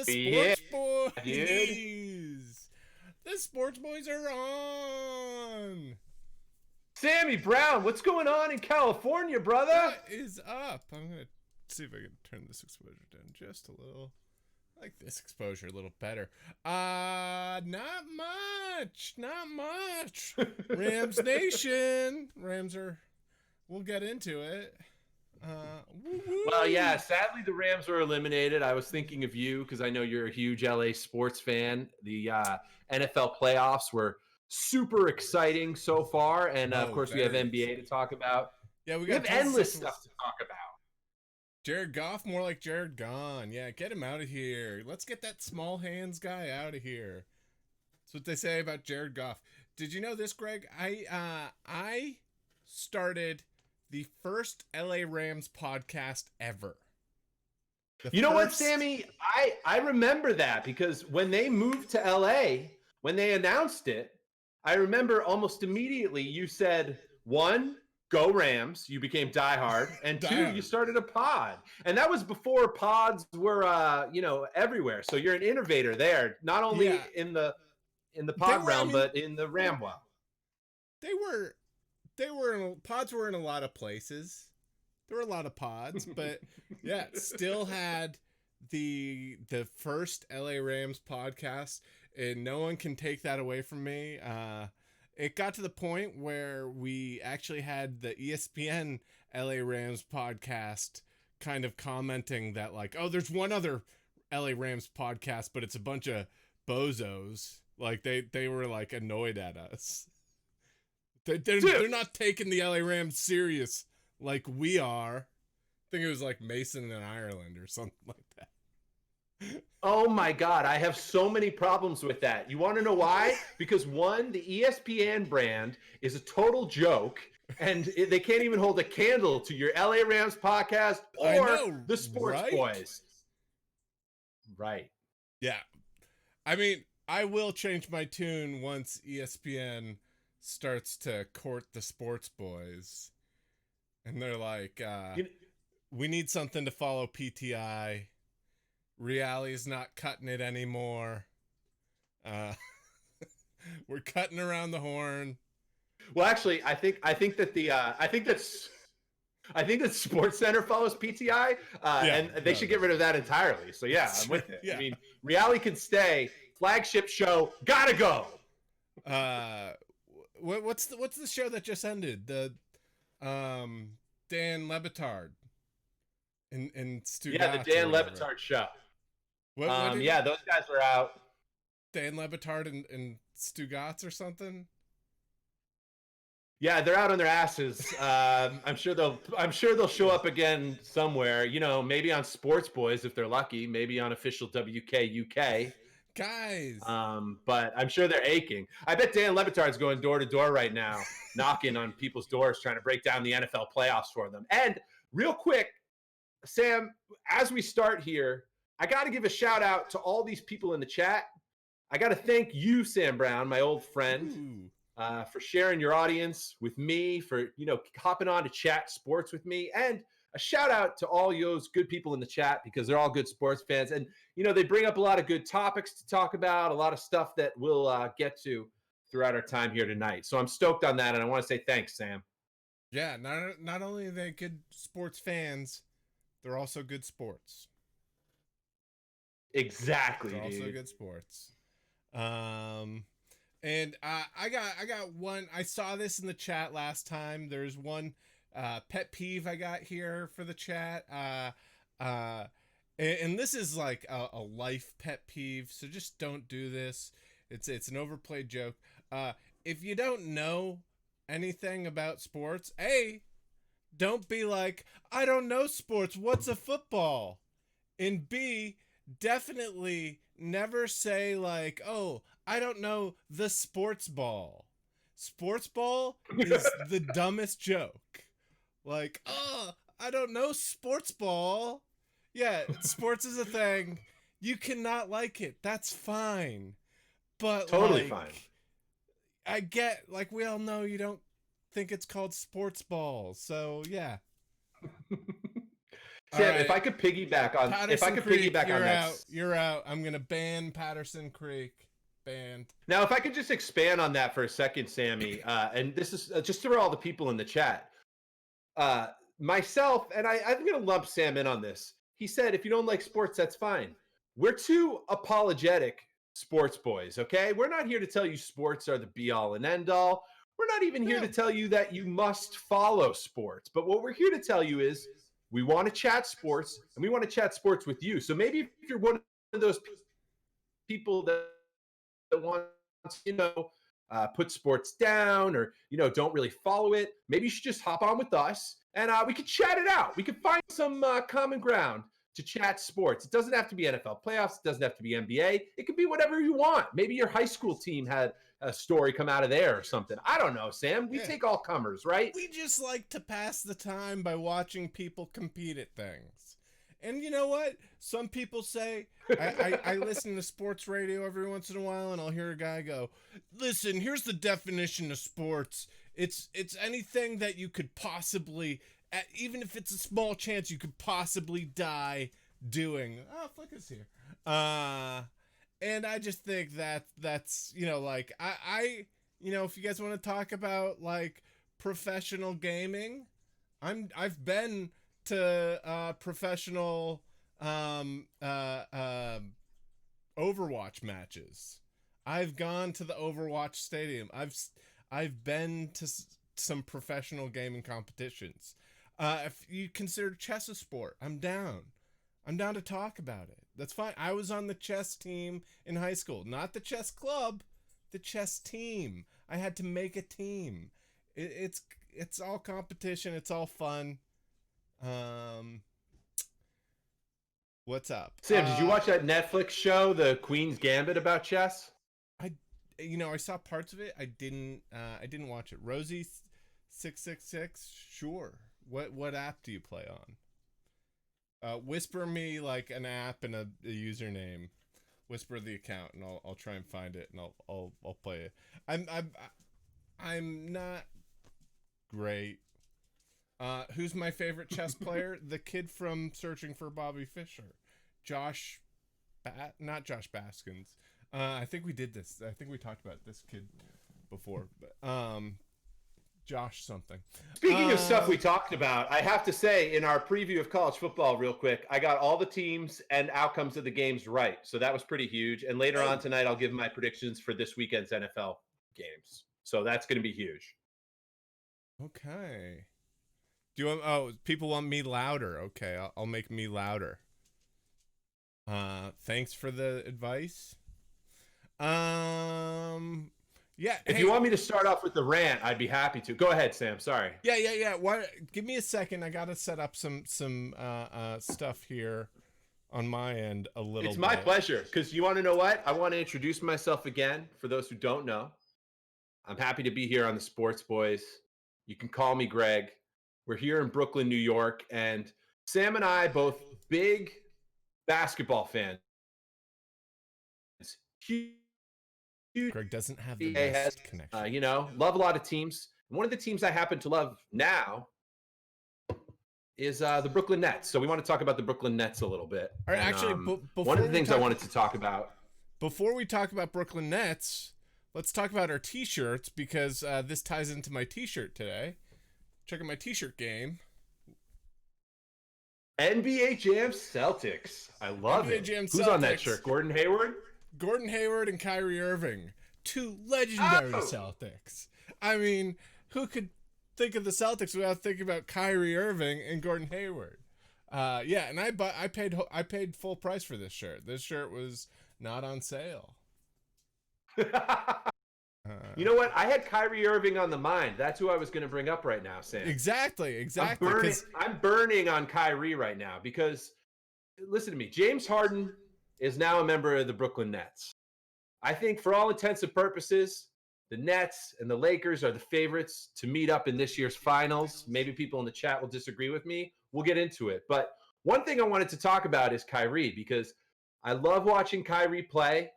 The Yeah, Sports Boys! dude. The Sports Boys are on! Sammy Brown, what's going on in California, brother? What is up? I'm going to see if I can turn this exposure down just a little. I like this exposure a little better. Not much. Not much. Rams Nation. Rams are. We'll get into it. Well, yeah, sadly the Rams were eliminated. I was thinking of you because I know you're a huge LA sports fan. The NFL playoffs were super exciting so far. And of course, we have NBA to talk about. Yeah, we have endless stuff to talk about. Jared Goff, more like Jared Gone. Yeah, get him out of here. Let's get that small hands guy out of here. That's what they say about Jared Goff. Did you know this, Greg? I started the first LA Rams podcast ever. You know what, Sammy? I remember that because when they moved to LA, when they announced it, I remember almost immediately you said, one, go Rams. You became diehard. And two, you started a pod. And that was before pods were, everywhere. So you're an innovator there, not only in the pod realm, but in the Ram realm. Pods were in a lot of places. There were a lot of pods, but yeah, still had the first LA Rams podcast, and no one can take that away from me. It got to the point where we actually had the ESPN LA Rams podcast kind of commenting that like, oh, there's one other LA Rams podcast, but it's a bunch of bozos. Like they were like annoyed at us. They're not taking the LA Rams serious like we are. I think it was like Mason in Ireland or something like that. Oh my God, I have so many problems with that. You want to know why? Because one, the ESPN brand is a total joke, and they can't even hold a candle to your LA Rams podcast or the Sportsboyz. Right. Yeah. I mean, I will change my tune once ESPN starts to court the Sportsboyz. And they're like, we need something to follow PTI. Reality's not cutting it anymore. We're cutting around the horn. Well, actually, I think that Sports Center follows PTI, and they should get rid of that entirely. So yeah, I'm with it. Yeah. I mean, reality can stay. Flagship show gotta go. What's the show that just ended? The Dan Le Batard and Stu. Yeah, the Dan Le Batard show. Yeah, those guys were out. Dan Le Batard and Stu Gatz or something. Yeah, they're out on their asses. I'm sure they'll show up again somewhere. You know, maybe on Sportsboyz if they're lucky. Maybe on official WKUK. Guys. But I'm sure they're aching. I bet Dan Le Batard's going door to door right now, knocking on people's doors, trying to break down the NFL playoffs for them. And real quick, Sam, as we start here, I got to give a shout out to all these people in the chat. I got to thank you, Sam Brown, my old friend, for sharing your audience with me, for hopping on to chat sports with me, and a shout out to all those good people in the chat because they're all good sports fans, and they bring up a lot of good topics to talk about, a lot of stuff that we'll get to throughout our time here tonight. So I'm stoked on that, and I want to say thanks, Sam. Yeah, not only are they good sports fans, they're also good sports. Exactly, they're also good sports. And I got one. I saw this in the chat last time. There's one pet peeve I got here for the chat. And this is like a life pet peeve, so just don't do this. It's an overplayed joke. If you don't know anything about sports, A, don't be like, I don't know sports, what's a football? And B, definitely never say like, oh, I don't know the sports ball. Sports ball is the dumbest joke. Like, oh, I don't know sports ball. Yeah, sports is a thing. You cannot like it. That's fine. But totally fine. I get, like, we all know you don't think it's called sports ball. So, yeah. Sam, right. if I could piggyback on that. You're out. I'm gonna ban Patterson Creek. Banned. Now, if I could just expand on that for a second, Sammy, and this is just for all the people in the chat. Myself, and I'm going to lump Sam in on this. He said, if you don't like sports, that's fine. We're two apologetic sports boys, okay? We're not here to tell you sports are the be-all and end-all. We're not even here to tell you that you must follow sports. But what we're here to tell you is we want to chat sports, and we want to chat sports with you. So maybe if you're one of those people that wants, put sports down or, don't really follow it, maybe you should just hop on with us and we could chat it out. We could find some common ground to chat sports. It doesn't have to be NFL playoffs. It doesn't have to be NBA. It could be whatever you want. Maybe your high school team had a story come out of there or something. I don't know, Sam. We take all comers, right? We just like to pass the time by watching people compete at things. And you know what? Some people say, I listen to sports radio every once in a while, and I'll hear a guy go, listen, here's the definition of sports. It's anything that you could possibly, even if it's a small chance, you could possibly die doing. Oh, Flick is here. And I just think that's, like, if you guys want to talk about, like, professional gaming, I've been to professional Overwatch matches. I've gone to the Overwatch stadium. I've been to some professional gaming competitions. If you consider chess a sport, I'm down to talk about it. That's fine. I was on the chess team in high school, not the chess club, the chess team. I had to make a team. It's all competition. It's all fun. What's up? Sam, did you watch that Netflix show, The Queen's Gambit, about chess? I saw parts of it. I didn't watch it. Rosie 666, sure. What app do you play on? Whisper me like an app and a username. Whisper the account and I'll try and find it and I'll play it. I'm not great. Who's my favorite chess player? The kid from Searching for Bobby Fischer. Not Josh Baskins. I think we did this. I think we talked about this kid before. But, Josh something. Speaking of stuff we talked about, I have to say, in our preview of college football, real quick, I got all the teams and outcomes of the games right. So that was pretty huge. And later on tonight, I'll give my predictions for this weekend's NFL games. So that's going to be huge. Okay. Do you want? People want me louder. Okay, I'll make me louder. Thanks for the advice. Yeah. If you want me to start off with the rant, I'd be happy to. Go ahead, Sam. Sorry. Yeah. Give me a second. I gotta set up some stuff here on my end a little. It's my pleasure. Because you want to know what? I want to introduce myself again for those who don't know. I'm happy to be here on the Sportsboyz. You can call me Greg. We're here in Brooklyn, New York, and Sam and I both big basketball fans. Greg doesn't have the best connection. Love a lot of teams. One of the teams I happen to love now is the Brooklyn Nets. So we want to talk about the Brooklyn Nets a little bit. All right, actually, one of the things I wanted to talk about. Before we talk about Brooklyn Nets, let's talk about our T-shirts because this ties into my T-shirt today. Check out my T-shirt game. NBA Jam Celtics. I love it. Who's on that shirt? Gordon Hayward? Gordon Hayward and Kyrie Irving. Two legendary Celtics. I mean, who could think of the Celtics without thinking about Kyrie Irving and Gordon Hayward? And I paid full price for this shirt. This shirt was not on sale. You know what? I had Kyrie Irving on the mind. That's who I was going to bring up right now, Sam. Exactly. I'm burning on Kyrie right now because, listen to me, James Harden is now a member of the Brooklyn Nets. I think for all intents and purposes, the Nets and the Lakers are the favorites to meet up in this year's finals. Maybe people in the chat will disagree with me. We'll get into it. But one thing I wanted to talk about is Kyrie because I love watching Kyrie play.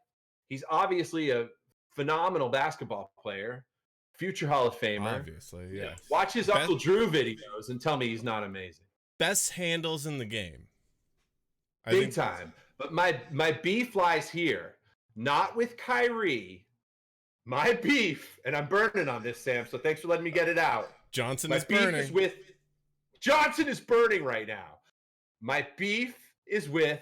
He's obviously a phenomenal basketball player, future Hall of Famer. Obviously, yeah. Watch his Uncle Drew videos and tell me he's not amazing. best handles in the game. Big time. But my beef lies here, not with Kyrie. My beef, and I'm burning on this, Sam, so thanks for letting me get it out. Johnson my is beef burning. Is with Johnson is burning right now. My beef is with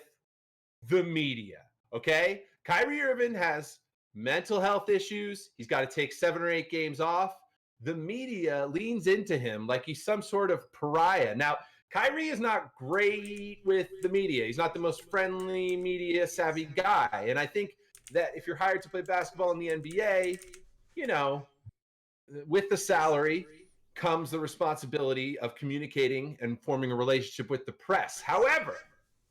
the media, okay? Kyrie Irving has mental health issues. He's got to take 7 or 8 games off. The media leans into him like he's some sort of pariah. Now, Kyrie is not great with the media. He's not the most friendly, media savvy guy. And I think that if you're hired to play basketball in the NBA, you know, with the salary comes the responsibility of communicating and forming a relationship with the press. However,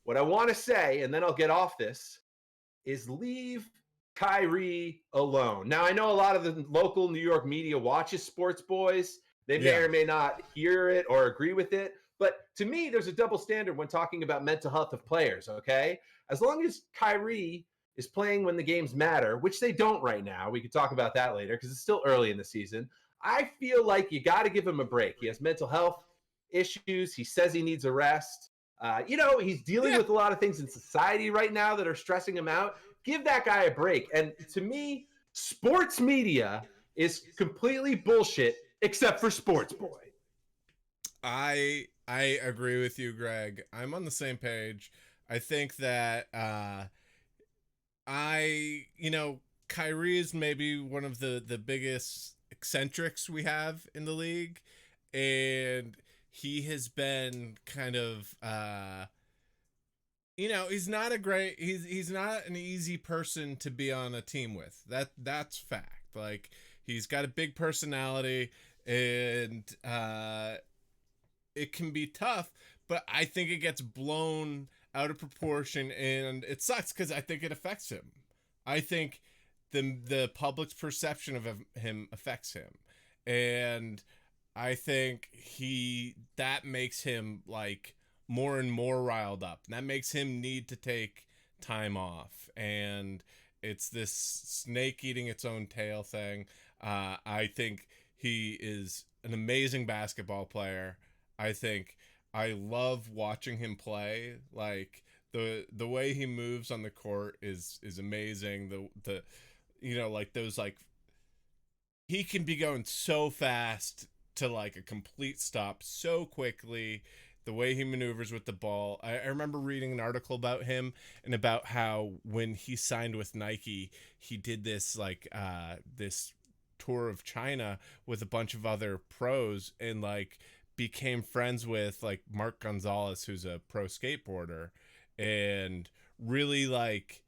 what I want to say, and then I'll get off this, is leave Kyrie alone. Now, I know a lot of the local New York media watches Sportsboyz. They may or may not hear it or agree with it. But to me, there's a double standard when talking about mental health of players, okay? As long as Kyrie is playing when the games matter, which they don't right now. We could talk about that later because it's still early in the season. I feel like you got to give him a break. He has mental health issues. He says he needs a rest. He's dealing with a lot of things in society right now that are stressing him out. Give that guy a break. And to me, sports media is completely bullshit except for Sportsboy. I agree with you, Greg. I'm on the same page. I think that Kyrie is maybe one of the biggest eccentrics we have in the league, and he has been kind of he's not an easy person to be on a team with. That's fact. Like, he's got a big personality, and it can be tough, but I think it gets blown out of proportion, and it sucks because I think it affects him. I think the public's perception of him affects him, and I think that makes him like more and more riled up. That makes him need to take time off, and it's this snake eating its own tail thing. I think he is an amazing basketball player. I think I love watching him play. Like, the way he moves on the court is amazing. He can be going so fast to like a complete stop so quickly. The way he maneuvers with the ball. I remember reading an article about him and about how when he signed with Nike, he did this this tour of China with a bunch of other pros, and like became friends with like Mark Gonzalez, who's a pro skateboarder, and really like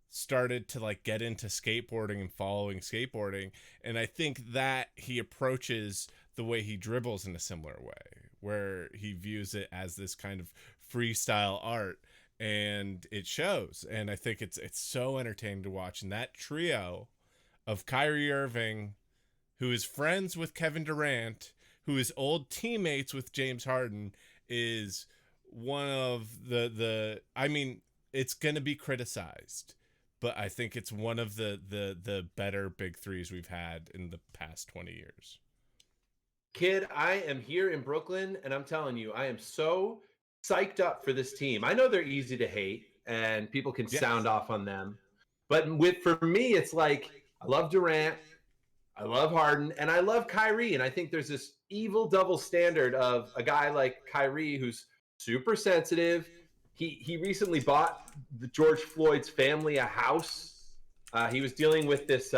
started to like get into skateboarding and following skateboarding. And I think that he approaches the way he dribbles in a similar way, where he views it as this kind of freestyle art, and it shows. And I think it's so entertaining to watch. And that trio of Kyrie Irving, who is friends with Kevin Durant, who is old teammates with James Harden, is one of I mean, it's going to be criticized, but I think it's one of the better big threes we've had in the past 20 years. Kid, I am here in Brooklyn, and I'm telling you, I am so psyched up for this team. I know they're easy to hate, and people can sound off on them. But for me, it's like, I love Durant, I love Harden, and I love Kyrie. And I think there's this evil double standard of a guy like Kyrie who's super sensitive. He recently bought the George Floyd's family a house. He was dealing with this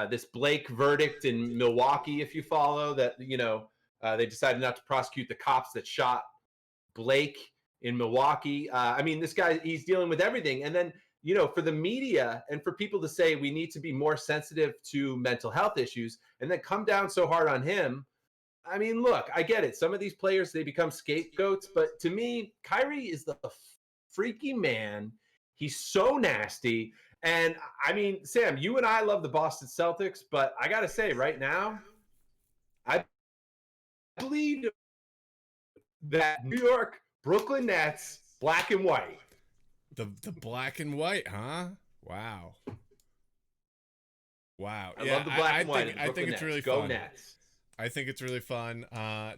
this Blake verdict in Milwaukee, if you follow that, they decided not to prosecute the cops that shot Blake in Milwaukee. I mean, this guy, he's dealing with everything. And then, for the media and for people to say we need to be more sensitive to mental health issues and then come down so hard on him. I mean, look, I get it. Some of these players, they become scapegoats. But to me, Kyrie is the freaky man. He's so nasty. And I mean, Sam, you and I love the Boston Celtics, but I got to say right now, I believe that New York, Brooklyn Nets, black and white. The black and white, huh? Wow. I love the black and white. I think it's really fun. Go fun. Nets. I think it's really fun.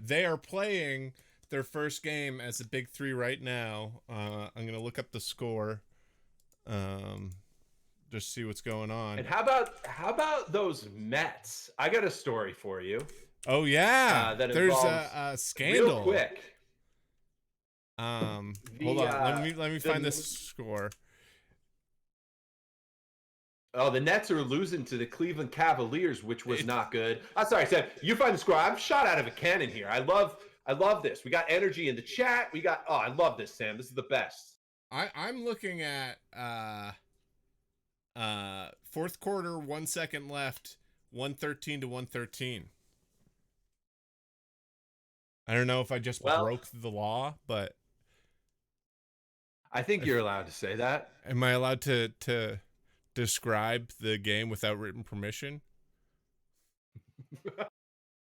They are playing their first game as a big three right now. I'm going to look up the score. Just see what's going on. And how about those Mets? I got a story for you. Oh yeah, that there's involves, a scandal. real quick. Hold on, let me find this score. Oh, the Nets are losing to the Cleveland Cavaliers, which was not good. I'm sorry, Sam. You find the score. I'm shot out of a cannon here. I love this. We got energy in the chat. I love this, Sam. This is the best. I'm looking at fourth quarter, 1 second left, 113 to 113. I don't know if I just broke the law, but I think you're allowed to say that. Am I allowed to describe the game without written permission?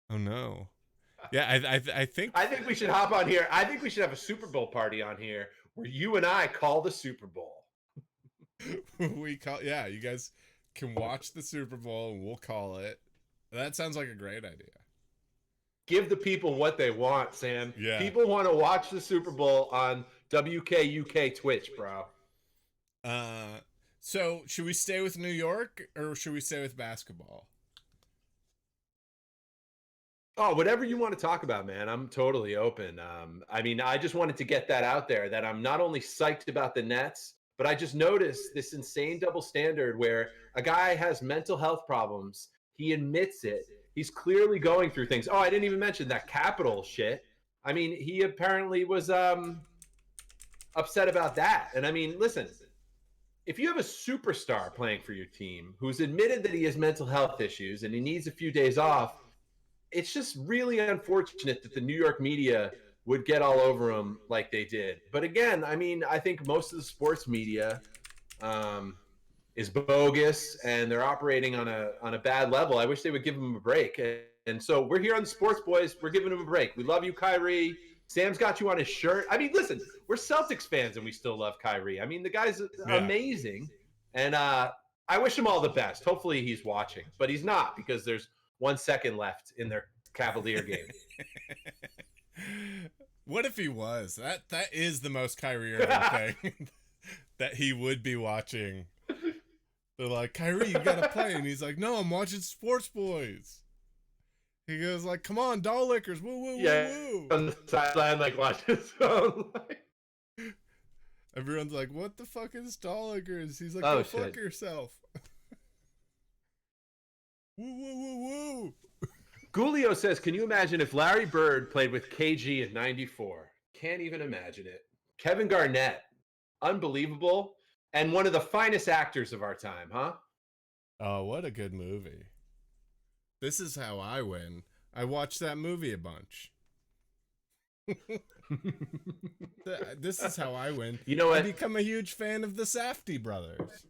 Oh no. Yeah, I think we should hop on here. I think we should have a Super Bowl party on here where you and I call the Super Bowl. You guys can watch the Super Bowl and we'll call it. That sounds like a great idea. Give the people what they want, Sam. Yeah. People want to watch the Super Bowl on WKUK Twitch, bro. So should we stay with New York or should we stay with basketball? Oh, whatever you want to talk about, man. I'm totally open. I just wanted to get that out there that I'm not only psyched about the Nets, but I just noticed this insane double standard where a guy has mental health problems. He admits it. He's clearly going through things. Oh, I didn't even mention that Capitol shit. I mean, he apparently was upset about that. And I mean, listen, if you have a superstar playing for your team who's admitted that he has mental health issues and he needs a few days off, it's just really unfortunate that the New York media would get all over him like they did. But again, I mean, I think most of the sports media is bogus and they're operating on a bad level. I wish they would give him a break. And so we're here on the Sportsboyz. We're giving him a break. We love you, Kyrie. Sam's got you on his shirt. I mean, listen, we're Celtics fans and we still love Kyrie. I mean, the guy's amazing. And I wish him all the best. Hopefully he's watching, but he's not because there's 1 second left in their Cavalier game. What if he was? That is the most Kyrie Irving thing that he would be watching. They're like, Kyrie, you gotta play, and he's like, no, I'm watching Sportsboyz. He goes like, come on, doll lickers, woo woo woo woo. On the sideline, like watching his phone. Everyone's like, what the fuck is doll lickers? He's like, go fuck yourself. Woo woo woo woo. Gulio says, can you imagine if Larry Bird played with KG in '94? Can't even imagine it. Kevin Garnett, unbelievable, and one of the finest actors of our time, huh? Oh, what a good movie. This Is How I Win. I watched that movie a bunch. This Is How I Win. You know what? I become a huge fan of the Safdie brothers.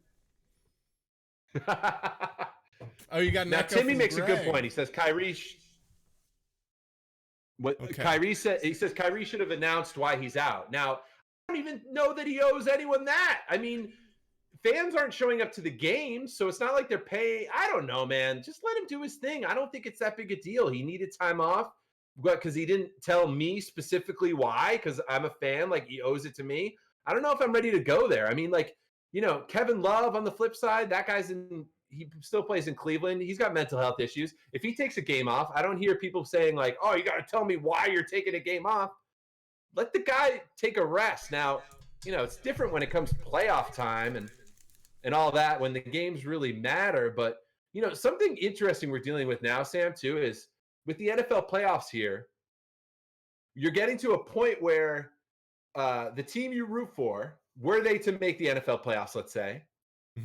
Oh, you got now. Timmy makes a good point. He says Kyrie. Kyrie said. He says Kyrie should have announced why he's out. Now, I don't even know that he owes anyone that. I mean, fans aren't showing up to the games, so it's not like they're paying. I don't know, man. Just let him do his thing. I don't think it's that big a deal. He needed time off, but because he didn't tell me specifically why, because I'm a fan, like he owes it to me. I don't know if I'm ready to go there. I mean, like, you know, Kevin Love on the flip side, that guy's he still plays in Cleveland. He's got mental health issues. If he takes a game off, I don't hear people saying like, oh, you got to tell me why you're taking a game off. Let the guy take a rest. Now, you know, it's different when it comes to playoff time and all that, when the games really matter. But, you know, something interesting we're dealing with now, Sam, too, is with the NFL playoffs here, you're getting to a point where the team you root for, were they to make the NFL playoffs, let's say,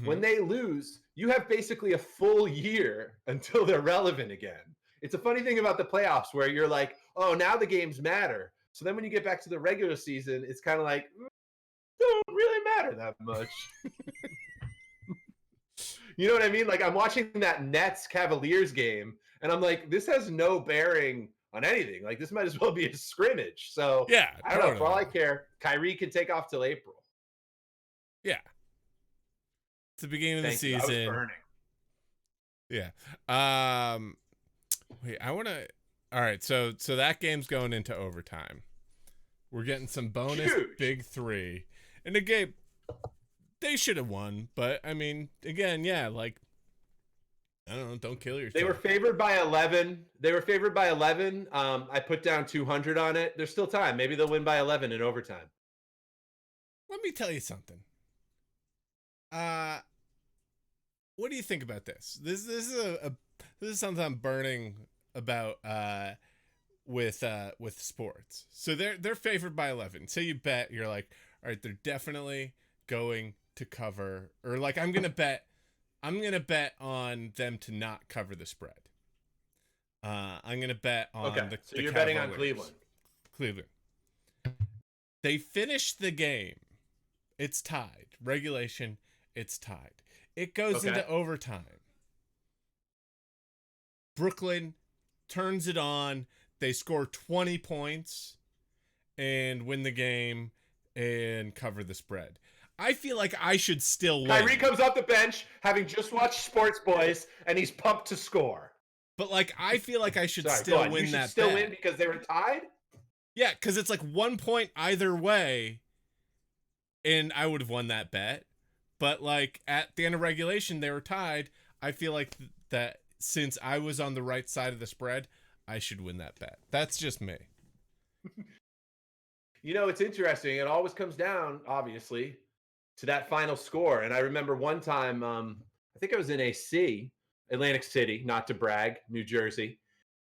when they lose, you have basically a full year until they're relevant again. It's a funny thing about the playoffs where you're like, oh, now the games matter. So then when you get back to the regular season, it's kind of like, don't really matter that much. You know what I mean? Like I'm watching that Nets Cavaliers game and I'm like, this has no bearing on anything. Like this might as well be a scrimmage. So yeah, I don't know. For all I care, Kyrie can take off till April. Yeah. It's the beginning of the season. I was burning. Yeah. Wait, I want to. All right. So that game's going into overtime. We're getting some bonus Huge. big three. In a game, they should have won. But, I mean, again, yeah, like, I don't know. Don't kill yourself. They were favored by 11. I put down 200 on it. There's still time. Maybe they'll win by 11 in overtime. Let me tell you something. What do you think about this? This is something I'm burning about with sports. So they're favored by 11. So you bet, you're like, all right, they're definitely going to cover, or like I'm gonna bet on them to not cover the spread. I'm gonna bet on so you're betting on Cleveland. They finished the game. It's tied. Regulation, it's tied. It goes into overtime. Brooklyn turns it on. They score 20 points and win the game and cover the spread. I feel like I should still win. Kyrie comes off the bench, having just watched Sportsboyz, and he's pumped to score. But like, I feel like I should still win that. Still win because they were tied. Yeah, because it's like 1 point either way, and I would have won that bet. But like at the end of regulation, they were tied. I feel like that since I was on the right side of the spread, I should win that bet. That's just me. You know, it's interesting. It always comes down, obviously, to that final score. And I remember one time, I think I was in Atlantic City, not to brag, New Jersey,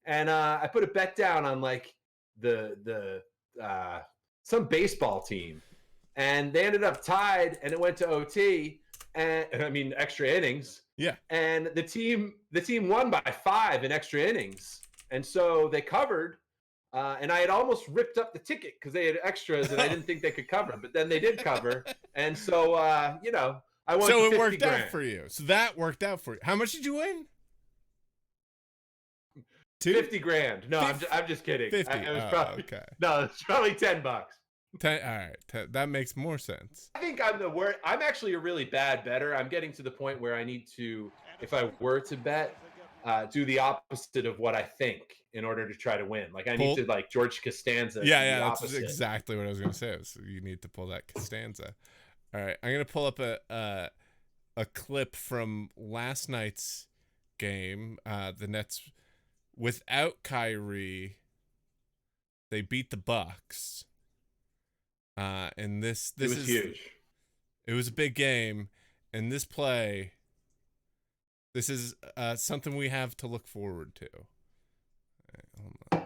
and I put a bet down on like the some baseball team. And they ended up tied, and it went to OT, and I mean extra innings. Yeah. And the team won by 5 in extra innings, and so they covered. And I had almost ripped up the ticket because they had extras, and I didn't think they could cover. But then they did cover, and so I won. So it worked grand. out for you. So that worked out for you. How much did you win? 50 grand. No, I'm just kidding. 50. It was probably okay. No, it's probably $10. All right, that makes more sense. I think I'm actually a really bad bettor. I'm getting to the point where I need to, if I were to bet, do the opposite of what I think in order to try to win. Like I need to like George Costanza. Yeah, that's exactly what I was going to say. So you need to pull that Costanza. All right, I'm going to pull up a clip from last night's game. The Nets without Kyrie, they beat the Bucks. And this was is huge. It was a big game, and this play, this is something we have to look forward to. Right, hold on.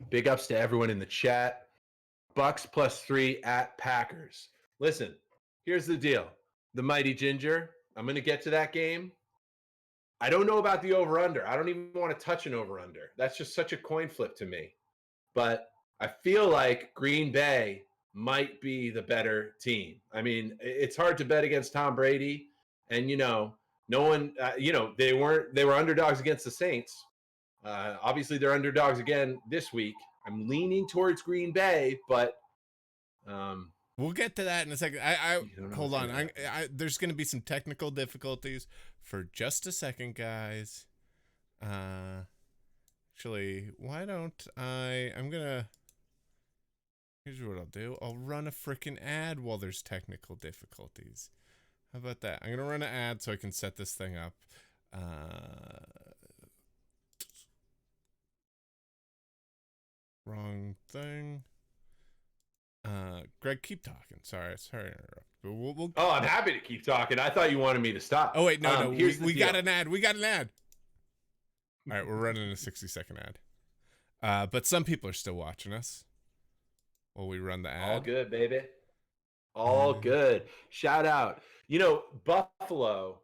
Big ups to everyone in the chat. Bucks +3 at Packers. Listen, here's the deal. The Mighty Ginger, I'm going to get to that game. I don't know about the over-under. I don't even want to touch an over-under. That's just such a coin flip to me. But I feel like Green Bay might be the better team. I mean, it's hard to bet against Tom Brady, and no one, they were underdogs against the Saints. Obviously, they're underdogs again this week. I'm leaning towards Green Bay, but we'll get to that in a second. Hold on. There's going to be some technical difficulties for just a second, guys. Actually, why don't I'm gonna. Here's what I'll do. I'll run a freaking ad while there's technical difficulties. How about that? I'm going to run an ad so I can set this thing up. Wrong thing. Greg, keep talking. Sorry to interrupt. But I'm happy to keep talking. I thought you wanted me to stop. Oh, wait, no. We got an ad. All right, we're running a 60-second ad. But some people are still watching us. While we run the ad. All good, baby. All good. Shout out. Buffalo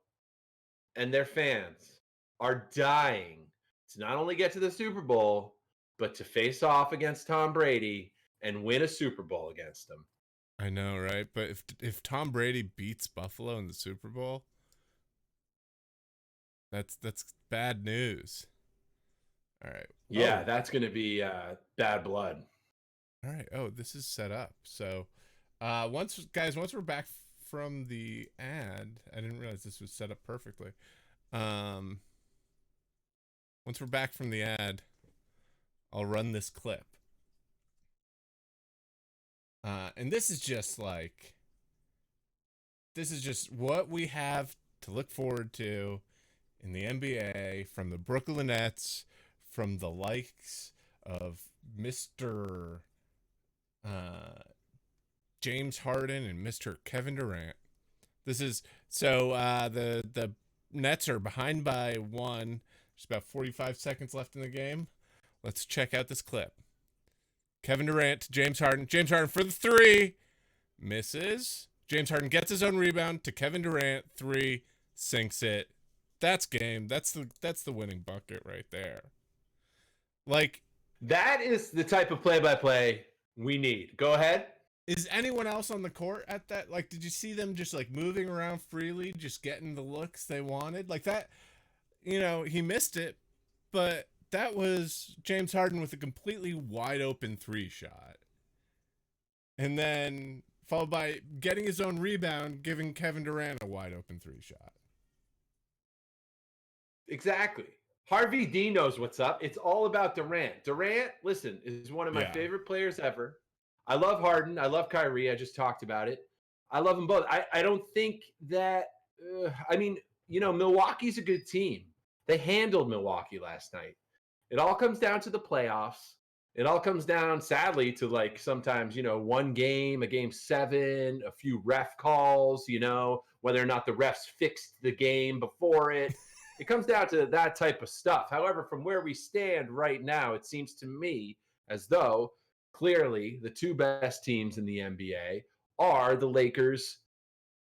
and their fans are dying to not only get to the Super Bowl, but to face off against Tom Brady and win a Super Bowl against him. I know, right? But if Tom Brady beats Buffalo in the Super Bowl, that's bad news. All right. Yeah, that's going to be bad blood. All right. Oh, this is set up. So, once we're back from the ad, I didn't realize this was set up perfectly. Once we're back from the ad, I'll run this clip. And this is just what we have to look forward to in the NBA from the Brooklyn Nets, from the likes of Mr. James Harden and Mr. Kevin Durant. This is the Nets are behind by 1. There's about 45 seconds left in the game. Let's check out this clip. Kevin Durant to James Harden. James Harden for the 3. Misses. James Harden gets his own rebound to Kevin Durant. 3. Sinks it. That's game. That's the winning bucket right there. Like, that is the type of play-by-play we need. Go ahead. Is anyone else on the court at that? Like, did you see them just like moving around freely, just getting the looks they wanted? Like that, he missed it, but that was James Harden with a completely wide open 3 shot. And then followed by getting his own rebound, giving Kevin Durant a wide open 3 shot. Exactly. Harvey D knows what's up. It's all about Durant. Durant, listen, is one of my favorite players ever. I love Harden. I love Kyrie. I just talked about it. I love them both. I don't think that Milwaukee's a good team. They handled Milwaukee last night. It all comes down to the playoffs. It all comes down, sadly, to like sometimes, one game, a game 7, a few ref calls, whether or not the refs fixed the game before it. It comes down to that type of stuff. However, from where we stand right now, it seems to me as though clearly the 2 best teams in the NBA are the Lakers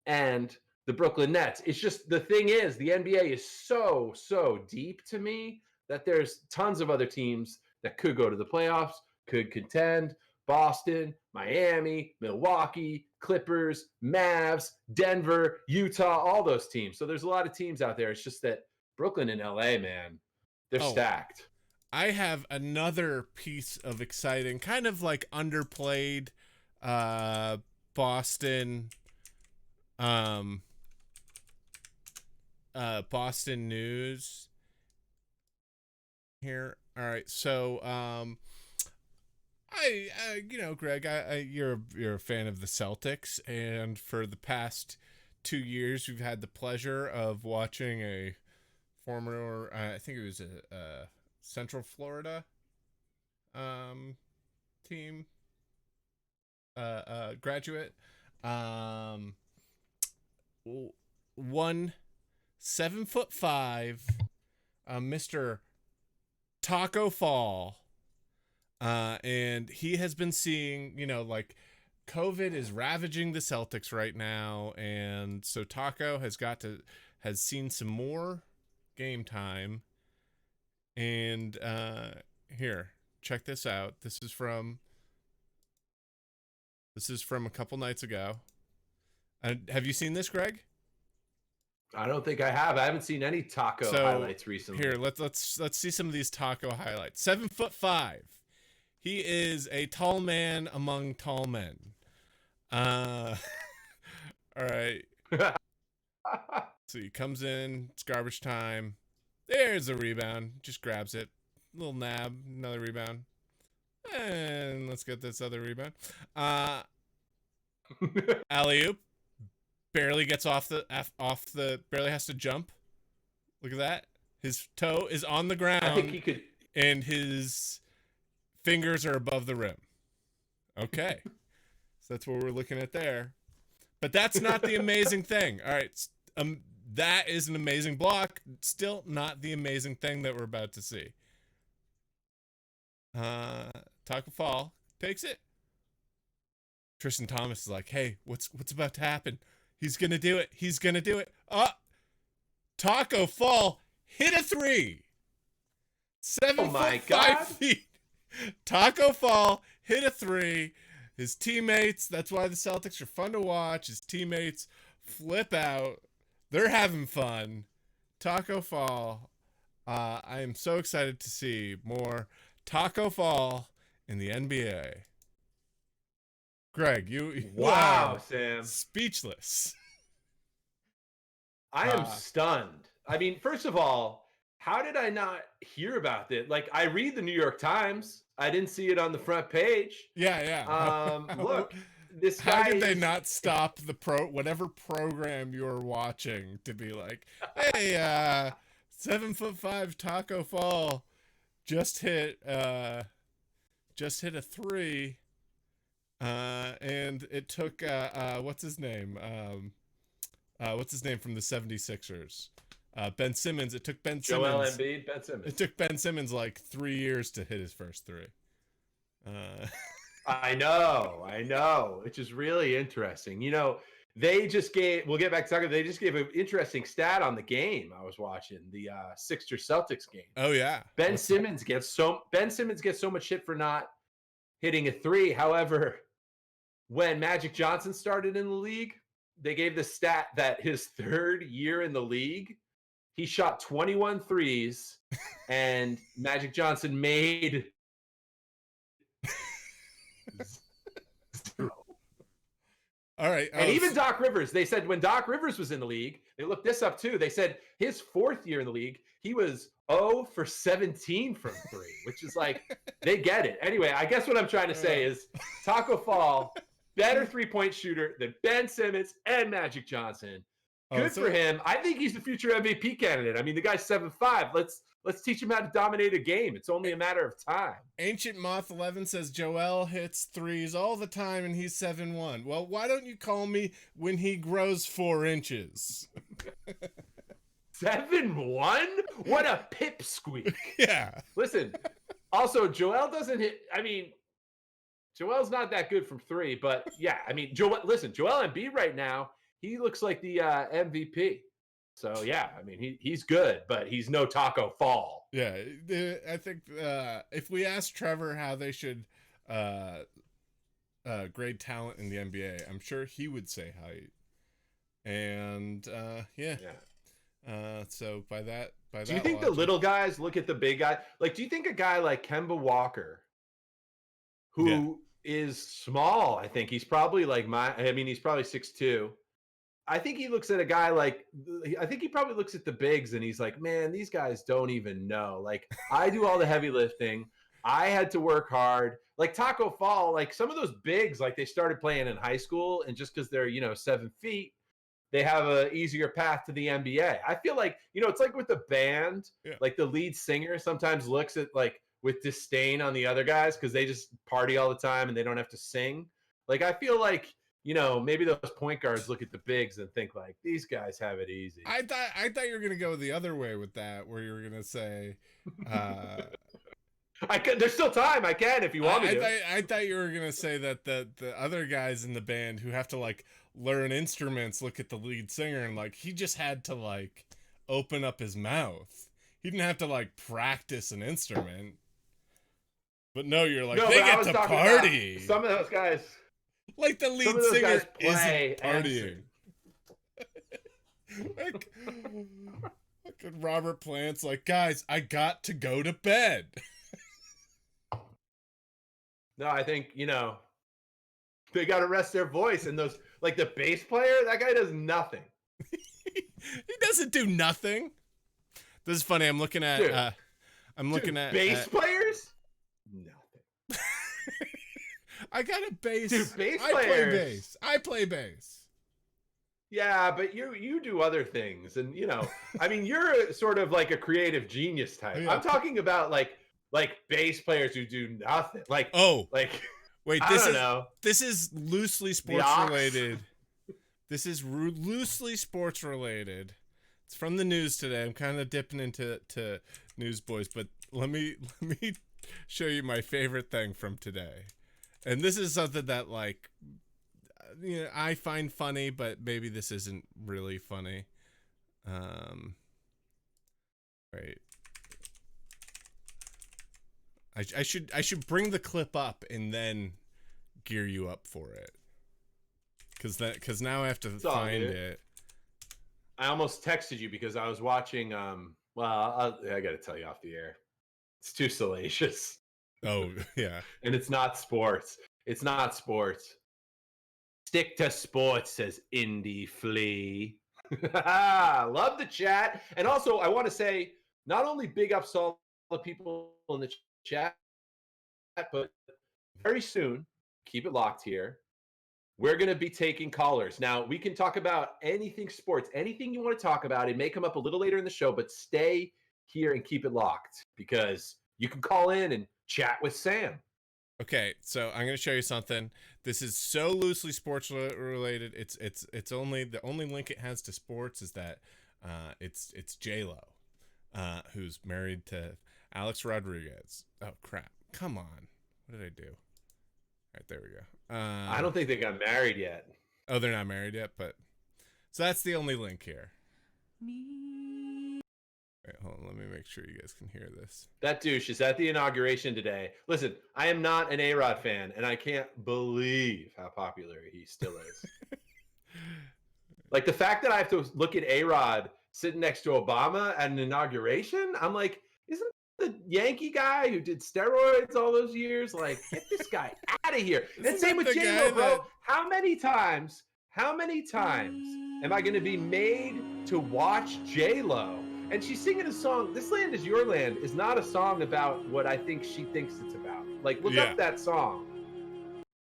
and the Brooklyn Nets. It's just, the thing is, the NBA is so deep to me that there's tons of other teams that could go to the playoffs, could contend. Boston, Miami, Milwaukee, Clippers, Mavs, Denver, Utah, all those teams. So there's a lot of teams out there. It's just that Brooklyn and LA, man, they're stacked. I have another piece of exciting, kind of like underplayed Boston news here. All right, so Greg, you're a fan of the Celtics, and for the past 2 years, we've had the pleasure of watching a former, I think it was a Central Florida team graduate, 7'5", Mr. Taco Fall, and he has been seeing, COVID is ravaging the Celtics right now, and so Taco has seen some more game time. And here, check this out. This is from a couple nights ago. Have you seen this, Greg? I don't think I have. I haven't seen any Taco highlights recently. Here, let's see some of these Taco highlights. 7'5". He is a tall man among tall men. All right. So he comes in. It's garbage time. There's a rebound. Just grabs it. Little nab. Another rebound. And let's get this other rebound. Alley-oop. Barely gets off the barely has to jump. Look at that. His toe is on the ground. I think he could. And his fingers are above the rim. Okay. So that's what we're looking at there. But that's not the amazing thing. All right. That is an amazing block. Still not the amazing thing that we're about to see. Taco Fall takes it. Tristan Thompson is like, hey, what's about to happen? He's going to do it. He's going to do it. Taco Fall hit a 3. 7'5" feet. Taco Fall hit a 3. His teammates, that's why the Celtics are fun to watch. His teammates flip out. They're having fun. Taco Fall. I am so excited to see more Taco Fall in the NBA. Greg, you wow, Sam. Speechless. I am stunned. I mean, first of all, how did I not hear about this? Like, I read the New York Times. I didn't see it on the front page. Yeah. Look, this How guy did they is not stop whatever program you're watching to be like, hey, 7'5" Taco Fall just hit a three, and it took what's his name from the 76ers, Ben Simmons. It took Ben Joel Simmons. Embiid, Ben Simmons. It took Ben Simmons like 3 years to hit his first three. I know, which is really interesting. They just gave. We'll get back to talking. They just gave an interesting stat on the game I was watching, the Sixers Celtics game. Oh yeah, Ben Simmons gets so much shit for not hitting a three. However, when Magic Johnson started in the league, they gave the stat that his third year in the league, he shot 21 threes, and Magic Johnson made zero. All right. And even Doc Rivers, they said when Doc Rivers was in the league, they looked this up too. They said his fourth year in the league, he was 0 for 17 from three, which is like, they get it. Anyway, I guess what I'm trying to say is Taco Fall, better three-point shooter than Ben Simmons and Magic Johnson. Good for him. I think he's the future MVP candidate. I mean, the guy's 7'5". Let's teach him how to dominate a game. It's only a matter of time. Ancient Moth 11 says Joel hits threes all the time and he's 7'1". Well, why don't you call me when he grows 4 inches? 7'1"? What a pipsqueak. Yeah. Listen, also, Joel doesn't hit. I mean, Joel's not that good from three, but yeah, I mean, Joel Embiid right now, he looks like the MVP. So yeah, I mean, he's good, but he's no Taco Fall. Yeah, I think if we ask Trevor how they should grade talent in the NBA, I'm sure he would say height. And yeah. So by that, do you think the little guys look at the big guy? Like, do you think a guy like Kemba Walker, who is small, I think he's probably like he's probably 6'2". I think he looks at a guy like, I think he probably looks at the bigs and he's like, man, these guys don't even know. Like, I do all the heavy lifting. I had to work hard. Like Taco Fall, like some of those bigs, like they started playing in high school, and just because they're, 7 feet, they have a easier path to the NBA. I feel like, it's like with the band, like the lead singer sometimes looks at like with disdain on the other guys because they just party all the time and they don't have to sing. Like, I feel like, maybe those point guards look at the bigs and think like, these guys have it easy. I thought you were gonna go the other way with that, where you were gonna say, there's still time. I can if you want me to. I thought you were gonna say that the other guys in the band who have to like learn instruments look at the lead singer and like he just had to like open up his mouth. He didn't have to like practice an instrument. But no, you're like, they get to party. Some of those guys. Like the lead singer isn't partying. Like fucking Robert Plant's like, guys, I got to go to bed. No, I think, they got to rest their voice. And those, like the bass player, that guy does nothing. He doesn't do nothing. This is funny. I'm looking at, bass players? Nothing. I got a bass. Dude, bass I players. play bass. I play bass. Yeah, but you do other things. And, I mean, you're sort of like a creative genius type. Yeah. I'm talking about like bass players who do nothing. Like, wait, this is loosely sports related. This is loosely sports related. It's from the news today. I'm kind of dipping into Newsboys, but let me show you my favorite thing from today. And this is something that like, I find funny, but maybe this isn't really funny. Right. I should bring the clip up and then gear you up for it. Cause now I have to find it. I almost texted you because I was watching. I got to tell you off the air. It's too salacious. Oh yeah, and it's not sports. It's not sports. Stick to sports, says Indy Flea. Love the chat, and also I want to say not only big ups to all the people in the chat, but very soon, keep it locked here. We're going to be taking callers. Now, we can talk about anything sports, anything you want to talk about. It may come up a little later in the show, but stay here and keep it locked because you can call in and chat with Sam. Okay, so I'm going to show you something. This is so loosely sports related. It's only the only link it has to sports is that it's J-Lo, who's married to Alex Rodriguez. Oh crap! Come on, what did I do? All right, there we go. I don't think they got married yet. Oh, they're not married yet, but so that's the only link here. Wait, hold on, let me make sure you guys can hear this. That douche is at the inauguration today. Listen, I am not an A-Rod fan, and I can't believe how popular he still is. Like, the fact that I have to look at A-Rod sitting next to Obama at an inauguration, I'm like, isn't the Yankee guy who did steroids all those years? Like, get this guy out of here. And same with J-Lo, bro. How many times am I going to be made to watch J-Lo? And she's singing a song, This Land Is Your Land, is not a song about what I think she thinks it's about. Like, look up that song.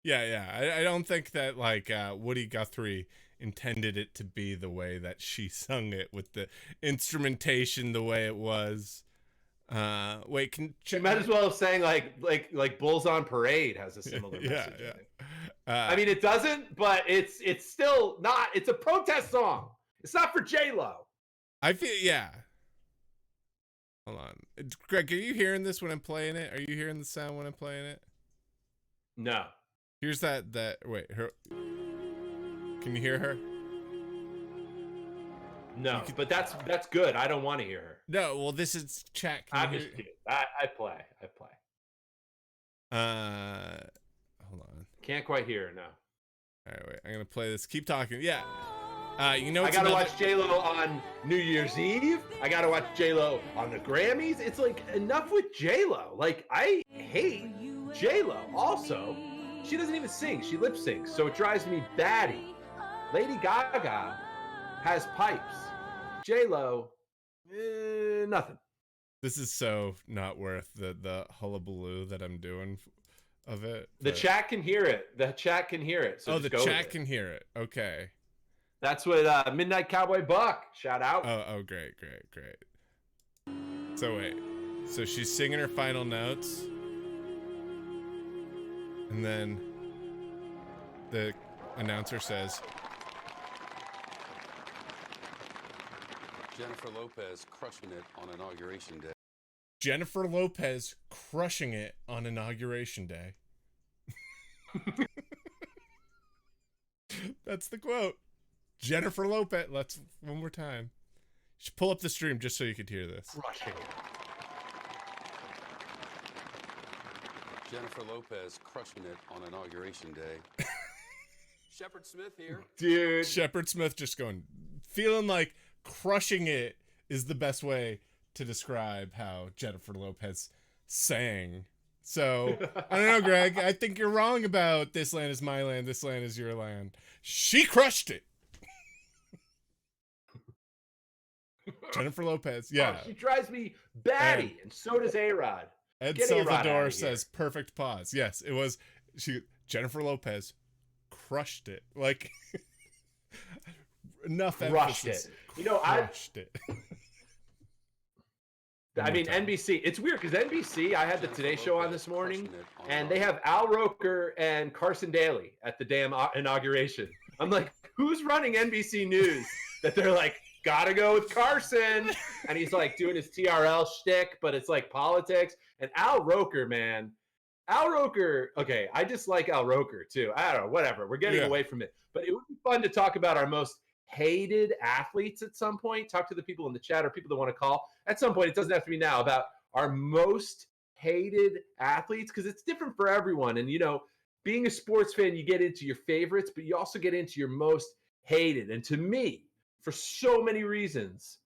Yeah. I don't think that, like, Woody Guthrie intended it to be the way that she sung it with the instrumentation the way it was. Wait, she might as well have sang like Bulls on Parade has a similar message. I mean, it doesn't, but it's still not. It's a protest song. It's not for J-Lo. I feel Hold on, Greg. Are you hearing this when I'm playing it? Are you hearing the sound when I'm playing it? No. Here's that. Wait, her. Can you hear her? No, but that's good. I don't want to hear her. No, well, this is chat. I'm just kidding. I play. Hold on. Can't quite hear her now. All right, wait. I'm gonna play this. Keep talking. Yeah. You know, I gotta watch J-Lo on New Year's Eve. I gotta watch J-Lo on the Grammys. It's like, enough with J-Lo. Like, I hate J-Lo. Also, she doesn't even sing. She lip syncs, so it drives me batty. Lady Gaga has pipes. J-Lo, nothing. This is so not worth the hullabaloo that I'm doing of it. The chat can hear it. So the chat can hear it. Okay. That's what Midnight Cowboy Buck, shout out. Oh, great. So wait. So she's singing her final notes. And then the announcer says, Jennifer Lopez crushing it on Inauguration Day. Jennifer Lopez crushing it on Inauguration Day. That's the quote. Jennifer Lopez. Let's one more time. Just pull up the stream just so you could hear this. Crushing it. Jennifer Lopez crushing it on Inauguration Day. Shepard Smith here. Dude. Shepard Smith just going, feeling like crushing it is the best way to describe how Jennifer Lopez sang. So, I don't know, Greg. I think you're wrong about This Land Is My Land, This Land Is Your Land. She crushed it. Jennifer Lopez, yeah. Oh, she drives me batty, and so does A-Rod. Ed Salvador says perfect pause. Yes, it was. Jennifer Lopez crushed it. Like, enough emphasis. You know, crushed it. I mean, NBC. It's weird because NBC, I had the Today Show on this morning, and they have Al Roker and Carson Daly at the damn inauguration. I'm like, who's running NBC News that they're like, gotta go with Carson? And he's like doing his TRL shtick, but it's like politics. And Al Roker, man. Al Roker, okay, I dislike Al Roker too. I don't know, whatever. We're getting away from it. But it would be fun to talk about our most hated athletes at some point. Talk to the people in the chat or people that want to call at some point. It doesn't have to be now, about our most hated athletes, because it's different for everyone. And, you know, being a sports fan, you get into your favorites, but you also get into your most hated. And to me, for so many reasons,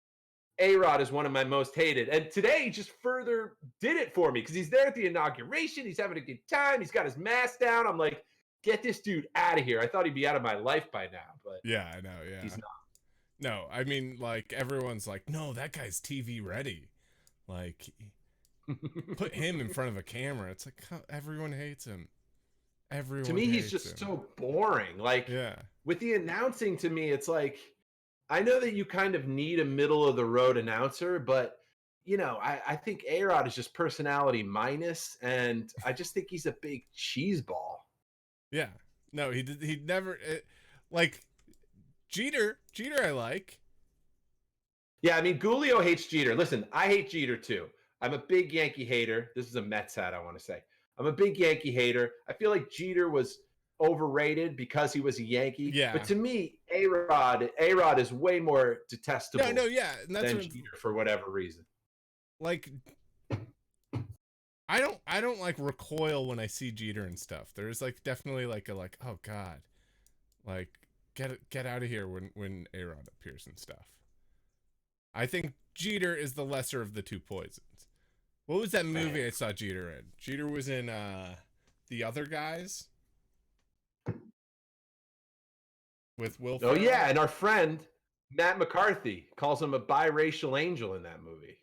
A-Rod is one of my most hated. And today he just further did it for me because he's there at the inauguration. He's having a good time. He's got his mask down. I'm like, get this dude out of here. I thought he'd be out of my life by now, but yeah, I know. Yeah, he's not. No, I mean, like, everyone's like, no, that guy's TV ready. Like, Put him in front of a camera. It's like everyone hates him. Everyone To me, he's hates just him. so boring. Like Yeah. with the announcing, to me, it's like I know that you kind of need a middle of the road announcer, but I think A-Rod is just personality minus, and I just think he's a big cheese ball. Yeah. No, he'd never like Jeter I like. Yeah, I mean, Gulio hates Jeter. Listen, I hate Jeter too. I'm a big Yankee hater. This is a Mets hat, I want to say. I'm a big Yankee hater. I feel like Jeter was overrated because he was a Yankee. Yeah. But to me, A-Rod is way more detestable No, yeah. And that's than what, Jeter for whatever reason. like I don't like recoil when I see Jeter and stuff. There's like definitely like oh god. Like get out of here when A-Rod appears and stuff. I think Jeter is the lesser of the two poisons. What was that movie I saw Jeter in? Jeter was in The Other Guys with Will Ferrell. Oh yeah, and our friend Matt McCarthy calls him a biracial angel in that movie.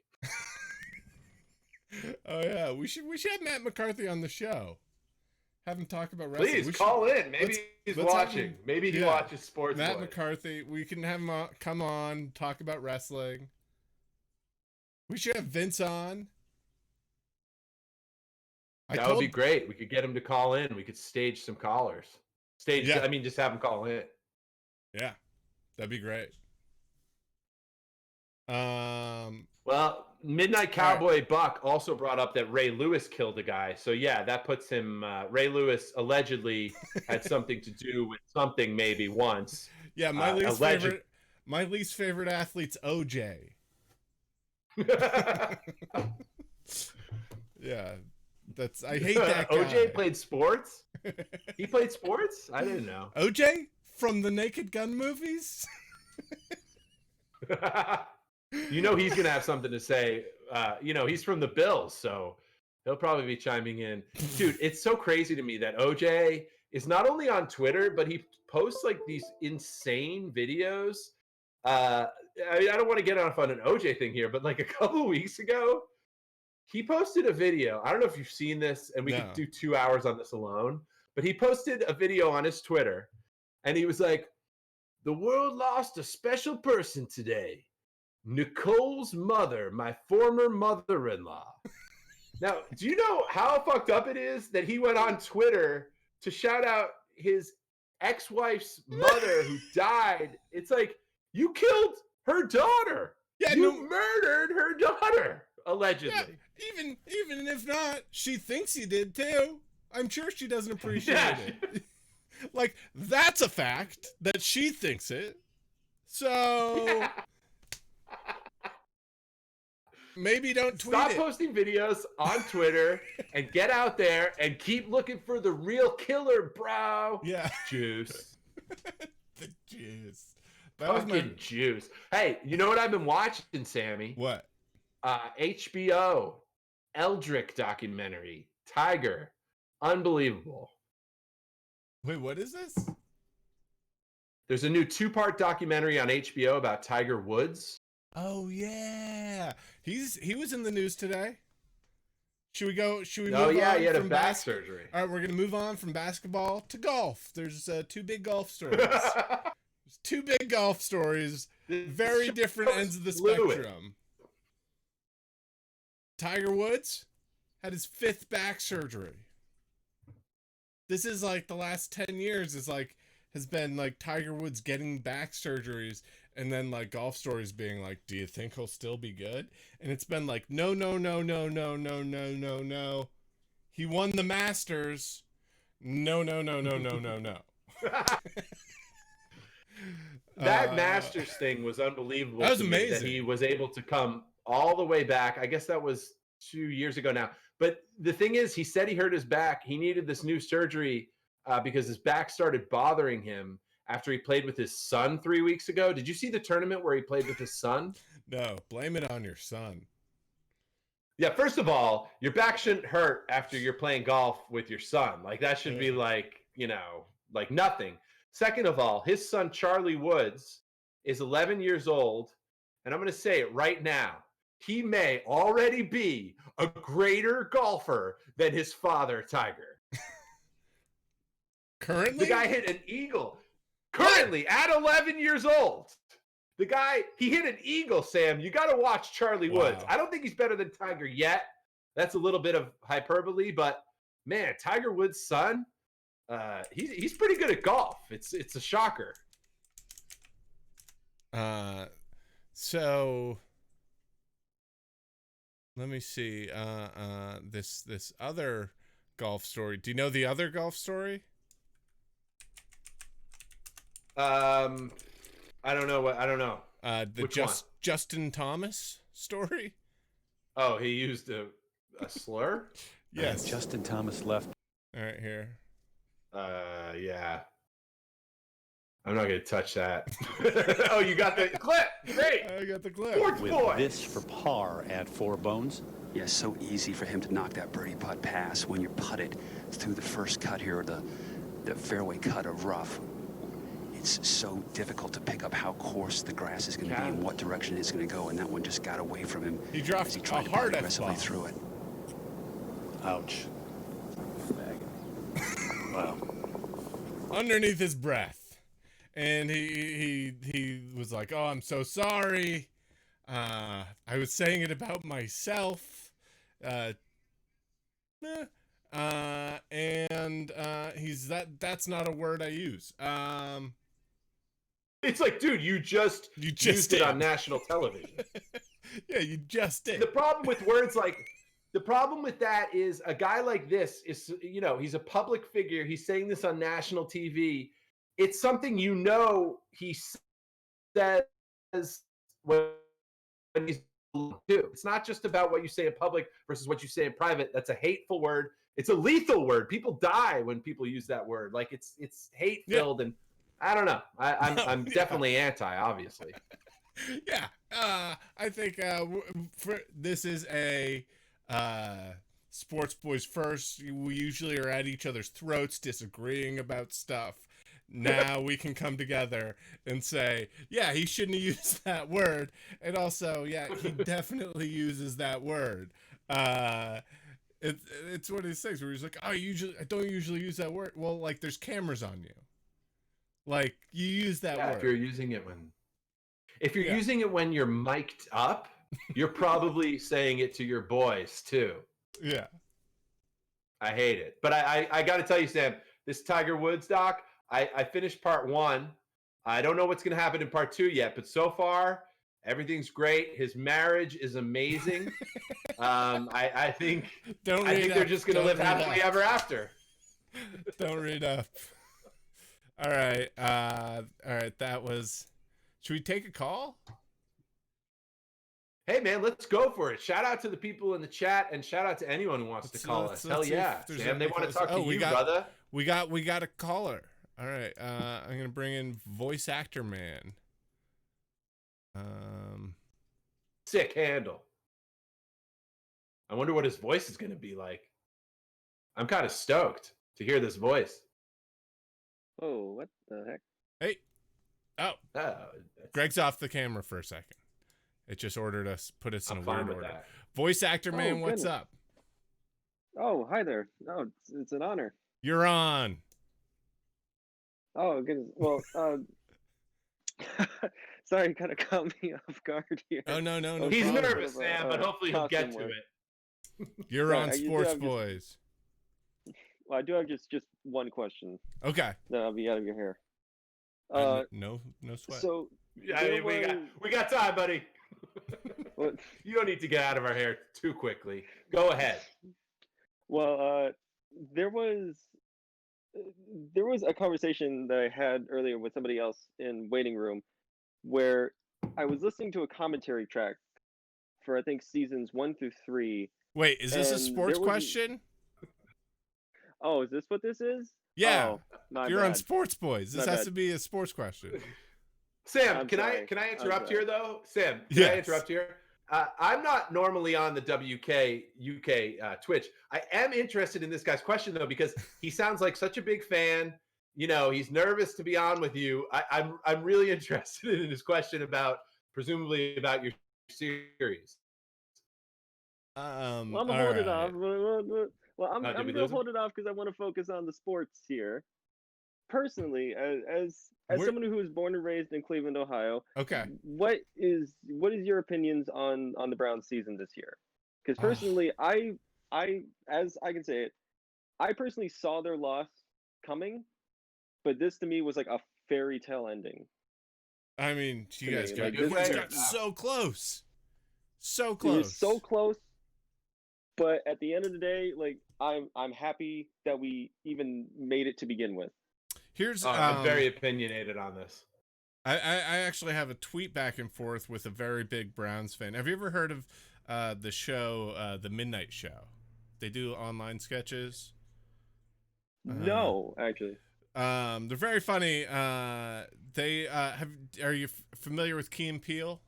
Oh yeah, we should have Matt McCarthy on the show. Have him talk about wrestling. Please call in. Maybe he's watching. Maybe he watches Sportsboyz. Matt McCarthy. We can have him come on, talk about wrestling. We should have Vince on. That would be great. We could get him to call in. We could stage some callers. I mean, just have him call in. Yeah, that'd be great. Well, Midnight Cowboy Buck also brought up that Ray Lewis killed a guy. So yeah, that puts him. Ray Lewis allegedly had something to do with something maybe once. Yeah, my least favorite athlete's OJ. Yeah, I hate that guy. OJ played sports. He played sports. I didn't know. OJ from the Naked Gun movies. He's gonna have something to say. He's from the Bills, so he'll probably be chiming in. Dude, it's so crazy to me that OJ is not only on Twitter, but he posts like these insane videos. I don't want to get off on an OJ thing here, but like a couple of weeks ago, he posted a video. I don't know if you've seen this, and we could do 2 hours on this alone, but he posted a video on his Twitter, and he was like, "The world lost a special person today. Nicole's mother, my former mother-in-law." Now, do you know how fucked up it is that he went on Twitter to shout out his ex-wife's mother who died? It's like, you killed her daughter. Yeah, you murdered her daughter, allegedly. Yeah, even if not, she thinks he did too. I'm sure she doesn't appreciate it. Like, that's a fact that she thinks it. So... Yeah. Maybe don't tweet Stop posting videos on Twitter and get out there and keep looking for the real killer, bro. Yeah. Juice. The juice. Fucking juice. Hey, you know what I've been watching, Sammy? What? HBO. Eldrick documentary. Tiger. Unbelievable. Wait, what is this? There's a new 2-part documentary on HBO about Tiger Woods. Oh yeah, he was in the news today. Should we move on? Oh yeah, he had a back surgery. All right, we're gonna move on from basketball to golf. There's 2 big golf stories. There's 2 big golf stories, very different ends of the spectrum. Tiger Woods had his 5th back surgery. This is like the last 10 years has been like Tiger Woods getting back surgeries. And then like golf stories being like, do you think he'll still be good? And it's been like, no. He won the Masters. No. That Masters thing was unbelievable. That was amazing. That he was able to come all the way back. I guess that was 2 years ago now. But the thing is, he said he hurt his back. He needed this new surgery because his back started bothering him after he played with his son 3 weeks ago. Did you see the tournament where he played with his son? No, blame it on your son. Yeah, first of all, your back shouldn't hurt after you're playing golf with your son. Like, that should be like, like nothing. Second of all, his son, Charlie Woods, is 11 years old. And I'm going to say it right now. he may already be a greater golfer than his father, Tiger. Currently? The guy hit an eagle. Currently, at 11 years old. The guy, he hit an eagle, Sam. You got to watch Charlie Woods. I don't think he's better than Tiger yet. That's a little bit of hyperbole, but man, Tiger Woods' son, he's pretty good at golf. It's a shocker. So let me see. This other golf story. Do you know the other golf story? I don't know. Which one? Justin Thomas story. Oh, he used a slur? Yes. Justin Thomas left. All right, here. Yeah. I'm not going to touch that. Oh, you got the clip. Great. I got the clip. Sports With boy. this for par at 4 bones. Yeah, so easy for him to knock that birdie putt pass when you're putted through the first cut here, or the fairway cut of rough. It's so difficult to pick up how coarse the grass is going to be and what direction it's going to go, and that one just got away from him. He dropped as he tried a to hard putt aggressively F-bomb. through it. Ouch. Wow. Underneath his breath, and he was like, "Oh, I'm so sorry. I was saying it about myself." And he's that's not a word I use. It's like, dude, you just used it on national television. Yeah, you just did. The problem with words like, the problem with that is a guy like this is, you know, he's a public figure. He's saying this on national TV. It's something, you know, he says when he's too. It's not just about what you say in public versus what you say in private. That's a hateful word. It's a lethal word. People die when people use that word. Like it's hate filled, and I don't know. I'm definitely anti, obviously. Yeah, I think this is a Sportsboyz first. We usually are at each other's throats disagreeing about stuff. Now we can come together and say, yeah, he shouldn't have used that word. And also, yeah, he definitely uses that word. It's one of these things where he's like, oh, I don't usually use that word. Well, like, there's cameras on you. Like, you use that word. If you're using it when you're mic'd up, you're probably saying it to your boys too. Yeah. I hate it. But I got to tell you, Sam, this Tiger Woods doc, I finished part 1. I don't know what's going to happen in part 2 yet, but so far, everything's great. His marriage is amazing. I think they're just going to live happily ever after. Don't read up. All right. That was. Should we take a call? Hey man, let's go for it. Shout out to the people in the chat, and shout out to anyone who wants to call us. Hell yeah, Sam. They want to talk to you, brother. We got a caller. All right. I'm gonna bring in voice actor man. Sick handle. I wonder what his voice is gonna be like. I'm kind of stoked to hear this voice. Oh, what the heck? Hey. Oh. Greg's off the camera for a second. It just put us in a weird order. That. Voice actor man, what's goodness. up? Oh, hi there. Oh, it's an honor. You're on. Oh, goodness. Well, sorry, you kind of caught me off guard here. Oh, no. He's problem. nervous, Sam, but hopefully he'll get to it. You're Right, on I usually have Sportsboyz. Well, I do have just one question. Okay. Then I'll be out of your hair. No sweat. So Yeah, I mean, we got time, buddy. What? You don't need to get out of our hair too quickly. Go ahead. Well, there was a conversation that I had earlier with somebody else in waiting room, where I was listening to a commentary track for, I think, seasons 1 through 3. Wait, is this a sports question? Oh, is this what this is? Yeah. Oh, You're on Sportsboyz. This My has bad. to be a sports question. Sam, can I interrupt here though? Sam, can I interrupt here? I'm not normally on the WKUK Twitch. I am interested in this guy's question though, because he sounds like such a big fan. You know, he's nervous to be on with you. I'm really interested in his question presumably about your series. I'm gonna all hold it right. off. Well, I'm Did we gonna lose him? hold it off because I want to focus on the sports here. Personally, as We're- someone who was born and raised in Cleveland, Ohio, Okay. what is your opinions on the Browns season this year? Because Oh. personally, I as I can say it, I personally saw their loss coming, but this to me was like a fairy tale ending. I mean, you To guys me, got, like, you this guys is- got so close. So It close. was so close, but at the end of the day, like I'm happy that we even made it to begin with. Here's I'm very opinionated on this. I actually have a tweet back and forth with a very big Browns fan. Have you ever heard of the show The Midnight Show? They do online sketches. No, actually. They're very funny. They are you familiar with Key and Peele?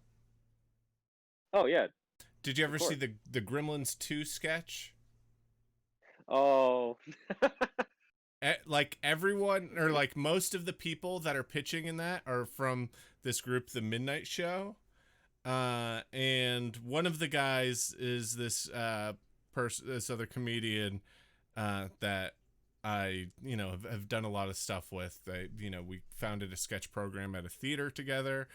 Oh yeah. Did you ever course. see the Gremlins 2 sketch? Oh. Like everyone, or like most of the people that are pitching in that are from this group, The Midnight Show. And one of the guys is this this other comedian that I have done a lot of stuff with. We founded a sketch program at a theater together.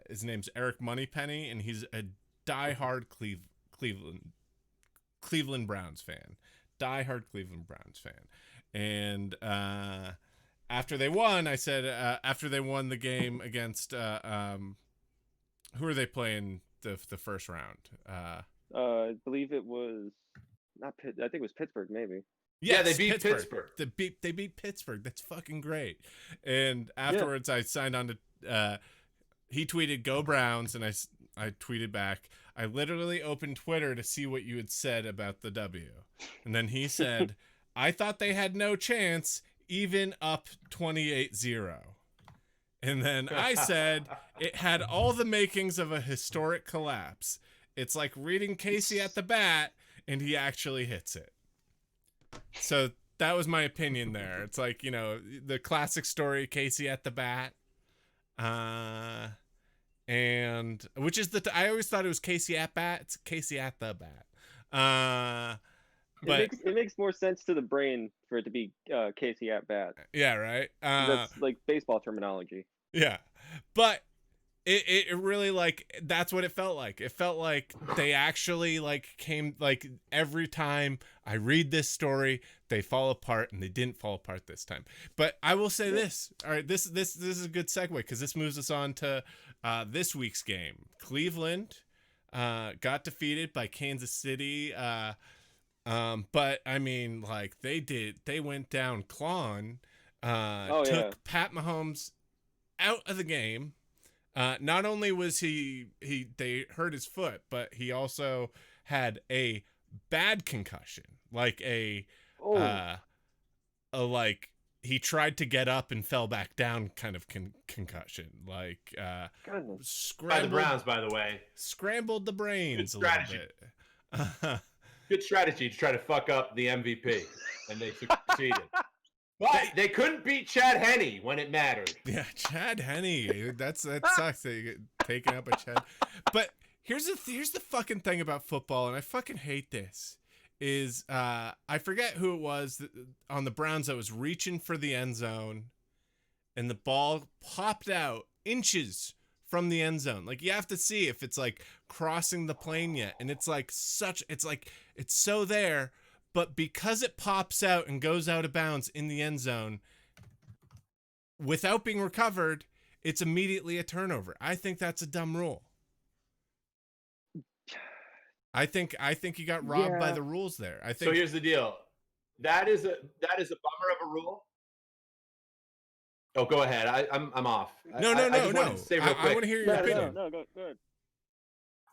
His name's Eric Moneypenny, and he's a diehard Cleveland Browns fan. Diehard Cleveland Browns fan. And after they won, I said, after they won the game against, who are they playing the first round? I believe it was not Pitt. I think it was Pittsburgh, maybe. Yes, Yeah, they beat Pittsburgh. They beat Pittsburgh. That's fucking great. And afterwards, I signed on to. He tweeted "Go Browns," and I tweeted back. I literally opened Twitter to see what you had said about the W, and then he said, "I thought they had no chance, even up 28-0." And then I said, "It had all the makings of a historic collapse. It's like reading Casey at the bat, and he actually hits it." So that was my opinion there. It's like, the classic story, Casey at the bat. And which is I always thought it was Casey at bat. It's Casey at the bat. But it makes more sense to the brain for it to be Casey at bat. yeah, right. That's like baseball terminology. Yeah, but it really, like, that's what it felt like. It felt like they actually, like, came, like, every time I read this story, they fall apart, and they didn't fall apart this time. But I will say this. All right, this is a good segue, because this moves us on to this week's game. Cleveland got defeated by Kansas City. But I mean, like, they went down clawing. Took Pat Mahomes out of the game. Not only was they hurt his foot, but he also had a bad concussion, like he tried to get up and fell back down kind of concussion, like By the Browns, by the way. Scrambled the brains a little bit. Good strategy to try to fuck up the MVP, and they succeeded. But they couldn't beat Chad Henne when it mattered. Yeah, Chad Henne. That sucks that you get taken up by Chad. But here's the fucking thing about football, and I fucking hate this. Is I forget who it was on the Browns that was reaching for the end zone, and the ball popped out inches from the end zone. Like, you have to see if it's like crossing the plane yet, and it's so there. But because it pops out and goes out of bounds in the end zone without being recovered, it's immediately a turnover. I think that's a dumb rule. I think you got robbed by the rules there. I think. So here's the deal. That is a bummer of a rule. Oh, go ahead. I'm off. No. I want to hear your opinion. No, go ahead.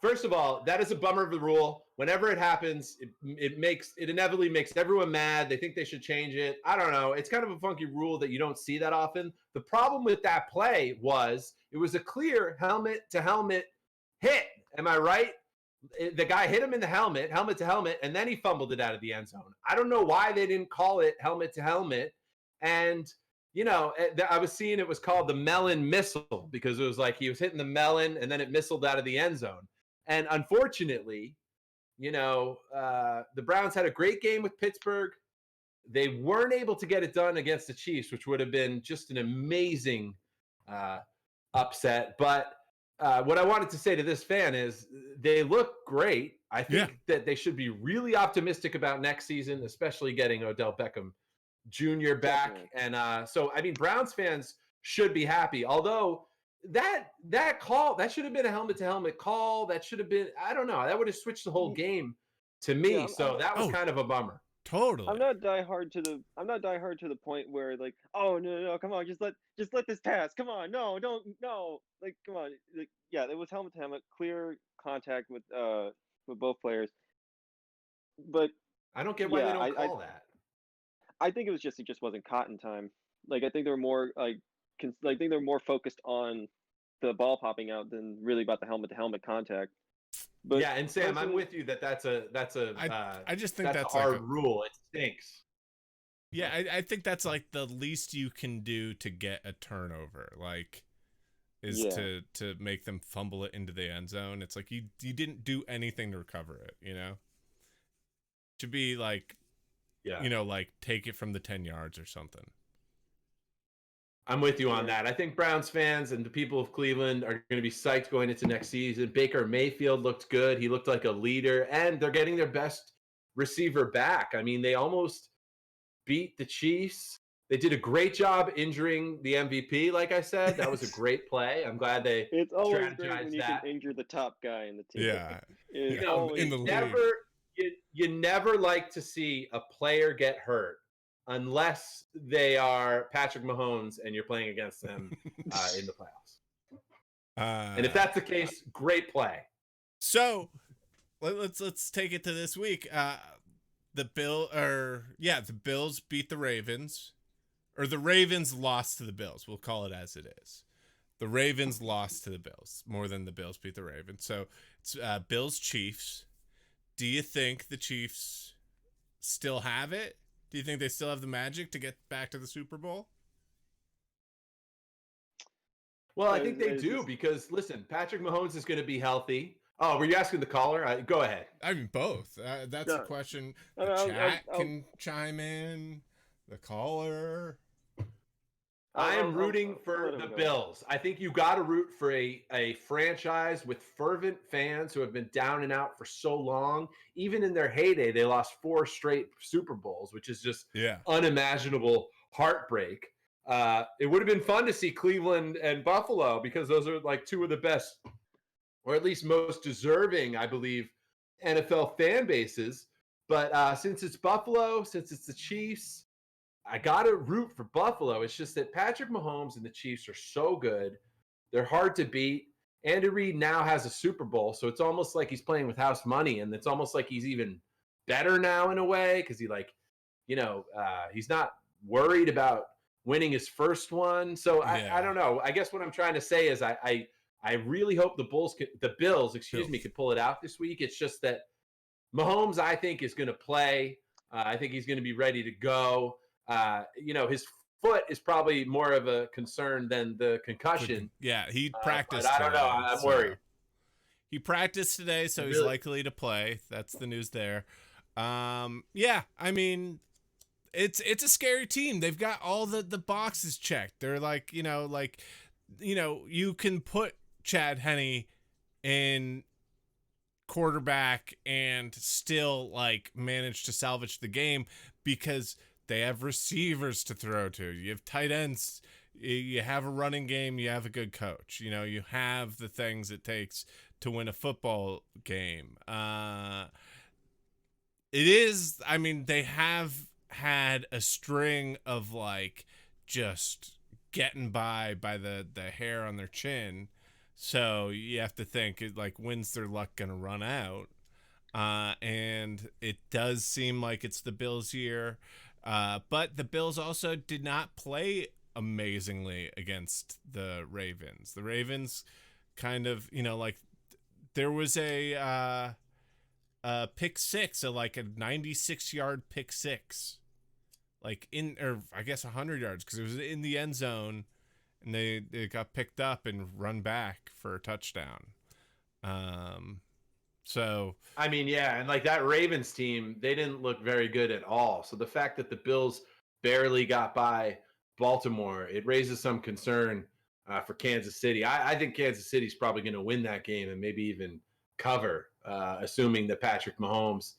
First of all, that is a bummer of the rule. Whenever it happens, it inevitably makes everyone mad. They think they should change it. I don't know. It's kind of a funky rule that you don't see that often. The problem with that play was it was a clear helmet to helmet hit. Am I right? The guy hit him in the helmet to helmet, and then he fumbled it out of the end zone. I don't know why they didn't call it helmet to helmet. And I was seeing it was called the melon missile because it was like he was hitting the melon and then it missiled out of the end zone. And unfortunately, the Browns had a great game with Pittsburgh. They weren't able to get it done against the Chiefs, which would have been just an amazing upset. But what I wanted to say to this fan is they look great. I think that they should be really optimistic about next season, especially getting Odell Beckham Jr. back. Definitely. And so, I mean, Browns fans should be happy. Although that call, that should have been a helmet-to-helmet call. That should have been, I don't know, that would have switched the whole game to me. Yeah, so that was kind of a bummer. Totally. I'm not diehard to the point where like, oh no, come on, just let this pass. Come on, no, don't, no, like, come on, like, yeah, it was helmet to helmet, clear contact with both players. But I don't get why they don't call that. I think it just wasn't caught in time. Like, I think they're more I think they're more focused on the ball popping out than really about the helmet to helmet contact. But yeah, and Sam, I'm with you that's a I just think that's a hard like rule. It stinks. Yeah, I think that's like the least you can do to get a turnover, like, is to make them fumble it into the end zone. It's like you didn't do anything to recover it, To be like, like take it from the 10 yards or something. I'm with you on that. I think Browns fans and the people of Cleveland are going to be psyched going into next season. Baker Mayfield looked good. He looked like a leader, and they're getting their best receiver back. I mean, they almost beat the Chiefs. They did a great job injuring the MVP, like I said. That was a great play. I'm glad they it's always strategized great when you that. can injure the top guy in the team. Yeah. In the league. You never like to see a player get hurt unless they are Patrick Mahomes and you're playing against them in the playoffs. And if that's the case, great play. So let's take it to this week. The Bills beat the Ravens, or the Ravens lost to the Bills. We'll call it as it is. The Ravens lost to the Bills more than the Bills beat the Ravens. So it's Bills Chiefs. Do you think the Chiefs still have it? Do you think they still have the magic to get back to the Super Bowl? Well, I think they do because, listen, Patrick Mahomes is going to be healthy. Oh, were you asking the caller? Go ahead. I mean, both. That's a question. The chat can chime in. The caller. I am rooting for the Bills. I think you got to root for a franchise with fervent fans who have been down and out for so long. Even in their heyday, they lost 4 straight Super Bowls, which is just unimaginable heartbreak. It would have been fun to see Cleveland and Buffalo because those are like 2 of the best, or at least most deserving, I believe, NFL fan bases. But since it's Buffalo, since it's the Chiefs, I got to root for Buffalo. It's just that Patrick Mahomes and the Chiefs are so good. They're hard to beat. Andy Reid now has a Super Bowl, so it's almost like he's playing with house money, and it's almost like he's even better now in a way because he's not worried about winning his first one. So I don't know. I guess what I'm trying to say is I really hope the Bills could pull it out this week. It's just that Mahomes, I think, is going to play. I think he's going to be ready to go. His foot is probably more of a concern than the concussion. Yeah, he practiced. But I don't know. I'm worried. He practiced today, so he's likely to play. That's the news there. I mean, it's a scary team. They've got all the boxes checked. They're like, you can put Chad Henne in quarterback and still like manage to salvage the game because they have receivers to throw to. You have tight ends. You have a running game. You have a good coach. You have the things it takes to win a football game. They have had a string of like just getting by the hair on their chin. So you have to think, like, when's their luck going to run out? And it does seem like it's the Bills' year. But the Bills also did not play amazingly against the Ravens. The Ravens kind of, there was a pick six, like a 96-yard pick six, like I guess 100 yards because it was in the end zone, and they got picked up and run back for a touchdown. So I mean, yeah, and like that Ravens team, they didn't look very good at all. So the fact that the Bills barely got by Baltimore, it raises some concern for Kansas City. I think Kansas City's probably going to win that game and maybe even cover, assuming that Patrick Mahomes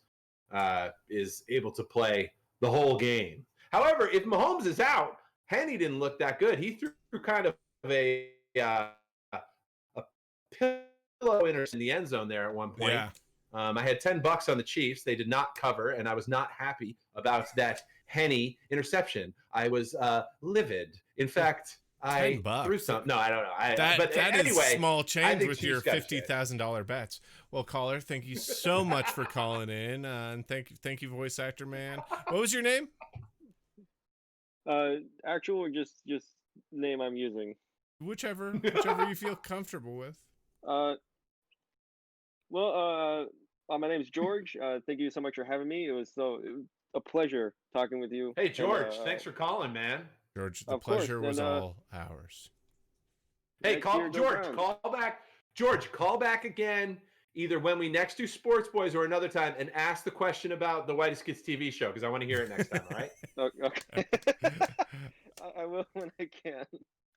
is able to play the whole game. However, if Mahomes is out, Henny didn't look that good. He threw kind of a pillow in the end zone there at one point. yeah, I had $10 on the Chiefs. They did not cover, and I was not happy about that Henny interception. I was livid. In fact, I $10. threw some. No, I don't know. that anyway, is small change with Chiefs your got $50,000 bets. Well, caller, thank you so much for calling in, and thank you, voice actor man. What was your name? Actual or just name I'm using? Whichever you feel comfortable with. My name is George. Thank you so much for having me. It was a pleasure talking with you. Hey, George, thanks for calling, man. George, the Of course, pleasure was and, all ours. Hey, next call year, go George. Browns. Call back. George, call back again, either when we next do Sportsboyz or another time, and ask the question about the Whitest Kids TV show because I want to hear it next time. All right? Okay. I will when I can.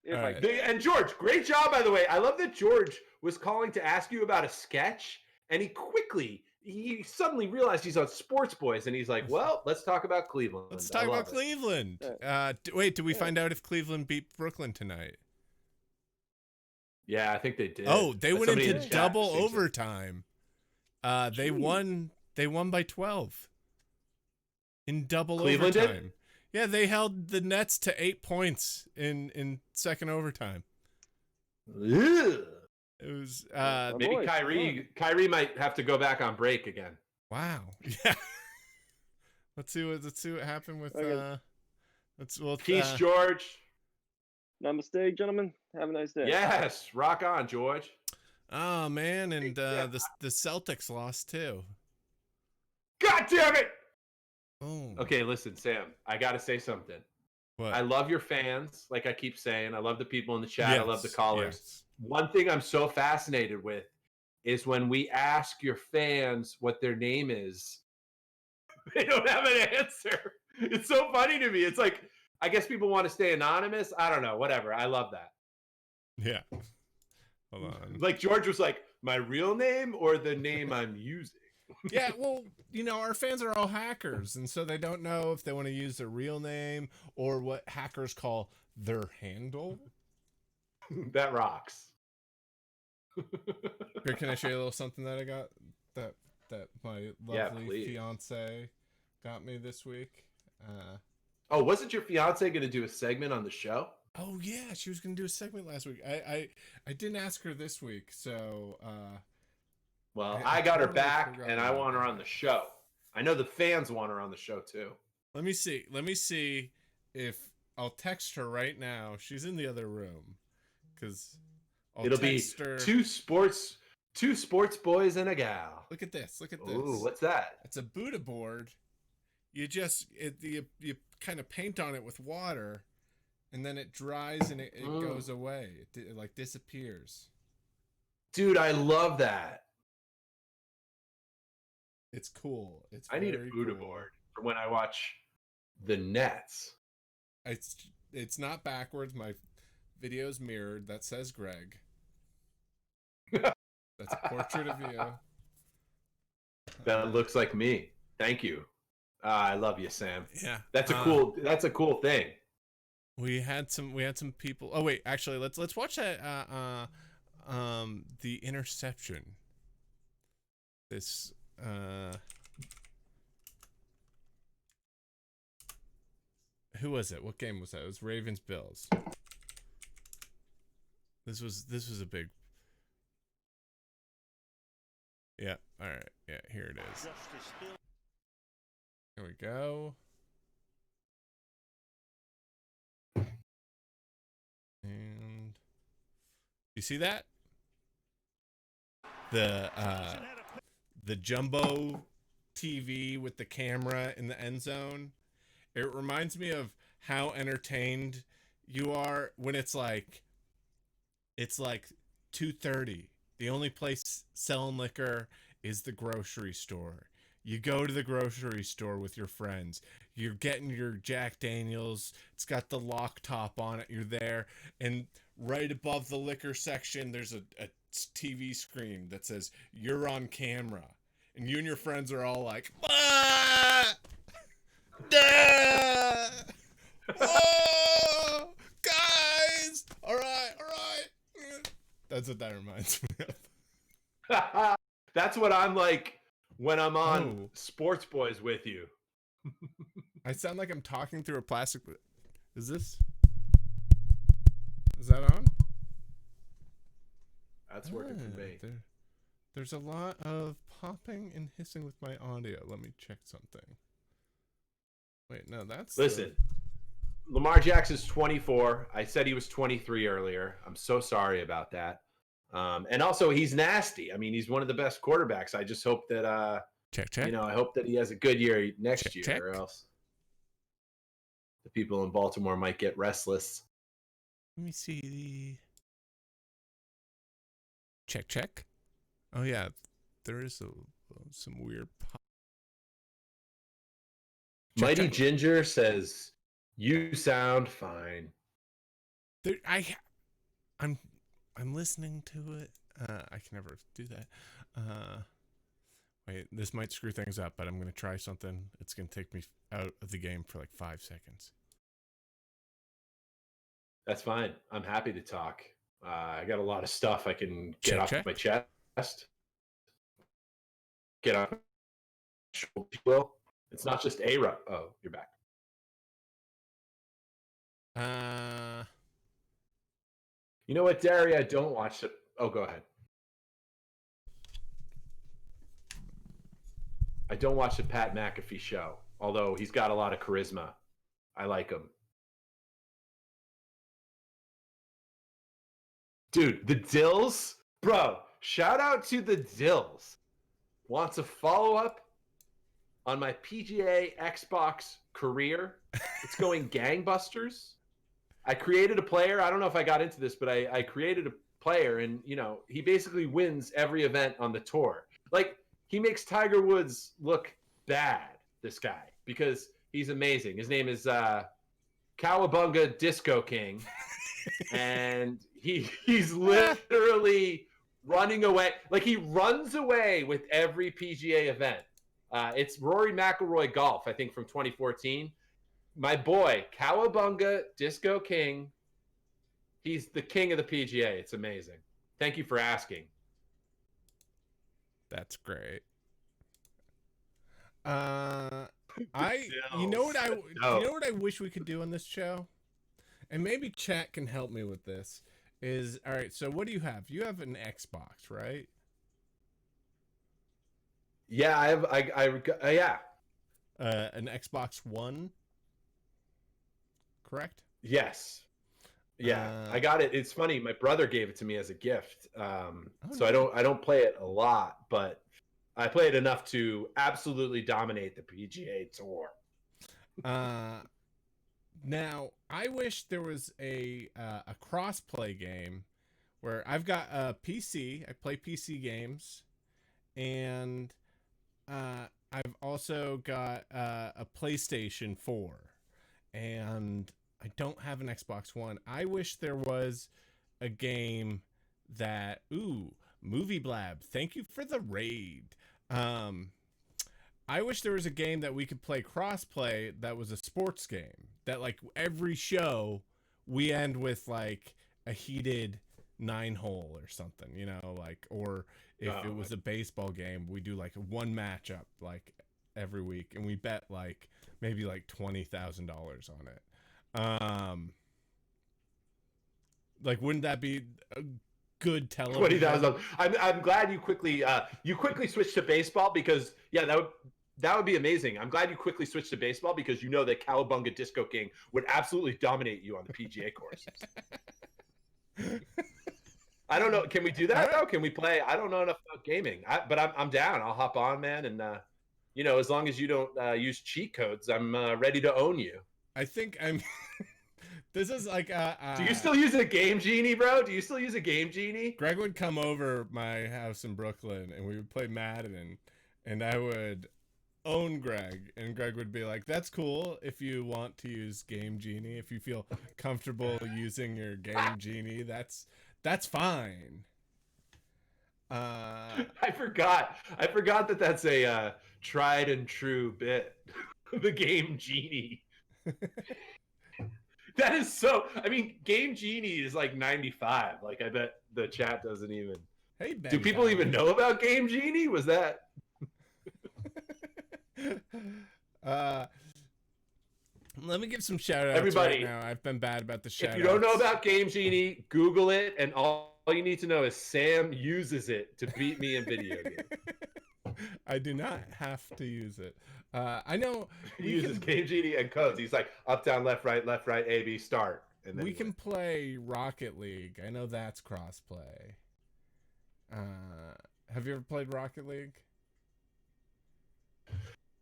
If All I right. can. And George, great job, by the way. I love that George was calling to ask you about a sketch, and he suddenly realized he's on Sportsboyz, and he's like, well, let's talk about Cleveland. Let's I talk love about it. Cleveland. Wait, did we find out if Cleveland beat Brooklyn tonight? Yeah, I think they did. Oh, they went Somebody in into the chat double thinks it. overtime. They won by 12 in double Cleveland did? overtime. Yeah, they held the Nets to 8 points in second overtime. Ugh. It was Maybe boy, Kyrie might have to go back on break again. wow. Yeah. Let's see what happened with Okay. Peace, George. Namaste, gentlemen. Have a nice day. Yes, rock on, George. Oh man, and the Celtics lost too. God damn it! Oh. Okay, listen, Sam. I got to say something. What? I love your fans, like I keep saying. I love the people in the chat. I love the Yes, callers. yes. One thing I'm so fascinated with is when we ask your fans what their name is, they don't have an answer. It's so funny to me. It's like, I guess people want to stay anonymous. I don't know. Whatever. I love that. Yeah. Hold on. Like George was like, my real name or the name I'm using? Yeah, well, our fans are all hackers, and so they don't know if they want to use their real name or what hackers call their handle. That rocks. Here, can I show you a little something that I got that my lovely please. fiance got me this week? Oh, wasn't your fiance going to do a segment on the show? Oh yeah, she was gonna do a segment last week. I didn't ask her this week, so Well, I I got her totally back, forgot and I about want her that. on the show. I know the fans want her on the show, too. let me see if I'll text her right now. She's in the other room because It'll be her. two sports boys and a gal. Look at this. Look at this. Ooh, what's that? It's a Buddha board. You kind of paint on it with water, and then it dries and it goes away. It like disappears. Dude, I love that. It's cool. I need a very Buddha cool. board for when I watch the Nets. It's not backwards. My video's mirrored. That says Greg. That's a portrait of you. That looks like me. Thank you. I love you, Sam. Yeah. That's a cool thing. We had some people. Oh wait, actually, let's watch that. The interception. This. Who was it? What game was that? It was Ravens Bills. This was a big. Yeah. All right. Yeah. Here it is. Here we go. And you see that? The jumbo TV with the camera in the end zone. It reminds me of how entertained you are when it's like 2:30. The only place selling liquor is the grocery store. You go to the grocery store with your friends. You're getting your Jack Daniels. It's got the lock top on it. You're there. And right above the liquor section, there's a TV screen that says, "You're on camera." And you and your friends are all like, "Ah! Ah! Oh! Guys! All right. That's what that reminds me of. That's what I'm like when I'm on Sportsboyz with you. I sound like I'm talking through a plastic. Is that on? That's working for me. There's a lot of popping and hissing with my audio. Let me check something. Wait, no, that's... Listen, Lamar Jackson's 24. I said he was 23 earlier. I'm so sorry about that. And also, he's nasty. I mean, he's one of the best quarterbacks. I just hope that, check. I hope that he has a good year next year, or else the people in Baltimore might get restless. Let me see the... Check. Oh, yeah. There is some weird pop. Mighty Ginger says, "You sound fine." I'm listening to it. I can never do that. Wait, this might screw things up, but I'm going to try something. It's going to take me out of the game for like 5 seconds. That's fine. I'm happy to talk. I got a lot of stuff I can get off my chest. Get off my shoulder. It's not just A-Rod. Oh, you're back. You know what, Derry? I don't watch it. Oh, go ahead. I don't watch the Pat McAfee show, although he's got a lot of charisma. I like him. Dude, the Dills? Bro, shout out to the Dills. Wants a follow-up on my PGA Xbox career. It's going gangbusters. I created a player. I don't know if I got into this, but I created a player, and, he basically wins every event on the tour. Like, he makes Tiger Woods look bad, this guy, because he's amazing. His name is Cowabunga Disco King. And he's literally running away. Like, he runs away with every PGA event. It's Rory McIlroy Golf, I think, from 2014. My boy, Cowabunga Disco King. He's the king of the PGA. It's amazing. Thank you for asking. That's great. You know what I wish we could do on this show? And maybe chat can help me with this. Is all right, so what do you have? You have an Xbox, right? Yeah, I have yeah. An Xbox One, correct? Yes. Yeah, I got it. It's funny. My brother gave it to me as a gift. So I don't play it a lot, but I play it enough to absolutely dominate the PGA Tour. Now, I wish there was a cross-play game where I've got a PC. I play PC games, and I've also got a PlayStation 4, and I don't have an Xbox One. I wish there was a game that... Ooh, Movie Blab, thank you for the raid. I wish there was a game that we could play cross-play that was a sports game. That, like, every show we end with, like, a heated 9-hole or something, like, or if it was a baseball game, we do, like, one matchup, like, every week, and we bet, like, maybe, like, $20,000 on it. Like, wouldn't that be a good television? $20,000. I'm glad you quickly switched to baseball, because that would be amazing. I'm glad you quickly switched to baseball, because you know that Cowabunga Disco King would absolutely dominate you on the PGA courses. I don't know. Can we do that though? Can we play? I don't know enough about gaming, but I'm down. I'll hop on, man, and as long as you don't use cheat codes, I'm ready to own you. I think This is like Do you still use a Game Genie, bro? Do you still use a Game Genie? Greg would come over my house in Brooklyn and we would play Madden, and I would own Greg, and Greg would be like, "That's cool if you want to use Game Genie. If you feel comfortable using your Game Genie, that's fine." I forgot that that's a tried and true bit. The Game Genie. That is so. I mean, Game Genie is like 95. Like, I bet the chat doesn't even. Hey, do people even know about Game Genie? Was that? Let me give some shout outs Everybody, right now. I've been bad about the shout outs. If you don't know about Game Genie, Google it, and all you need to know is Sam uses it to beat me in video games. I do not have to use it. I know he uses Game Genie and codes. He's like up, down, left, right, A, B, start. And then we can play Rocket League. I know that's crossplay. Have you ever played Rocket League?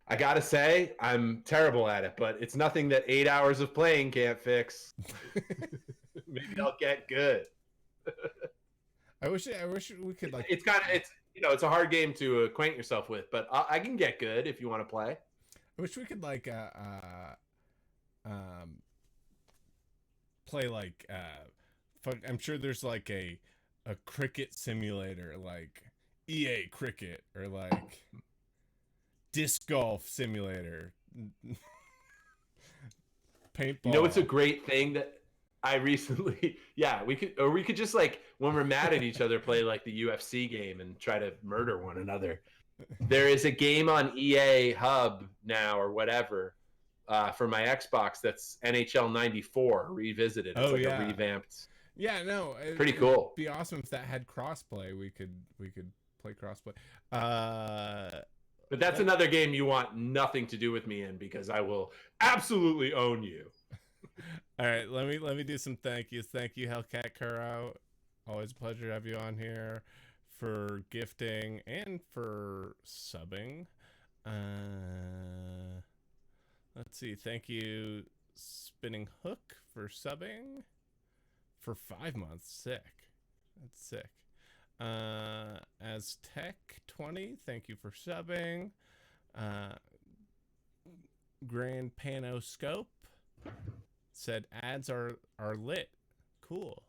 I gotta say, I'm terrible at it, but it's nothing that 8 hours of playing can't fix. Maybe I'll get good. I wish we could like. It's it's a hard game to acquaint yourself with, but I can get good if you want to play. I wish we could like play like I'm sure there's like a cricket simulator like EA Cricket or like disc golf simulator. Paintball. You know, it's a great thing that I recently, we could just like when we're mad at each other, play like the UFC game and try to murder one another. There is a game on EA Hub now or whatever for my Xbox that's NHL 94 revisited. It's a revamped. Yeah, no, pretty cool. It'd be awesome if that had crossplay. We could play crossplay. But that's another game you want nothing to do with me in because I will absolutely own you. All right, let me do some thank yous. Thank you, Hellcat Currow. Always a pleasure to have you on here, for gifting and for subbing. Let's see. Thank you, Spinning Hook, for subbing for 5 months. Sick. That's sick. As Tech 20, thank you for subbing. Grand Panoscope said ads are lit. Cool.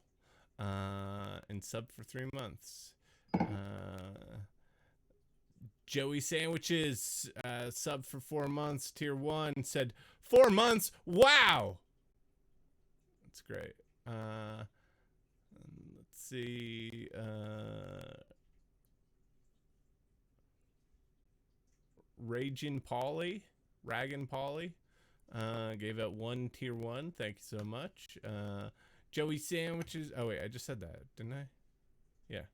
And sub for 3 months. Joey Sandwiches sub for 4 months, tier 1, said 4 months. Wow. That's great. Let's see. Raggin' Polly gave out 1 tier 1. Thank you so much. Joey Sandwiches. Oh wait, I just said that, didn't I? Yeah.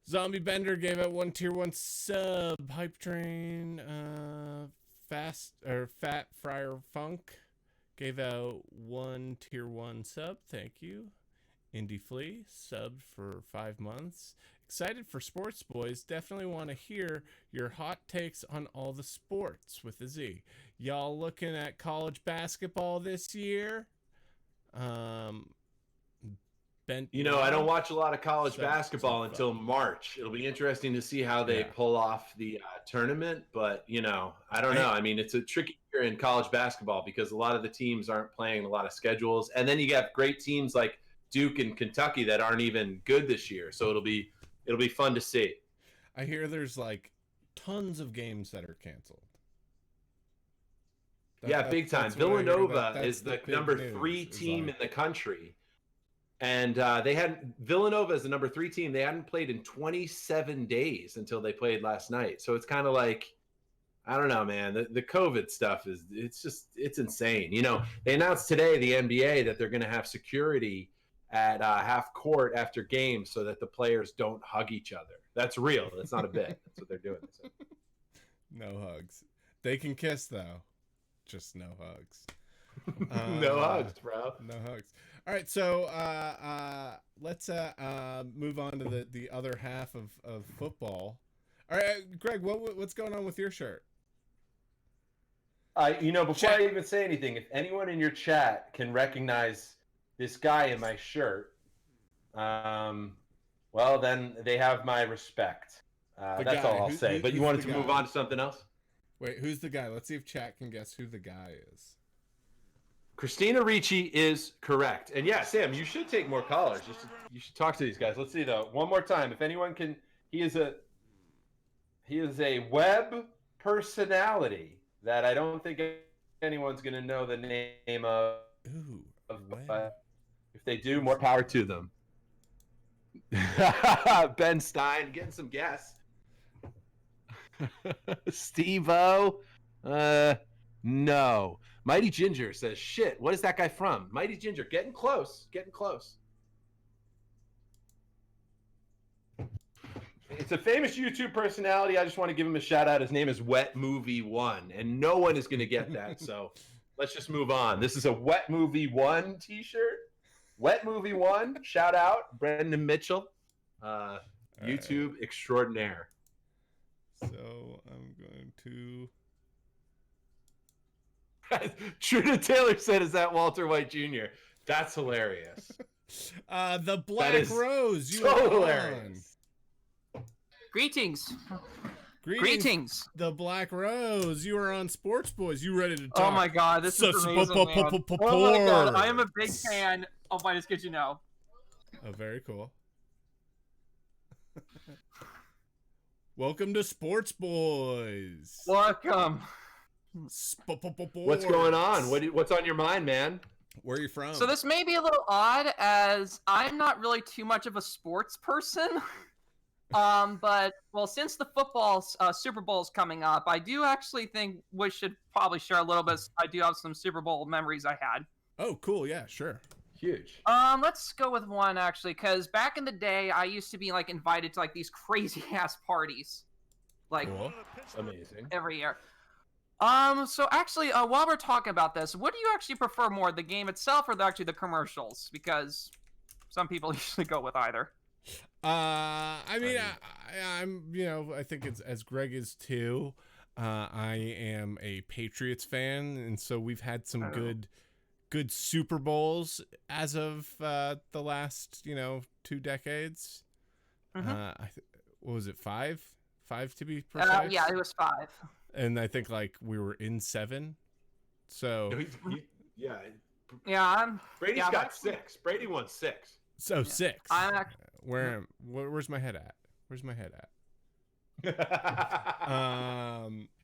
Zombie Bender gave out 1 tier 1 sub. Hype Train. Fat Friar Funk gave out 1 tier 1 sub. Thank you. Indie Flea subbed for 5 months. Excited for Sportsboyz. Definitely want to hear your hot takes on all the sports with a Z. Y'all looking at college basketball this year? I don't watch a lot of college basketball until March. It'll be interesting to see how they pull off the tournament, but I don't know. I mean, it's a tricky year in college basketball because a lot of the teams aren't playing a lot of schedules, and then you got great teams like Duke and Kentucky that aren't even good this year. So it'll be fun to see. I hear there's like tons of games that are canceled. Big time. Villanova is the number 3 team in the country. And Villanova is the number 3 team. They hadn't played in 27 days until they played last night. So it's kind of like, I don't know, man. The COVID stuff it's insane. They announced today, the NBA, that they're going to have security at half court after games so that the players don't hug each other. That's real. That's not a bit. That's what they're doing. No hugs. They can kiss though. Just no hugs. No hugs, bro. No hugs. All right, so let's move on to the other half of football. All right, Greg, what's going on with your shirt? Before I even say anything, if anyone in your chat can recognize this guy in my shirt, well, then they have my respect. That's all I'll say. But you wanted to move on to something else? Wait, who's the guy? Let's see if chat can guess who the guy is. Christina Ricci is correct. And yeah, Sam, you should take more callers. You should talk to these guys. Let's see though. One more time. If anyone can, he is a web personality that I don't think anyone's going to know the name of. Ooh, if they do, more power to them. Ben Stein, getting some guess. Steve-O, no. Mighty Ginger says, shit, what is that guy from? Mighty Ginger, getting close. It's a famous YouTube personality. I just want to give him a shout out. His name is Wet Movie One, and no one is going to get that. So let's just move on. This is a Wet Movie One t-shirt. Wet Movie One, shout out, Brendan Mitchell, YouTube extraordinaire. So I'm going to. Truda Taylor said, "Is that Walter White Jr.?" That's hilarious. The Black Rose. You so hilarious. Greetings. The Black Rose. You are on Sportsboyz. You ready to talk? Oh my God, this is amazing, man. Oh my God, I am a big fan of Minus Kids You Know. Oh, very cool. Welcome to Sportsboyz. Welcome. What's going on? What's on your mind, man? Where are you from? So this may be a little odd, as I'm not really too much of a sports person. But since the football Super Bowl is coming up, I do actually think we should probably share a little bit. I do have some Super Bowl memories I had. Oh, cool. Yeah, sure. Huge. Let's go with one actually, because back in the day, I used to be like invited to like these crazy ass parties, like cool. Amazing every year. So actually, while we're talking about this, what do you actually prefer more, the game itself or actually the commercials? Because some people usually go with either. I mean, I'm, I think it's as Greg is too. I am a Patriots fan, and so we've had some good Super Bowls as of the last, 2 decades. Mm-hmm. What was it, 5? 5 to be precise? Yeah, it was 5. And I think like we were in 7. So yeah, Brady's got 6. Brady won 6. So yeah. 6. Where's my head at? Where's my head at?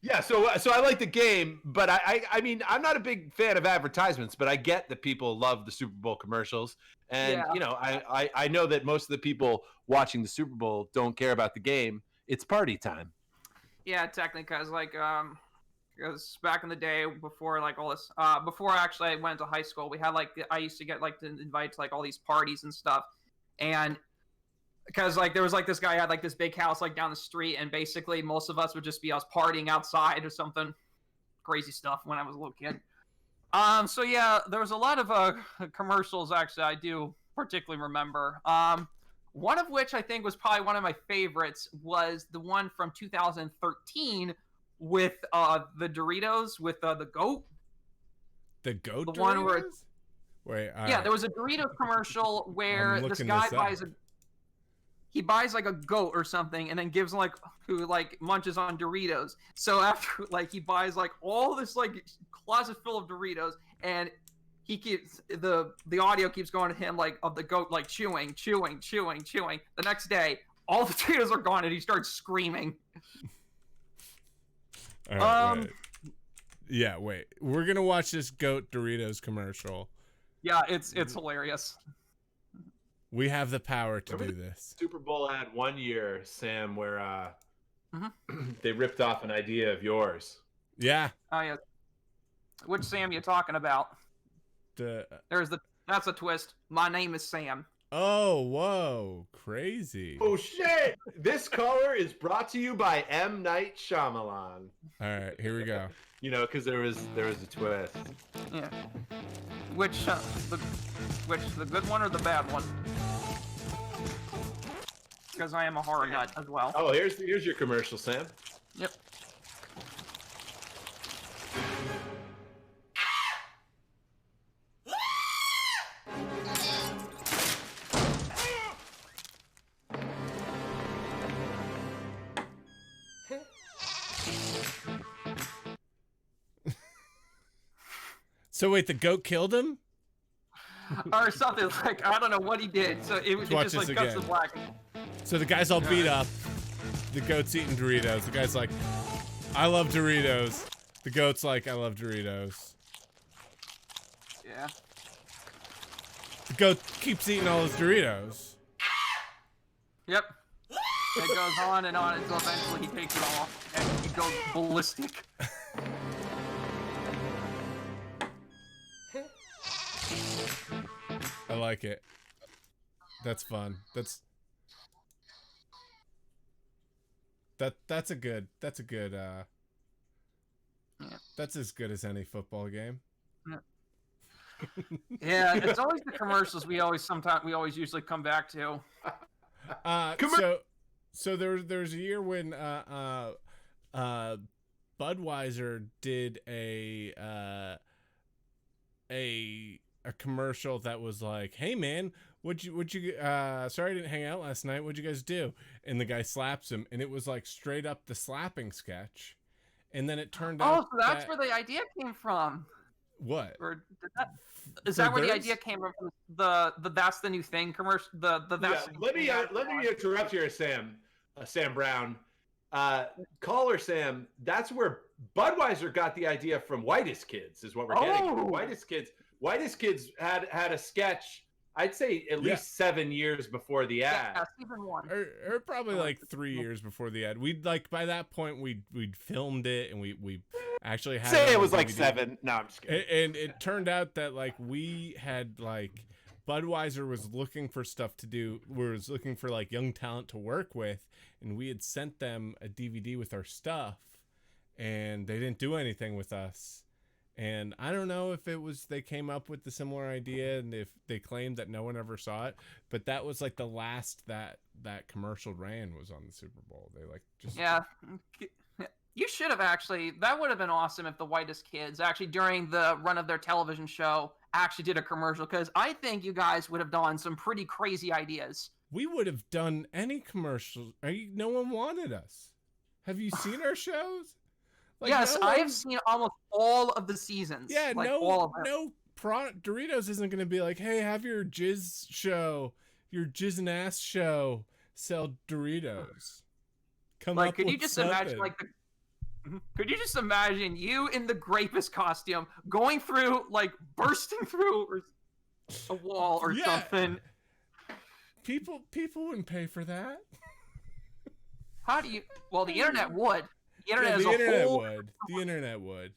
Yeah, so I like the game, but I mean, I'm not a big fan of advertisements, but I get that people love the Super Bowl commercials, and I know that most of the people watching the Super Bowl don't care about the game. It's party time. Yeah, technically, because back in the day, before like all this, before actually I went to high school, we had I used to get to invite to all these parties and stuff, and because there was this guy had this big house down the street, and basically most of us would just be us partying outside or something crazy stuff when I was a little kid. So yeah, there was a lot of commercials actually I do particularly remember. One of which I think was probably one of my favorites was the one from 2013 with the Doritos with the goat. The goat. The Doritos? one where wait. There was a Doritos commercial where this guy buys a goat or something, and then gives who munches on Doritos. So after he buys all this closet full of Doritos, and he keeps the audio keeps going to him of the goat chewing. The next day, all the Doritos are gone, and he starts screaming. All right, wait. Yeah, wait. We're gonna watch this goat Doritos commercial. Yeah, it's hilarious. We have the power to do this. Super Bowl had 1 year, Sam, where they ripped off an idea of yours. Yeah. Oh yeah. Which Sam you talking about? That's a twist. My name is Sam. Oh, whoa, crazy. Oh shit! This caller is brought to you by M. Night Shyamalan. All right, here we go. Because there was a twist. Yeah. Which the good one or the bad one? Because I am a horror nut as well. Oh, here's your commercial, Sam. Yep. So wait, the goat killed him? or something like I don't know what he did. So it Watch just like this cuts again. to black. So the guy's all beat up. The goat's eating Doritos. The guy's like, I love Doritos. The goat's like, I love Doritos. Yeah. The goat keeps eating all his Doritos. Yep. It goes on until eventually he takes it off and he goes ballistic. I like it. That's fun. That's a good that's as good as any football game. Yeah, it's always the commercials we always usually come back to. So there's a year when Budweiser did a commercial that was like, "Hey man, would you sorry I didn't hang out last night. What'd you guys do?" And the guy slaps him, and it was like straight up the slapping sketch. And then it turned out. Oh, so that's where the idea came from. What? Or is that where the idea came from? The that's the new thing commercial. The that's. Yeah, let me interrupt here, Sam Brown. Caller Sam. That's where Budweiser got the idea from. Whitest Kids is what we're getting. Whitest Kids had a sketch. I'd say at least 7 years before the ad. Yeah, season 1. Or probably like 3 years before the ad. We'd like by that point we'd filmed it and we actually had Say it was on like DVD. 7. No, I'm just kidding. And it turned out that like we had like Budweiser was looking for stuff to do. Was looking for like young talent to work with, and we had sent them a DVD with our stuff, and they didn't do anything with us. And I don't know if it was they came up with the similar idea and if they claimed that no one ever saw it, but that was like the last that commercial ran was on the Super Bowl. They like just You should have actually. That would have been awesome if the Whitest Kids actually during the run of their television show actually did a commercial, because I think you guys would have done some pretty crazy ideas. We would have done any commercials. No one wanted us. Have you seen our shows? Like, yes, I have seen almost all of the seasons. Yeah, like, all of them. Doritos isn't going to be like, hey, have your jizz show, your jizz and ass show, sell Doritos. Come like, up could with you just something. imagine could you just imagine you in the Grapus costume going through, like, bursting through a wall or something? People wouldn't pay for that. How do you? Well, the internet would. The internet The internet would.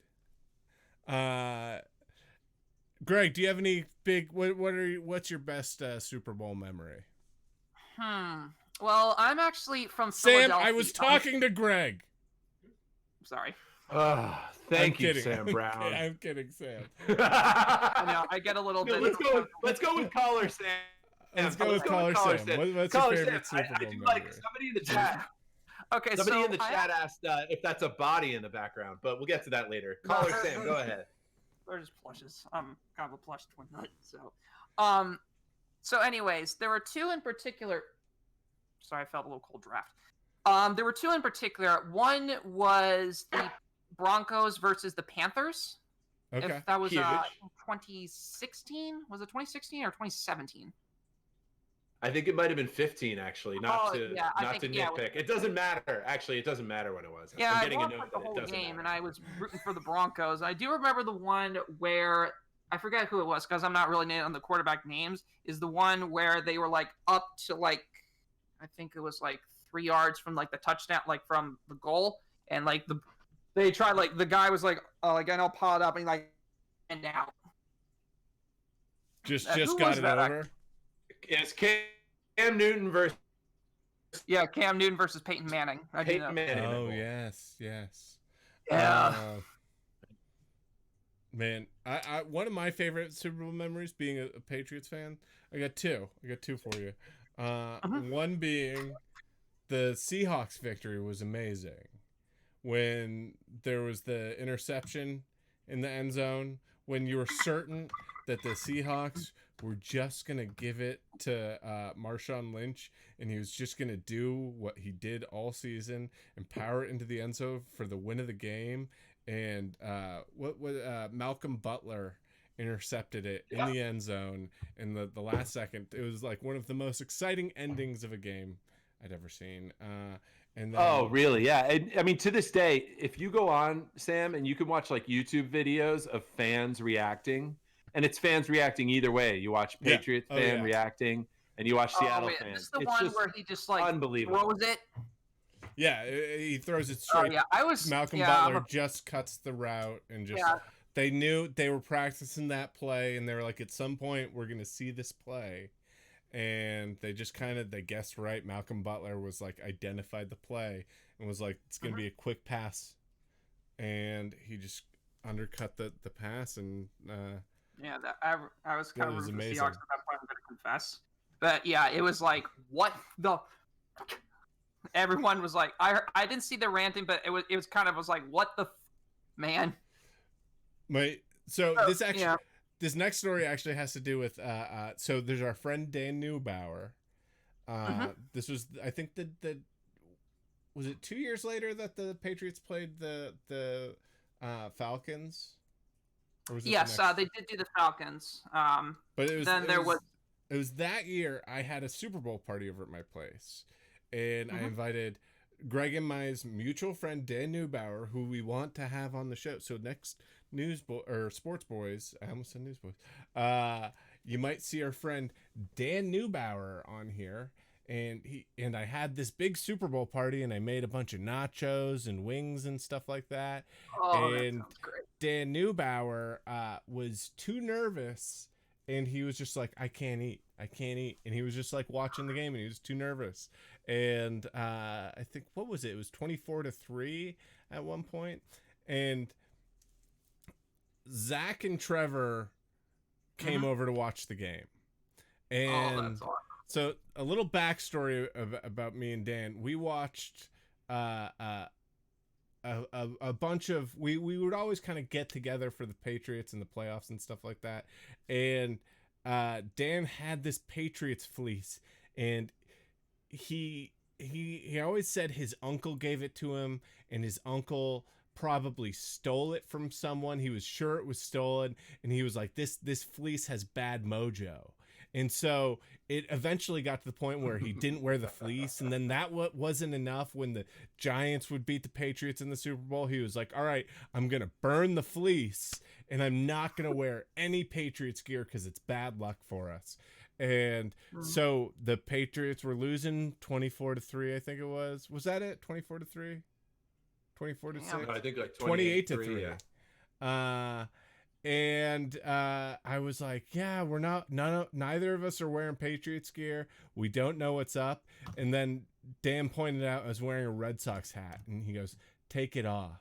Greg, do you have any big? What's your best Super Bowl memory? Well, I'm actually from Sam, Philadelphia. I was talking to Greg. Sorry. Thank you, kidding. Sam Brown. I'm kidding, Sam. I know, I get a little bit. Let's go with caller Sam. Let's go with caller Sam. What's your favorite Super Bowl I do memory? like somebody in the chat. Okay, Somebody so in the chat asked if that's a body in the background, but we'll get to that later. Caller Sam, go ahead. They're just plushes. I'm kind of a plush twin nut. So anyways, there were two in particular. Sorry, I felt a little cold draft. There were two in particular. One was the Broncos versus the Panthers. Okay. If that was 2016. Was it 2016 or 2017? I think it might have been 15, actually. Not to nitpick. It doesn't matter. Actually, it doesn't matter when it was. Yeah, I'm getting I watched the whole game, and I was rooting for the Broncos. I do remember the one where I forget who it was because I'm not really on the quarterback names. Is the one where they were like up to like I think it was like 3 yards from like the touchdown, like from the goal, and like they tried like the guy was like I know piled up and like and out. Just got it over. It's Cam Newton versus Cam Newton versus Peyton Manning. Peyton Manning. Oh yes. Yeah. Man, I one of my favorite Super Bowl memories being a Patriots fan. I got two for you. One being the Seahawks victory was amazing. When there was the interception in the end zone, when you were certain that the Seahawks were just going to give it to Marshawn Lynch, and he was just going to do what he did all season and power it into the end zone for the win of the game. And Malcolm Butler intercepted it in the end zone in the last second. It was like one of the most exciting endings of a game I'd ever seen. And then, Oh, really? Yeah. And, I mean, to this day, if you go on, Sam, and you can watch like YouTube videos of fans reacting, and it's fans reacting either way. You watch Patriots fan reacting, and you watch Seattle fans. This is the it's one just where he just like unbelievable. throws it. Yeah, he throws it straight. Malcolm Butler just cuts the route and just. They knew they were practicing that play, and they were like, at some point, we're going to see this play. And they just they guessed right. Malcolm Butler was like, identified the play and was like, it's going to be a quick pass. And he just undercut the pass. And I was kind of was rooting for the amazing. Seahawks at that point, I'm going to confess. But yeah, it was like, what the... Everyone was like, I didn't see the ranting, but it was kind of was like, what the man? This next story actually has to do with so there's our friend Dan Neubauer. This was, I think, the was it 2 years later that the Patriots played the Falcons? Or was it they did do the Falcons. But it was that year I had a Super Bowl party over at my place, and I invited Greg and my mutual friend Dan Neubauer, who we want to have on the show. So next Sportsboyz, I almost said Newsboys. You might see our friend Dan Neubauer on here, and I had this big Super Bowl party, and I made a bunch of nachos and wings and stuff like that. Oh, and that sounds great. Dan Neubauer was too nervous, and he was just like, I can't eat, and he was just like watching the game, and he was too nervous. And I think, what was it? It was 24-3 at one point, and Zach and Trevor came over to watch the game. And that's awesome. So a little backstory about me and Dan. We watched a bunch of, we would always kind of get together for the Patriots and the playoffs and stuff like that. And Dan had this Patriots fleece, and he always said his uncle gave it to him, and his uncle probably stole it from someone. He was sure it was stolen, and he was like, this fleece has bad mojo. And so it eventually got to the point where he didn't wear the fleece, and then that wasn't enough. When the Giants would beat the Patriots in the Super Bowl, he was like, all right, I'm gonna burn the fleece, and I'm not gonna wear any Patriots gear because it's bad luck for us. And so the Patriots were losing 24-3, I think it was. Was that it? 24-3? 24-6? No, I think like 28-3. Yeah. And I was like, yeah, neither of us are wearing Patriots gear. We don't know what's up. And then Dan pointed out I was wearing a Red Sox hat, and he goes, take it off.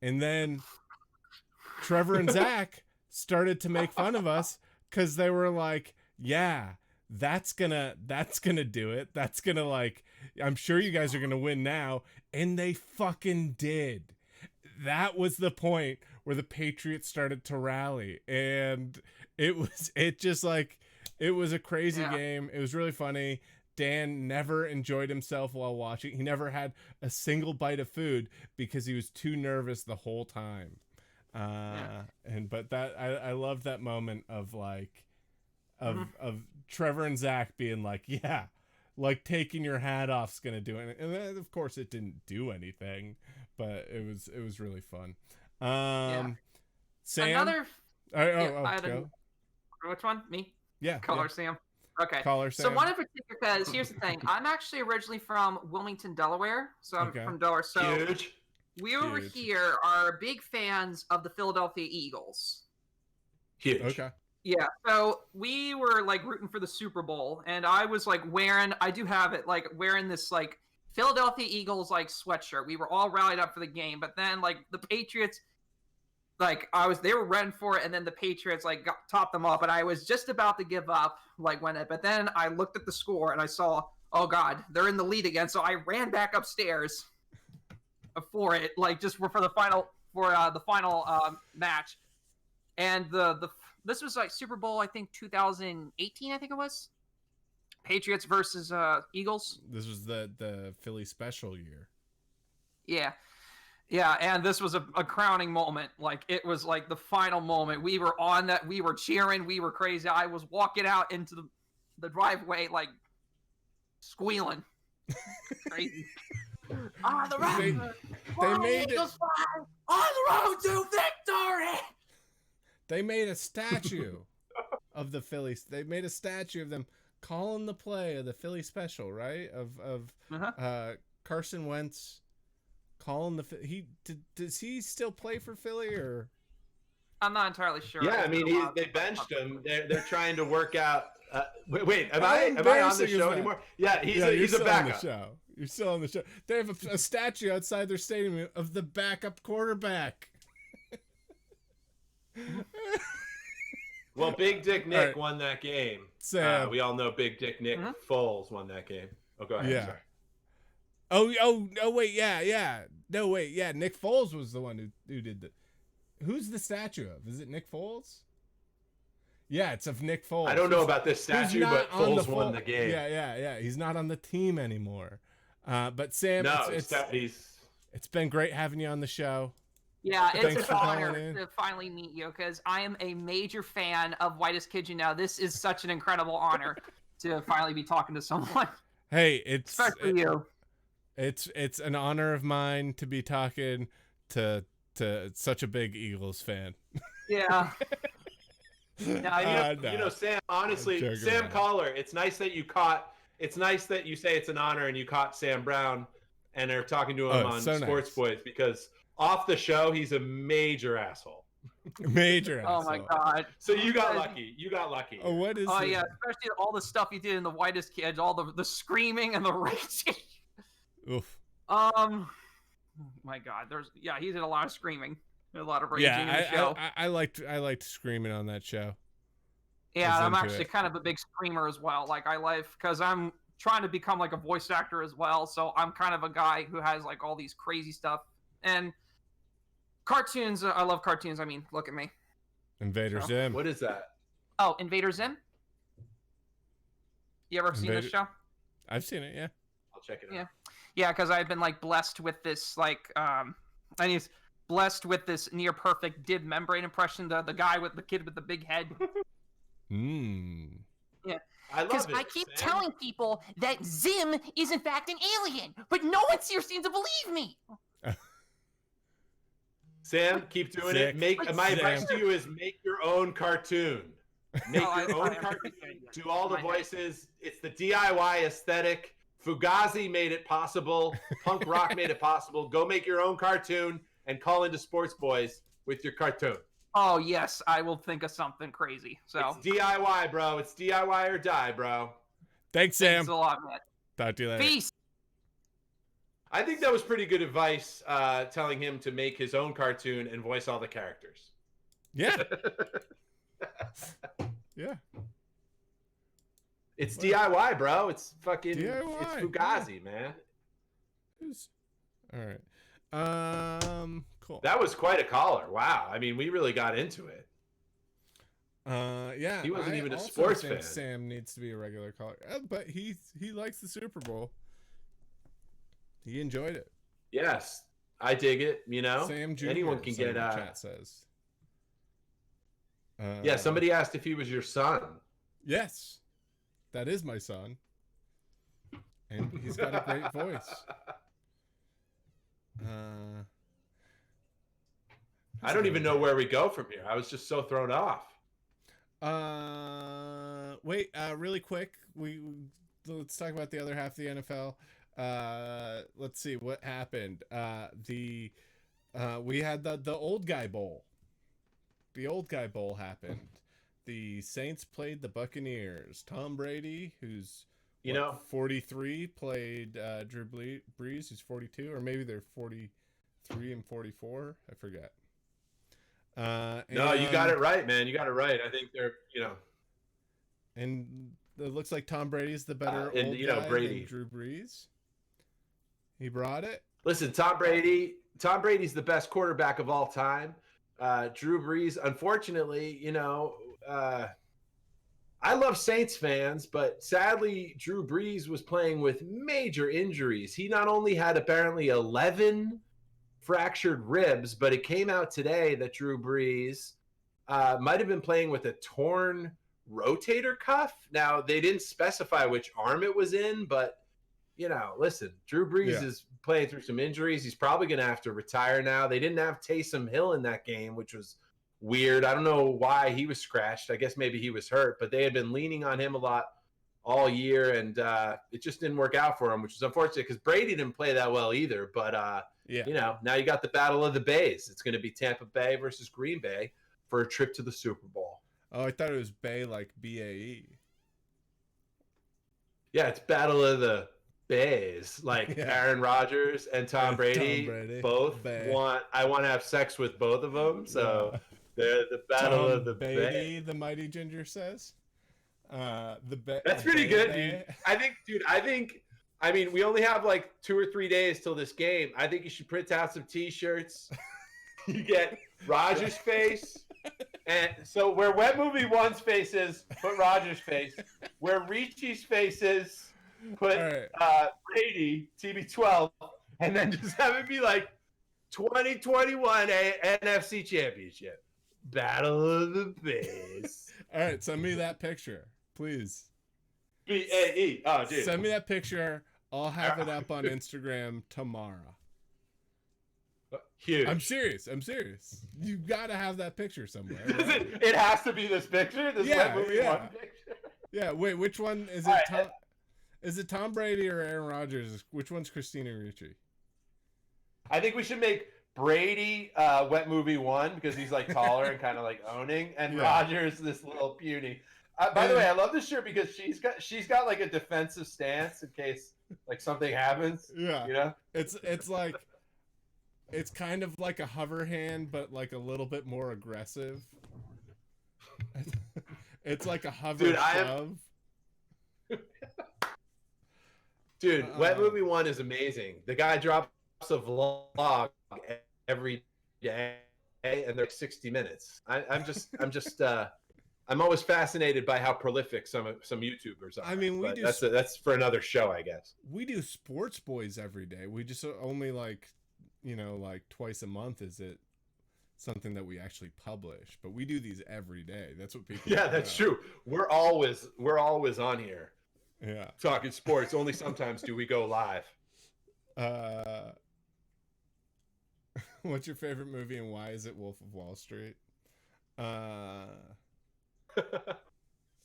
And then Trevor and Zach started to make fun of us because they were like, yeah, that's gonna do it. That's gonna, like, I'm sure you guys are gonna win now. And they fucking did. That was the point where the Patriots started to rally, and it was a crazy game. It was really funny. Dan never enjoyed himself while watching. He never had a single bite of food because he was too nervous the whole time. But that I loved that moment of like of Trevor and Zach being like, yeah, like taking your hat off's gonna do it. And then, of course, it didn't do anything, but it was really fun. Sam? Go. Which one? Me? Yeah. Caller Sam. Okay. Caller Sam. So one in particular, because here's the thing. I'm actually originally from Wilmington, Delaware. So I'm from Delaware. So Huge. We over here are big fans of the Philadelphia Eagles. Huge. Okay. Yeah, so we were like rooting for the Super Bowl, and I was like wearing this like Philadelphia Eagles like sweatshirt. We were all rallied up for the game, but then like the Patriots, they were running for it, and then the Patriots like topped them off, and I was just about to give up but then I looked at the score and I saw, oh God, they're in the lead again, so I ran back upstairs for it, like just for the final match, and this was like Super Bowl, I think 2018, I think it was. Patriots versus Eagles. This was the Philly special year. Yeah. Yeah, and this was a crowning moment. Like, it was like the final moment. We were on that. We were cheering. We were crazy. I was walking out into the driveway, like, squealing. Crazy. On the road. They made it. On the road to victory. They made a statue of the Phillies. They made a statue of them calling the play of the Philly special, right? Of Carson Wentz. Calling does he still play for Philly or? I'm not entirely sure. Yeah, I mean they benched him. They're trying to work out. Wait, am I on the show anymore? Yeah, he's a backup. On the show. You're still on the show. They have a statue outside their stadium of the backup quarterback. Well, Big Dick Nick won that game. We all know Big Dick Nick Foles won that game. Oh, go ahead. Yeah. Wait, yeah. No, wait, yeah. Nick Foles was the one who did the. Who's the statue of? Is it Nick Foles? Yeah, it's of Nick Foles. I don't know about this statue, but Foles won the game. Yeah. He's not on the team anymore. But Sam, it's been great having you on the show. Yeah, it's an honor to finally meet you because I am a major fan of Whitest Kid You Know. This is such an incredible honor to finally be talking to someone. Hey, especially you. It's an honor of mine to be talking to such a big Eagles fan. Yeah. Sam, honestly, Sam Caller, it's nice that you say it's an honor and you caught Sam Brown and are talking to him on Sportsboyz because off the show, he's a major asshole. Major asshole. Oh my God. So you got lucky. Oh, what is it? Yeah, especially all the stuff he did in the Whitest Kids, all the screaming and the raging. Oof. My God, he did a lot of screaming, a lot of raging in the show. I liked screaming on that show. Yeah, I'm actually kind of a big screamer as well. Like because I'm trying to become like a voice actor as well. So I'm kind of a guy who has like all these crazy stuff and cartoons. I love cartoons. I mean, look at me. Invader Zim. What is that? Oh, Invader Zim. You ever seen this show? I've seen it. Yeah. I'll check it out. Yeah, because I've been like blessed with this near perfect Dib membrane impression. The guy with the kid with the big head. Yeah. Because I keep telling people that Zim is in fact an alien, but no one here seems to believe me. Sam, keep doing it. My advice to you is make your own cartoon. Make your own cartoon. Do all the voices. It's the DIY aesthetic. Fugazi made it possible. Punk rock made it possible. Go make your own cartoon and call into Sportsboyz with your cartoon. Oh, yes. I will think of something crazy. So it's DIY, bro. It's DIY or die, bro. Thanks, Sam. Thanks a lot, man. Talk to you later. Peace. I think that was pretty good advice, telling him to make his own cartoon and voice all the characters. Yeah. Yeah. It's DIY, bro. It's fucking DIY, it's Fugazi, man. All right. Cool. That was quite a caller. Wow. I mean, we really got into it. Yeah. He wasn't even a sports fan. Sam needs to be a regular caller, but he likes the Super Bowl. He enjoyed it. Yes, I dig it. You know, Sam Jr., anyone can get. Chat says. Yeah, somebody asked if he was your son. Yes, that is my son, and he's got a great voice. I don't even know where we go from here. I was just so thrown off. Wait, really quick. Let's talk about the other half of the NFL. Let's see what happened. We had the old guy bowl. The old guy bowl happened. The Saints played the Buccaneers. Tom Brady, who's 43, played Drew Brees, who's 42, or maybe they're 43 and 44. I forget. No, you got it right, man. You got it right. I think they're, and it looks like Tom Brady's the better old guy Brady. than Drew Brees. He brought it. Listen, Tom Brady's the best quarterback of all time. Drew Brees, unfortunately, I love Saints fans, but sadly, Drew Brees was playing with major injuries. He not only had apparently 11 fractured ribs, but it came out today that Drew Brees might have been playing with a torn rotator cuff. Now, they didn't specify which arm it was in, but, listen, Drew Brees is playing through some injuries. He's probably going to have to retire now. They didn't have Taysom Hill in that game, which was weird. I don't know why he was scratched. I guess maybe he was hurt, but they had been leaning on him a lot all year, and it just didn't work out for him, which is unfortunate because Brady didn't play that well either. But, now you got the Battle of the Bays. It's going to be Tampa Bay versus Green Bay for a trip to the Super Bowl. Oh, I thought it was Bay like BAE. Yeah, it's Battle of the Bays. Like Aaron Rodgers and Tom Brady both want to have sex with both of them. So they're the Battle of the Bays. The Mighty Ginger says. That's pretty good, dude. I mean, we only have like 2 or 3 days till this game. I think you should print out some T-shirts. You get Rodgers' face. And so where Wet Movie 1's face is, put Rodgers' face. Where Ricci's face is, put Brady, TB12. And then just have it be like 2021 NFC Championship. Battle of the Bays. All right, send me that picture, please. BAE. Oh, dude. Send me that picture. I'll have it up on Instagram tomorrow. Huge. I'm serious. You gotta have that picture somewhere. Right? It has to be this picture. This Wet Movie 1 picture. Yeah. Wait, which one is it? Is it Tom Brady or Aaron Rodgers? Which one's Christina Ricci? I think we should make Brady Wet Movie 1 because he's like taller and kind of like owning, and Rodgers this little puny. By the way, I love this shirt because she's got like a defensive stance in case like something happens. Yeah. It's like. It's kind of like a hover hand, but like a little bit more aggressive. It's like a hover shove. Dude, Wet Movie 1 is amazing. The guy drops a vlog every day, and they're 60 minutes. I'm always fascinated by how prolific some YouTubers are. I mean, that's for another show, I guess. We do Sportsboyz every day. We just only like twice a month is it something that we actually publish, but we do these every day. That's what people that's true. We're always on here talking sports. Only sometimes do we go live. What's your favorite movie and why is it Wolf of Wall Street?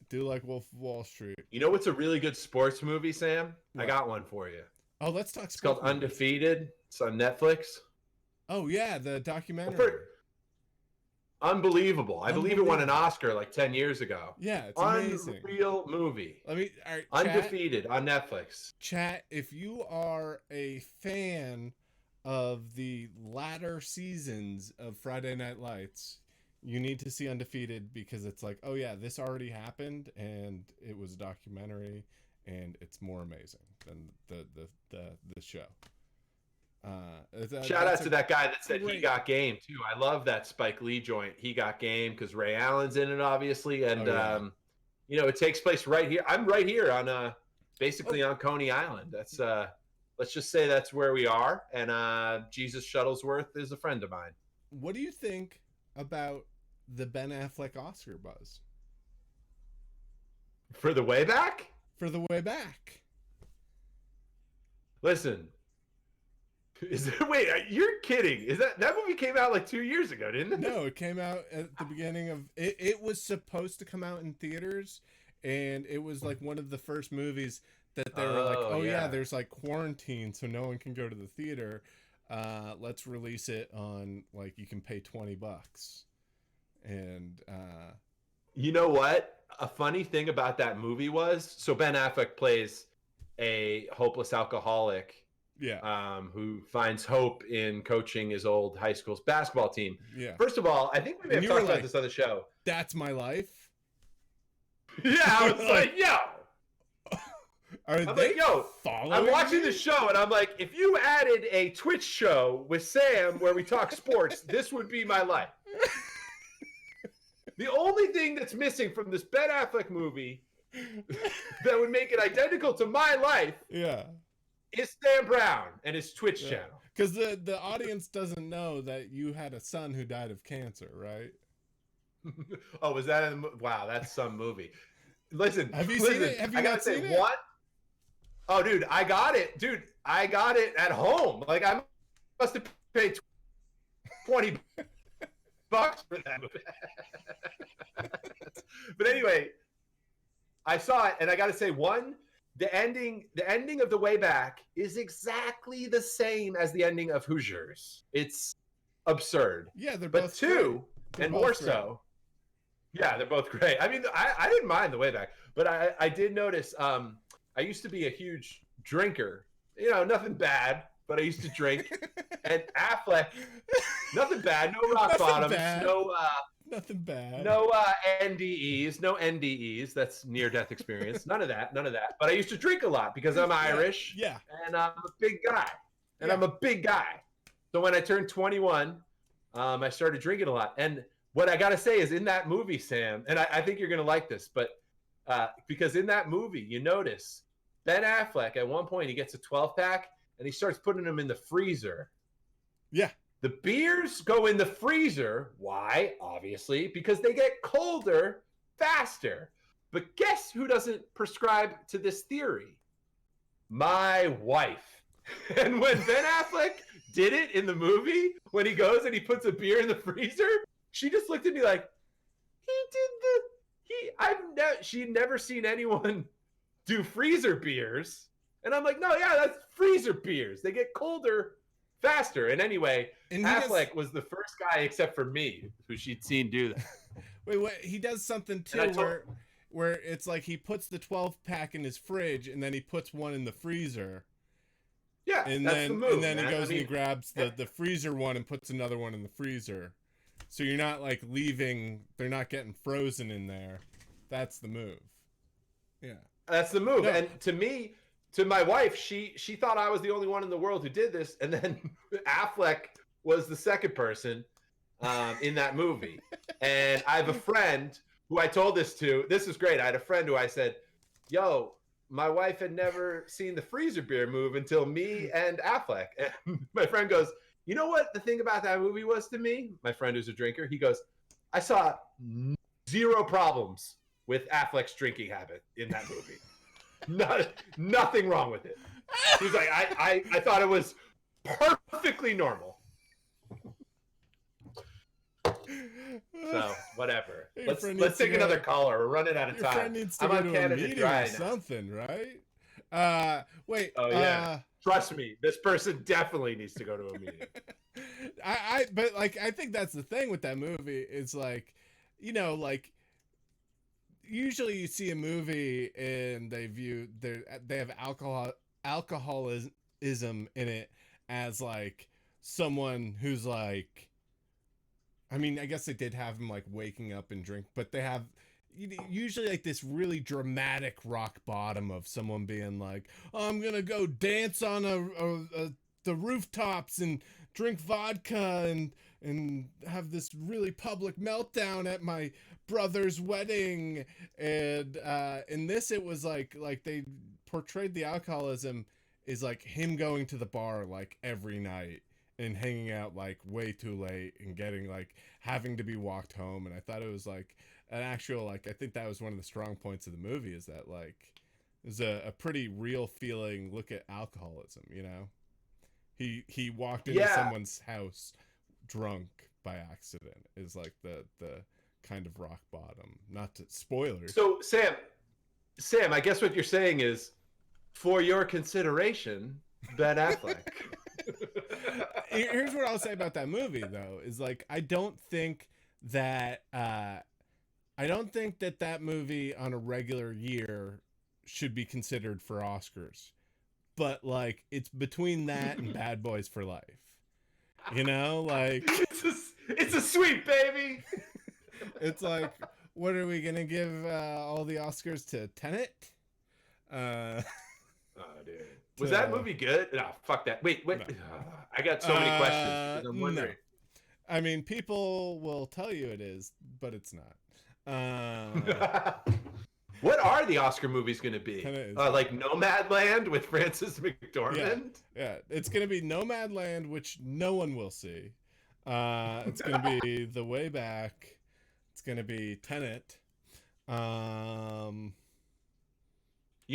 Do like Wolf of Wall Street. You know what's a really good sports movie, Sam? What? I got one for you. Oh, let's talk. It's called Undefeated. It's on Netflix. Oh yeah, the documentary. Unbelievable. I believe it won an Oscar like 10 years ago. Yeah, it's amazing. Unreal movie. All right, Undefeated on Netflix. Chat, if you are a fan of the latter seasons of Friday Night Lights, you need to see Undefeated because it's like, oh yeah, this already happened and it was a documentary and it's more amazing than the show. Shout out to that guy that said he got game too. I love that Spike Lee joint. He got game because Ray Allen's in it, obviously, and it takes place right here. I'm right here on basically on Coney Island. That's let's just say that's where we are. And Jesus Shuttlesworth is a friend of mine. What do you think about the Ben Affleck Oscar buzz? For the way back? For the way back. Listen. Wait, you're kidding. Is that movie came out like 2 years ago, didn't it? No, it came out at the beginning of it was supposed to come out in theaters, and it was like one of the first movies that they were like, there's like quarantine, so no one can go to the theater. Let's release it on like you can pay $20. And you know what? A funny thing about that movie was so Ben Affleck plays a hopeless alcoholic. Yeah. Who finds hope in coaching his old high school's basketball team. Yeah. First of all, I think we may have talked about this on the show. That's my life. Yeah, I was like, yo. I'm watching the show and I'm like, if you added a Twitch show with Sam where we talk sports, this would be my life. The only thing that's missing from this Ben Affleck movie that would make it identical to my life is Sam Brown and his Twitch channel. Because the audience doesn't know that you had a son who died of cancer, right? Oh, was that in the wow? That's some movie. Listen, Have you seen it? Have you I gotta not say, seen it? what? Oh, dude, I got it. Dude, I got it at home. Like, I must have paid $20 for that movie. But anyway, I saw it, and I got to say, the ending of The Way Back is exactly the same as the ending of Hoosiers. It's absurd. Yeah, they're But both two, great. and more so. Yeah, they're both great. I mean, I didn't mind The Way Back, but I did notice. I used to be a huge drinker. You know, nothing bad, but I used to drink. And Affleck, nothing bad, no rock Nothing bottoms, bad. nothing bad, nothing bad. no NDEs. That's near-death experience. None of that. But I used to drink a lot because I'm Irish. Yeah. And I'm a big guy. So when I turned 21, I started drinking a lot. And what I got to say is, in that movie, Sam, and I think you're going to like this, but because in that movie, you notice Ben Affleck, at one point, he gets a 12-pack and he starts putting them in the freezer. Yeah. The beers go in the freezer. Why? Obviously, because they get colder faster. But guess who doesn't prescribe to this theory? My wife. And when Ben Affleck did it in the movie, when he goes and he puts a beer in the freezer, she just looked at me like, she'd never seen anyone do freezer beers. And I'm like, no, yeah, that's freezer beers. They get colder faster. And anyway, Affleck was the first guy, except for me, who she'd seen do that. Wait, he does something too where it's like he puts the 12-pack in his fridge and then he puts one in the freezer. Yeah, and that's then the move, and then man. he goes and he grabs the freezer one and puts another one in the freezer. So you're not like leaving, they're not getting frozen in there. That's the move. Yeah. That's the move. No. And to me, to my wife, she thought I was the only one in the world who did this. And then Affleck was the second person in that movie. And I have a friend who I told this to. This is great. I had a friend who I said, yo, my wife had never seen the freezer beer move until me and Affleck. And my friend goes, you know what the thing about that movie was to me? My friend who's a drinker, he goes, I saw zero problems with Affleck's drinking habit in that movie. Nothing wrong with it. He's like, I thought it was perfectly normal. So whatever. Let's take another caller. We're running out of time. Your friend needs to I'm go on to a Canada meeting Dry or now. something, right? Wait. Oh yeah. Trust me, this person definitely needs to go to a meeting. But like, I think that's the thing with that movie. It's like, you know, like usually you see a movie and they have alcoholism in it as like someone who's like, I mean, I guess they did have him like waking up and drink, but they have usually like this really dramatic rock bottom of someone being like, oh, I'm gonna go dance on the rooftops and drink vodka and have this really public meltdown at my brother's wedding. And in this, it was like they portrayed the alcoholism is like him going to the bar like every night and hanging out like way too late and getting like having to be walked home. And I thought it was like an actual, like, I think that was one of the strong points of the movie, is that like it was a pretty real feeling look at alcoholism, you know? He walked into someone's house drunk by accident is like the kind of rock bottom. Not to spoilers. So Sam, I guess what you're saying is, for your consideration, Ben Affleck. Here's what I'll say about that movie, though, is like I don't think that that movie on a regular year should be considered for Oscars, but like it's between that and Bad Boys for Life, you know, like it's a sweet baby. It's like, what are we gonna give all the Oscars to Tenet? Oh, dude. Was that movie good? No, fuck that. Wait. No. I got so many questions. I'm wondering. No. I mean, people will tell you it is, but it's not. What are the Oscar movies going to be? Like Nomadland with Frances McDormand? Yeah, it's going to be Nomadland, which no one will see. It's going to be The Way Back. It's going to be Tenet. You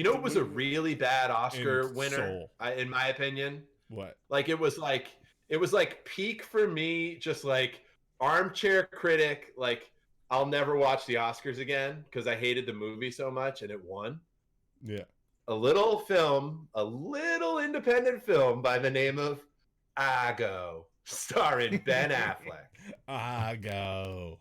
know, it was a really bad Oscar winner, in my opinion. What? Like it was like peak for me, just like armchair critic, like I'll never watch the Oscars again because I hated the movie so much, and it won. Yeah. A little independent film by the name of Argo, starring Ben Affleck. Argo.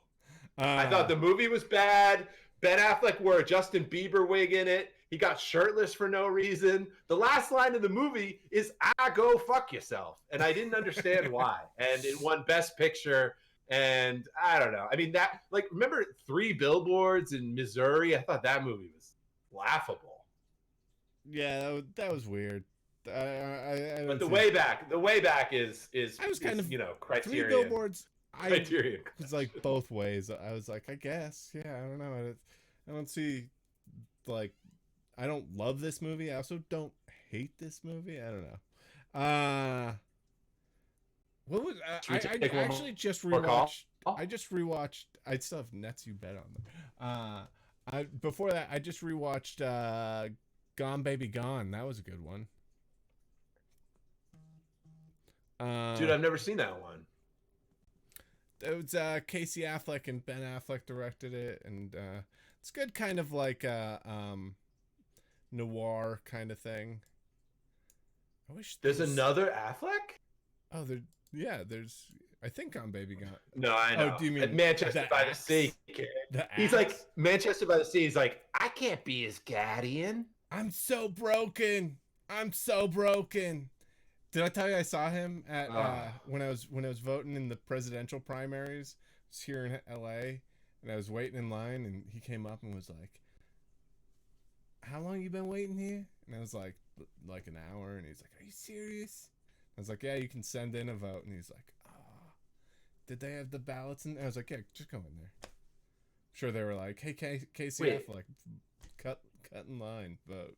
I thought the movie was bad. Ben Affleck wore a Justin Bieber wig in it. He got shirtless for no reason. The last line of the movie is go fuck yourself. And I didn't understand why. And it won Best Picture. And I don't know. I mean, that, like, remember 3 Billboards in Missouri? I thought that movie was laughable. Yeah, that was weird. But the way back is I was kind of, Criterion. 3 Billboards. Criterion. It's like both ways. I was like, I guess, yeah, I don't know. I don't see, like, I don't love this movie. I also don't hate this movie. I don't know. What was I actually just rewatched? I just rewatched. I still have Nets You Bet on there. Before that, I just rewatched Gone Baby Gone. That was a good one. Dude, I've never seen that one. It was Casey Affleck and Ben Affleck directed it, and it's good, kind of like noir kind of thing. I wish there's another Affleck. Oh, there's. I think on Baby Gone. No, I know. Oh, do you mean Manchester by the Sea? He's like Manchester by the Sea. He's like, I can't be his guardian. I'm so broken. Did I tell you I saw him at when I was voting in the presidential primaries? I was here in LA, and I was waiting in line, and he came up and was like, "How long you been waiting here?" And I was like an hour, and he's like, "Are you serious?" I was like, "Yeah, you can send in a vote." And he's like, "Oh, did they have the ballots?" And I was like, "Yeah, just go in there." I'm sure they were like, "Hey, Casey Affleck, cut in line, vote."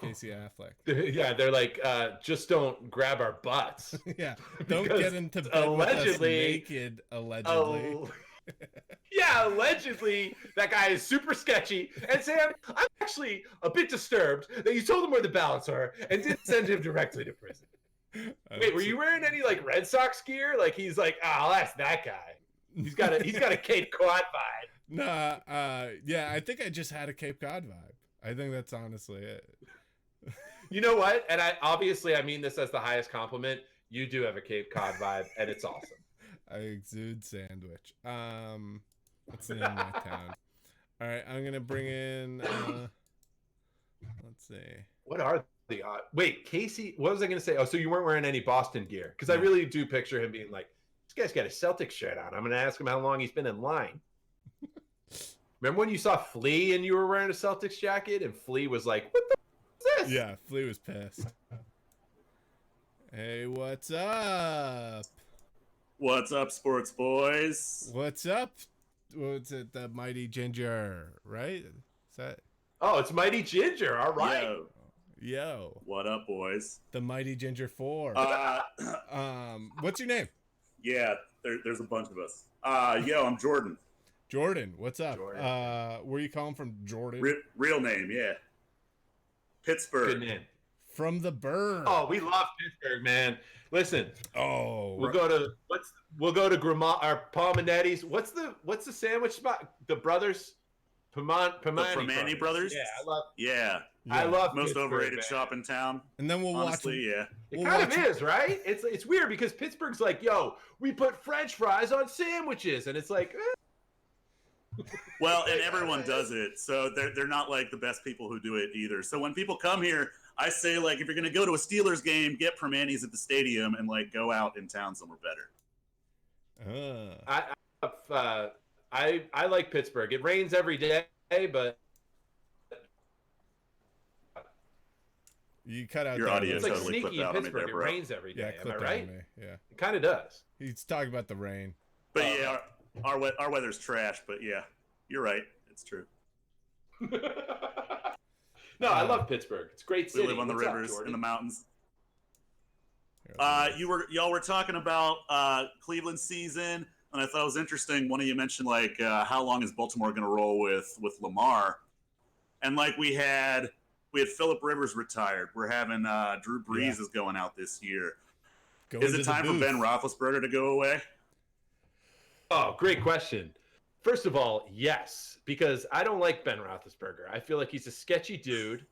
Casey Affleck. Yeah, they're like, just don't grab our butts. Yeah, don't get into bed with us naked. Allegedly. Yeah, allegedly that guy is super sketchy. And Sam, I'm actually a bit disturbed that you told him where the ballots are and didn't send him directly to prison. Wait, were you wearing any like Red Sox gear? Like he's like, I'll ask that guy. He's got a Cape Cod vibe. Nah, yeah, I think I just had a Cape Cod vibe. I think that's honestly it. You know what? And I mean this as the highest compliment. You do have a Cape Cod vibe, and it's awesome. I exude sandwich. That's the name of my town. All right, I'm gonna bring in. Let's see. What are the odds? Wait, Casey. What was I gonna say? Oh, so you weren't wearing any Boston gear? Because I really do picture him being like, this guy's got a Celtics shirt on. I'm gonna ask him how long he's been in line. Remember when you saw Flea and you were wearing a Celtics jacket, and Flea was like, "What the f- is this?" Yeah, Flea was pissed. Hey, what's up? What's up, sports boys? What's up? What's it? The Mighty Ginger, right? Is that? Oh, it's Mighty Ginger. All right. Yo. What up, boys? The Mighty Ginger 4. What's your name? Yeah, there's a bunch of us. I'm Jordan. Jordan, what's up? Jordan. Where you calling from, Jordan? Real name, yeah. Pittsburgh. Good name. From the Burn. Oh, we love Pittsburgh, man. Listen. Oh. We'll go to Palminetti's. What's the sandwich spot? The brothers. Primanti brothers. Yeah, I love. Yeah. I love most Pittsburgh, overrated man. shop in town. And then we'll honestly, watch. Yeah. It kind of is, right? It's weird because Pittsburgh's like, yo, we put French fries on sandwiches, and it's like. Well, and everyone does it, so they're not like the best people who do it either. So when people come here, I say, like, if you're going to go to a Steelers game, get Primanti's at the stadium and, like, go out in town somewhere better. I like Pittsburgh. It rains every day, but you cut out your audio. It's like totally sneaky in Pittsburgh. It rains every day. Am I right? Yeah. It kind of does. He's talking about the rain. But yeah, our weather's trash. But yeah, you're right. It's true. No, I love Pittsburgh. It's a great city. We live on the What's up, rivers Jordan? and the mountains. Here, Y'all were talking about Cleveland season, and I thought it was interesting. One of you mentioned like how long is Baltimore going to roll with Lamar, and like we had Phillip Rivers retired. We're having Drew Brees is going out this year. Is it time for Ben Roethlisberger to go away? Oh, great question. First of all, yes, because I don't like Ben Roethlisberger. I feel like he's a sketchy dude.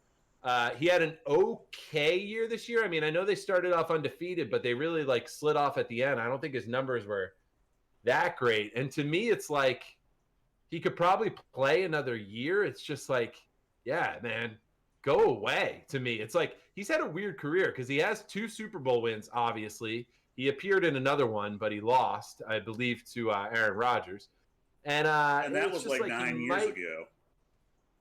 He had an okay year this year. I mean, I know they started off undefeated, but they really like slid off at the end. I don't think his numbers were that great. And to me, it's like he could probably play another year. It's just like, yeah, man, go away. To me, it's like he's had a weird career because he has 2 Super Bowl wins, obviously. He appeared in another one, but he lost, I believe, to Aaron Rodgers. And that was like 9 years ago.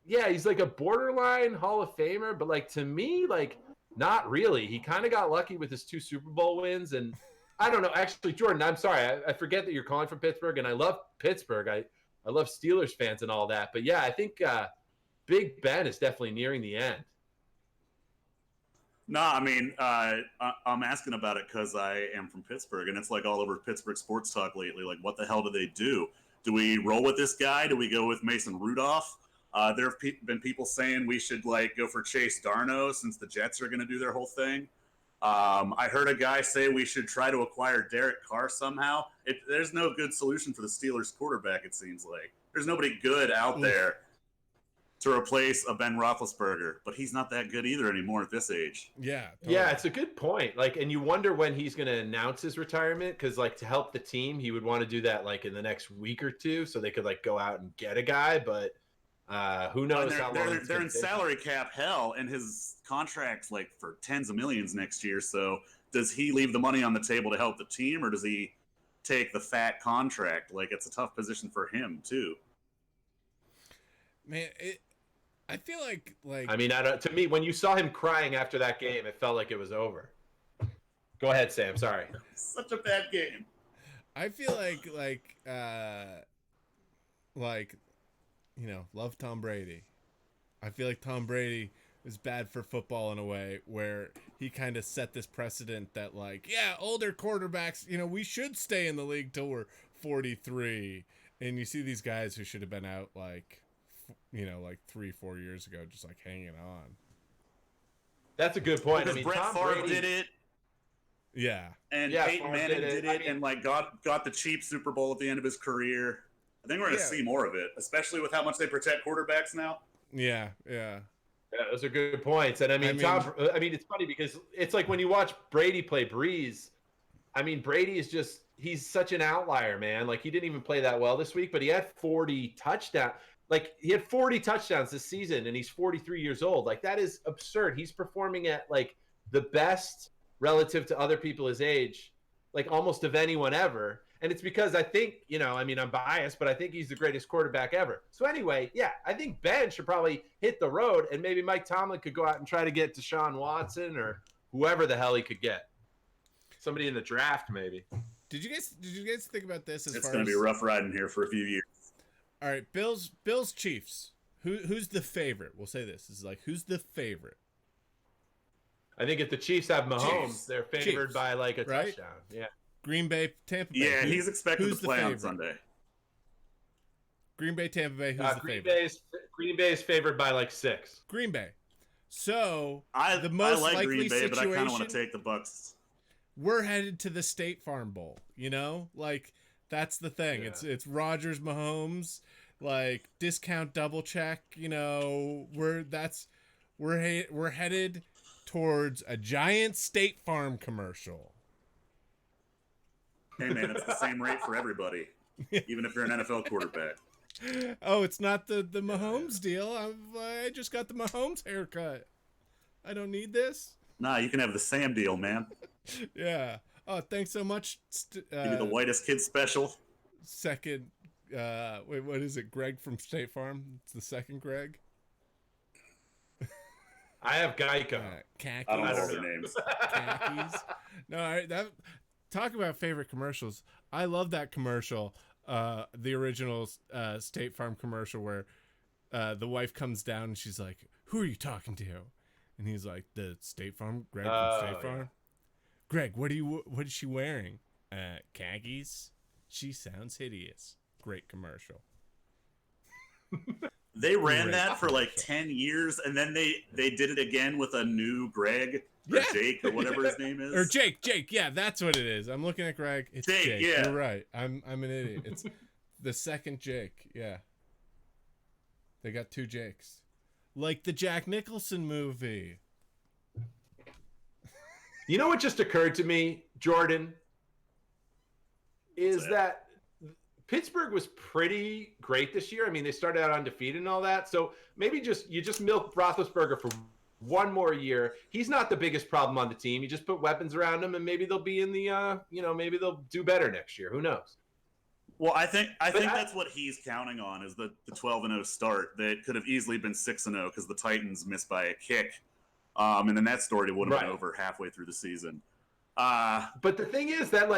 Yeah, he's like a borderline Hall of Famer, but like to me, like not really. He kind of got lucky with his 2 Super Bowl wins, and I don't know. Actually, Jordan, I'm sorry, I forget that you're calling from Pittsburgh, and I love Pittsburgh. I love Steelers fans and all that, but yeah, I think Big Ben is definitely nearing the end. No, I mean, I'm asking about it because I am from Pittsburgh, and it's like all over Pittsburgh sports talk lately. Like, what the hell do they do? Do we roll with this guy? Do we go with Mason Rudolph? There have been people saying we should like go for Chase Darno since the Jets are going to do their whole thing. I heard a guy say we should try to acquire Derek Carr somehow. There's no good solution for the Steelers quarterback, it seems like. There's nobody good out there to replace a Ben Roethlisberger, but he's not that good either anymore at this age. Yeah. Totally. Yeah, it's a good point. Like, and you wonder when he's going to announce his retirement because, like, to help the team, he would want to do that like in the next week or two, so they could like go out and get a guy. But who knows how long they're in salary cap hell, and his contract's like for tens of millions next year. So does he leave the money on the table to help the team, or does he take the fat contract? Like, it's a tough position for him too. Man, I feel like I mean, to me, when you saw him crying after that game, it felt like it was over. Go ahead, Sam. Sorry. Such a bad game. I feel like you know, love Tom Brady. I feel like Tom Brady is bad for football in a way where he kind of set this precedent that like, yeah, older quarterbacks, you know, we should stay in the league till we're 43. And you see these guys who should have been out like, you know, like 3-4 years ago, just like hanging on. That's a good point. Because I mean, Brett Tom Favre Brady did it. Yeah. And yeah, Peyton Manning did it, and like got the cheap Super Bowl at the end of his career. I think we're going to see more of it, especially with how much they protect quarterbacks now. Yeah. Yeah, those are good points. And I mean, it's funny because it's like when you watch Brady play Breeze, I mean, Brady is just, he's such an outlier, man. Like, he didn't even play that well this week, but he had 40 touchdowns. Like, he had 40 touchdowns this season, and he's 43 years old. Like, that is absurd. He's performing at, like, the best relative to other people his age, like, almost of anyone ever. And it's because I think, you know, I mean, I'm biased, but I think he's the greatest quarterback ever. So anyway, yeah, I think Ben should probably hit the road, and maybe Mike Tomlin could go out and try to get Deshaun Watson or whoever the hell he could get. Somebody in the draft, maybe. Did you guys think about this? It's going to be rough riding here for a few years. All right, Bills, Chiefs. Who's the favorite? We'll say this. This is like, who's the favorite? I think if the Chiefs have Mahomes, they're favored by like a touchdown. Yeah. Green Bay, Tampa Bay. Yeah, he's expected to play on Sunday. Green Bay, Tampa Bay. Who's the favorite? Green Bay is favored by like 6. Green Bay. So the most likely Green Bay, but I kind of want to take the Bucs. We're headed to the State Farm Bowl. You know, like that's the thing. Yeah. It's Rodgers, Mahomes, like discount double check. You know, we're headed towards a giant State Farm commercial. Hey man, it's the same rate for everybody, even if you're an NFL quarterback. Oh, it's not the Mahomes deal. I just got the Mahomes haircut. I don't need this. Nah, you can have the Sam deal, man. Yeah. Oh, thanks so much. Give you the whitest kid special. Second, wait, what is it? Greg from State Farm. It's the second Greg. I have Geico. Khakis. I don't know their names. Khakis. No, talk about favorite commercials. I love that commercial. The original State Farm commercial where the wife comes down and she's like, "Who are you talking to?" And he's like, "The State Farm, Greg from State Farm." Yeah. "Greg, what is she wearing?" "Khakis. She sounds hideous." Great commercial. They ran that for like 10 years, and then they did it again with a new Greg or Jake or whatever his name is. Or Jake. Yeah, that's what it is. I'm looking at Greg. It's Jake. Yeah. You're right. I'm an idiot. It's the second Jake. Yeah. They got two Jakes. Like the Jack Nicholson movie. You know what just occurred to me, Jordan? Is that Pittsburgh was pretty great this year. I mean, they started out undefeated and all that. So maybe you just milk Roethlisberger for one more year. He's not the biggest problem on the team. You just put weapons around him, and maybe they'll be in the, maybe they'll do better next year. Who knows? Well, I think that's what he's counting on is the 12-0 start that could have easily been 6-0 because the Titans missed by a kick, and then that story would have been over halfway through the season. But the thing is that,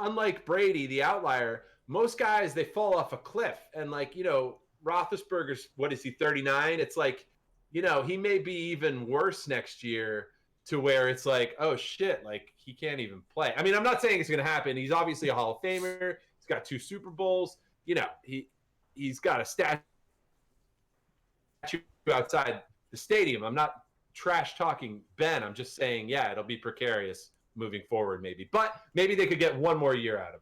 unlike Brady, the outlier, most guys, they fall off a cliff. And, Roethlisberger's, what is he, 39? It's like, he may be even worse next year to where it's like, oh, shit, he can't even play. I mean, I'm not saying it's going to happen. He's obviously a Hall of Famer. He's got 2 Super Bowls. He's got a statue outside the stadium. I'm not trash-talking Ben. I'm just saying, yeah, it'll be precarious moving forward maybe. But maybe they could get one more year out of him.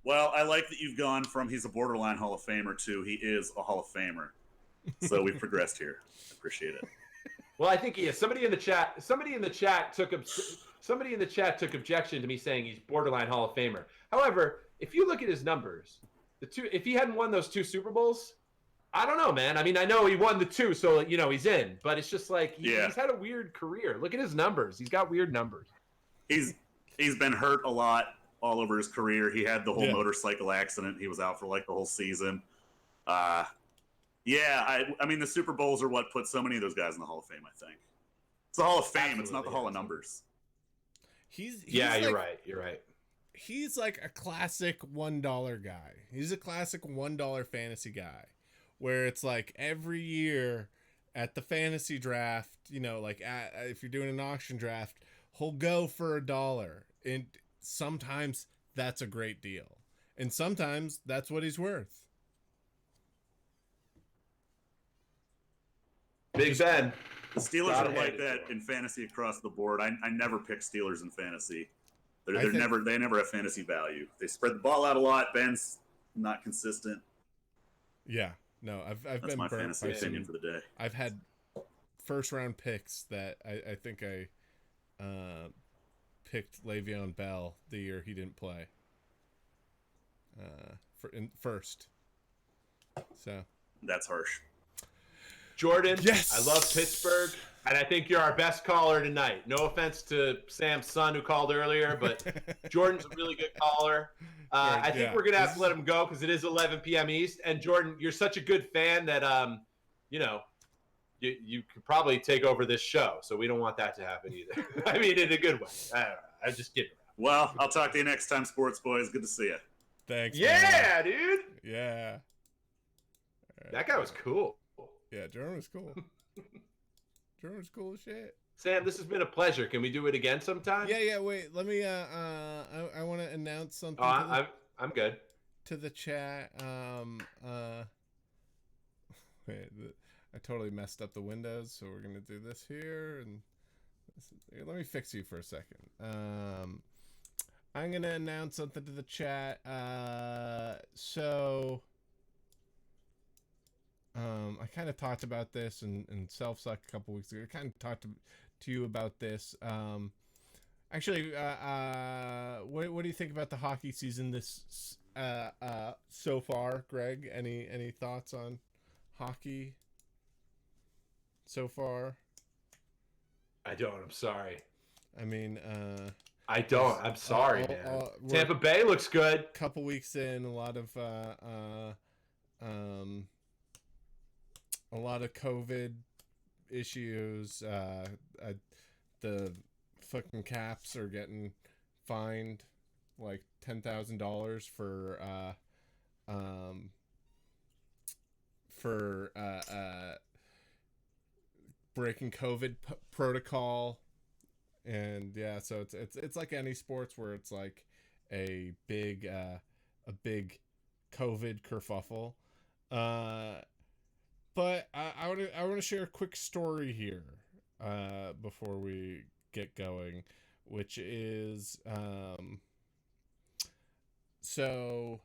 Well, I like that you've gone from he's a borderline Hall of Famer to he is a Hall of Famer. So we've progressed here. I appreciate it. Well, I think he is. Somebody in the chat took objection to me saying he's borderline Hall of Famer. However, if you look at his numbers, if he hadn't won those 2 Super Bowls, I don't know, man. I mean, I know he won the 2, so he's in. But it's just like he's had a weird career. Look at his numbers. He's got weird numbers. He's been hurt a lot all over his career. He had the whole motorcycle accident. He was out for the whole season. I mean, the Super Bowls are what put so many of those guys in the Hall of Fame, I think. It's the Hall of Fame. Absolutely, it's not the Hall of Numbers. You're right. You're right. He's like a classic $1 guy. He's a classic $1 fantasy guy where it's like every year at the fantasy draft, if you're doing an auction draft, he'll go for $1. And sometimes that's a great deal. And sometimes that's what he's worth. Big Ben. The Steelers are like that in fantasy across the board. I never pick Steelers in fantasy. They never have fantasy value. They spread the ball out a lot. Ben's not consistent. Yeah. No, I've That's been my burnt fantasy opinion for the day. I've had first round picks that I think I picked Le'Veon Bell the year he didn't play. First. So that's harsh. Jordan, yes. I love Pittsburgh, and I think you're our best caller tonight. No offense to Sam's son who called earlier, but Jordan's a really good caller. I think we're going to have to let him go because it is 11 p.m. East. And Jordan, you're such a good fan that, you could probably take over this show. So we don't want that to happen either. I mean, in a good way. I'm just kidding. Well, I'll talk to you next time, Sportsboyz. Good to see you. Thanks. Yeah, man. Dude. Yeah. That guy was cool. Yeah, Jordan was cool. Jordan was cool as shit. Sam, this has been a pleasure. Can we do it again sometime? Yeah. Wait, let me. I want to announce something. I'm good. To the chat. Wait, I totally messed up the windows, so we're gonna do this here and here, let me fix you for a second. I'm gonna announce something to the chat. I kind of talked about this in Self-Suck a couple weeks ago. I kind of talked to you about this. Actually, what do you think about the hockey season this so far, Greg? Any thoughts on hockey so far? I don't. I'm sorry. I mean, I don't. I'm sorry, man. Tampa Bay looks good. Couple weeks in, a lot of COVID issues. The fucking Caps are getting fined like $10,000 for for breaking COVID protocol, and yeah, so it's like any sports where it's like a big COVID kerfuffle. But I want to share a quick story here before we get going, which is so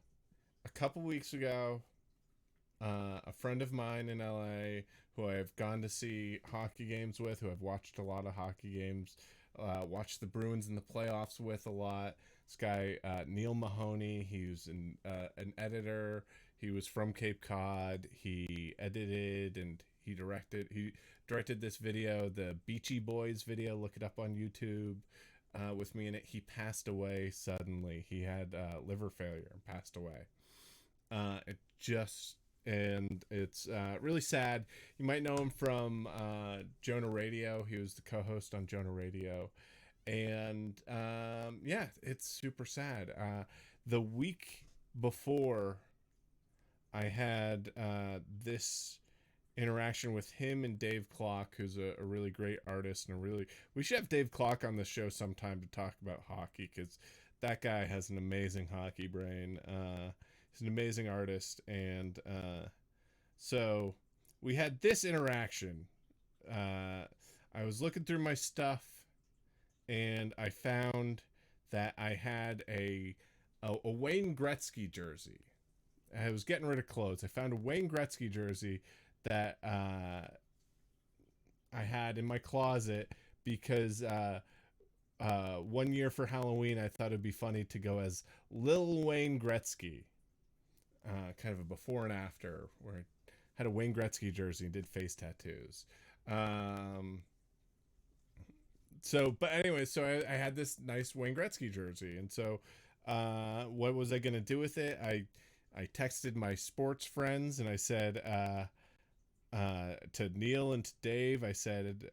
a couple weeks ago, a friend of mine in LA who I've gone to see hockey games with, who I've watched a lot of hockey games, watched the Bruins in the playoffs with a lot. This guy, Neil Mahoney, he was an editor. He was from Cape Cod. He edited and he directed this video, the Beachy Boys video. Look it up on YouTube with me in it. He passed away suddenly. He had liver failure and passed away. And it's really sad. You might know him from Jonah Radio. He was the co-host on Jonah Radio. And yeah, it's super sad. The week before, I had this interaction with him and Dave Clock, who's a really great artist, and we should have Dave Clock on the show sometime to talk about hockey, because that guy has an amazing hockey brain. He's an amazing artist, and so we had this interaction. I was looking through my stuff, and I found that I had a Wayne Gretzky jersey. I was getting rid of clothes. I found a Wayne Gretzky jersey that I had in my closet because 1 year for Halloween, I thought it'd be funny to go as Lil Wayne Gretzky. Kind of a before and after, where I had a Wayne Gretzky jersey and did face tattoos. But anyway, so I had this nice Wayne Gretzky jersey. And so what was I going to do with it? I texted my sports friends and I said to Neil and to Dave, I said,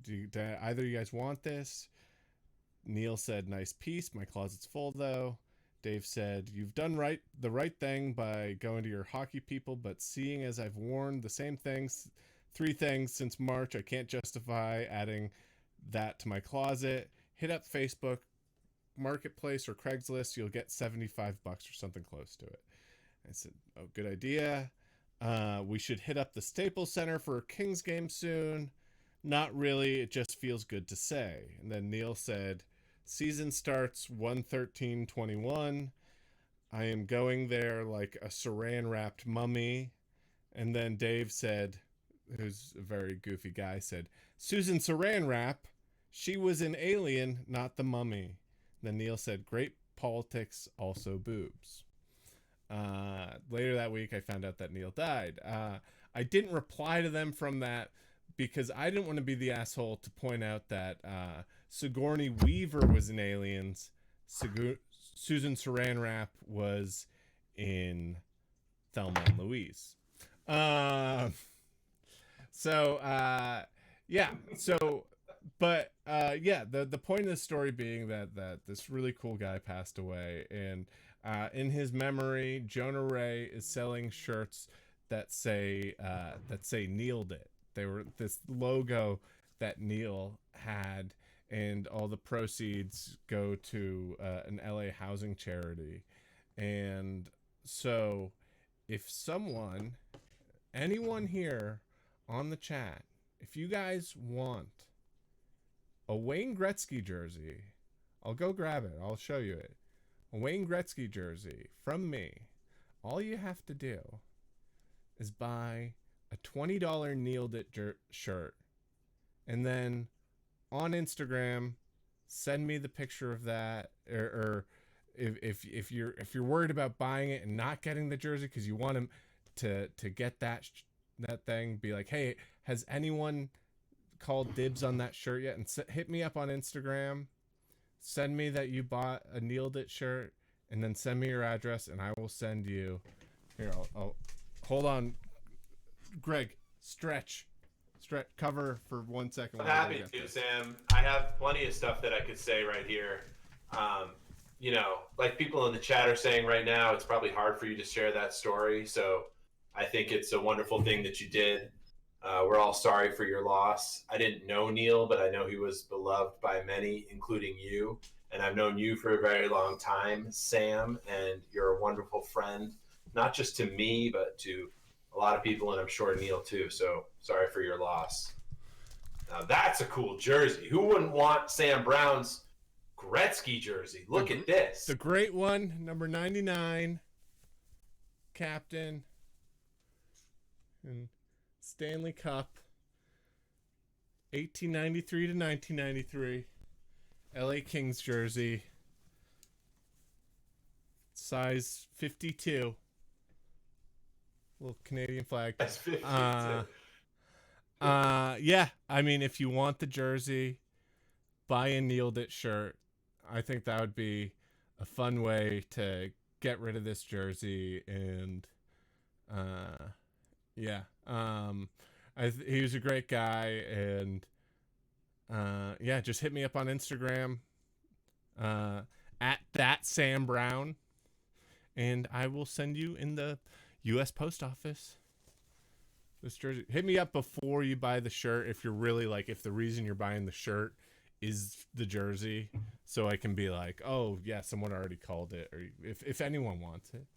do either of you guys want this? Neil said, nice piece. My closet's full though. Dave said, you've done the right thing by going to your hockey people, but seeing as I've worn the same three things since March, I can't justify adding that to my closet. Hit up Facebook Marketplace or Craigslist. You'll get $75 or something close to it. I said, oh, good idea. We should hit up the Staples Center for a Kings game soon. Not really. It just feels good to say. And then Neil said, season starts 1/13/21. I am going there like a saran-wrapped mummy. And then Dave said, who's a very goofy guy, said, Susan Saran Wrap, she was an alien, not the mummy. Then Neil said, great politics, also boobs. Later that week, I found out that Neil died. I didn't reply to them from that because I didn't want to be the asshole to point out that Sigourney Weaver was in Aliens. Susan Saran Wrap was in Thelma and Louise. Yeah. The point of the story being that this really cool guy passed away, and in his memory, Jonah Ray is selling shirts that say Neiled It. They were this logo that Neil had, and all the proceeds go to an LA housing charity. And so if anyone here on the chat, if you guys want a Wayne Gretzky jersey, I'll go grab it. I'll show you it. A Wayne Gretzky jersey from me. All you have to do is buy a $20 Neiled It shirt, and then on Instagram, send me the picture of that, or if you're worried about buying it and not getting the jersey because you want him to get that thing, be like, hey, has anyone called dibs on that shirt yet? And hit me up on Instagram, send me that you bought a Neiled It shirt, and then send me your address, and I will send you. Here, I'll hold on, Greg. Stretch, cover for 1 second. I'm happy to, Sam. I have plenty of stuff that I could say right here. Like people in the chat are saying right now, it's probably hard for you to share that story. So I think it's a wonderful thing that you did. We're all sorry for your loss. I didn't know Neil, but I know he was beloved by many, including you. And I've known you for a very long time, Sam, and you're a wonderful friend, not just to me, but to a lot of people, and I'm sure Neil too. So sorry for your loss. Now that's a cool jersey. Who wouldn't want Sam Brown's Gretzky jersey? Look at this. The great one, number 99, captain, and Stanley Cup, 1893 to 1993, LA Kings jersey, size 52, little Canadian flag. That's 52. Yeah, I mean, if you want the jersey, buy a Neiled It shirt. I think that would be a fun way to get rid of this jersey. And yeah, he was a great guy. And yeah, just hit me up on Instagram at that Sam Brown, and I will send you in the U.S. Post Office this jersey. Hit me up before you buy the shirt if you're really like, if the reason you're buying the shirt is the jersey, so I can be like, oh yeah, someone already called it, or if anyone wants it.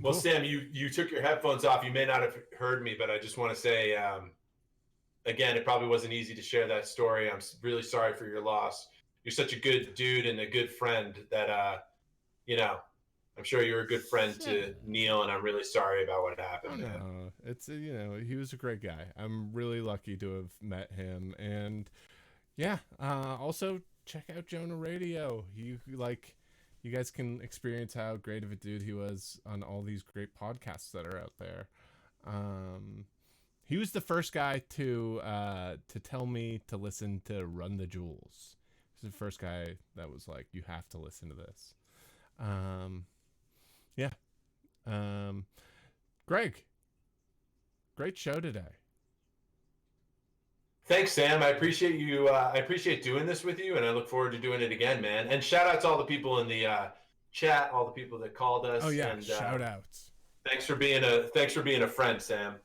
Well, Sam, you took your headphones off. You may not have heard me, but I just want to say, again, it probably wasn't easy to share that story. I'm really sorry for your loss. You're such a good dude and a good friend that, you know, I'm sure you're a good friend to Neil, and I'm really sorry about what happened. No, it's you know, he was a great guy. I'm really lucky to have met him, and yeah. Also, check out Jonah Radio. You guys can experience how great of a dude he was on all these great podcasts that are out there. He was the first guy to tell me to listen to Run the Jewels. He's the first guy that was like, you have to listen to this. Yeah. Greg, great show today. Thanks, Sam. I appreciate you. I appreciate doing this with you, and I look forward to doing it again, man. And shout out to all the people in the chat, all the people that called us. Oh yeah, and, shout outs. Thanks for being a friend, Sam.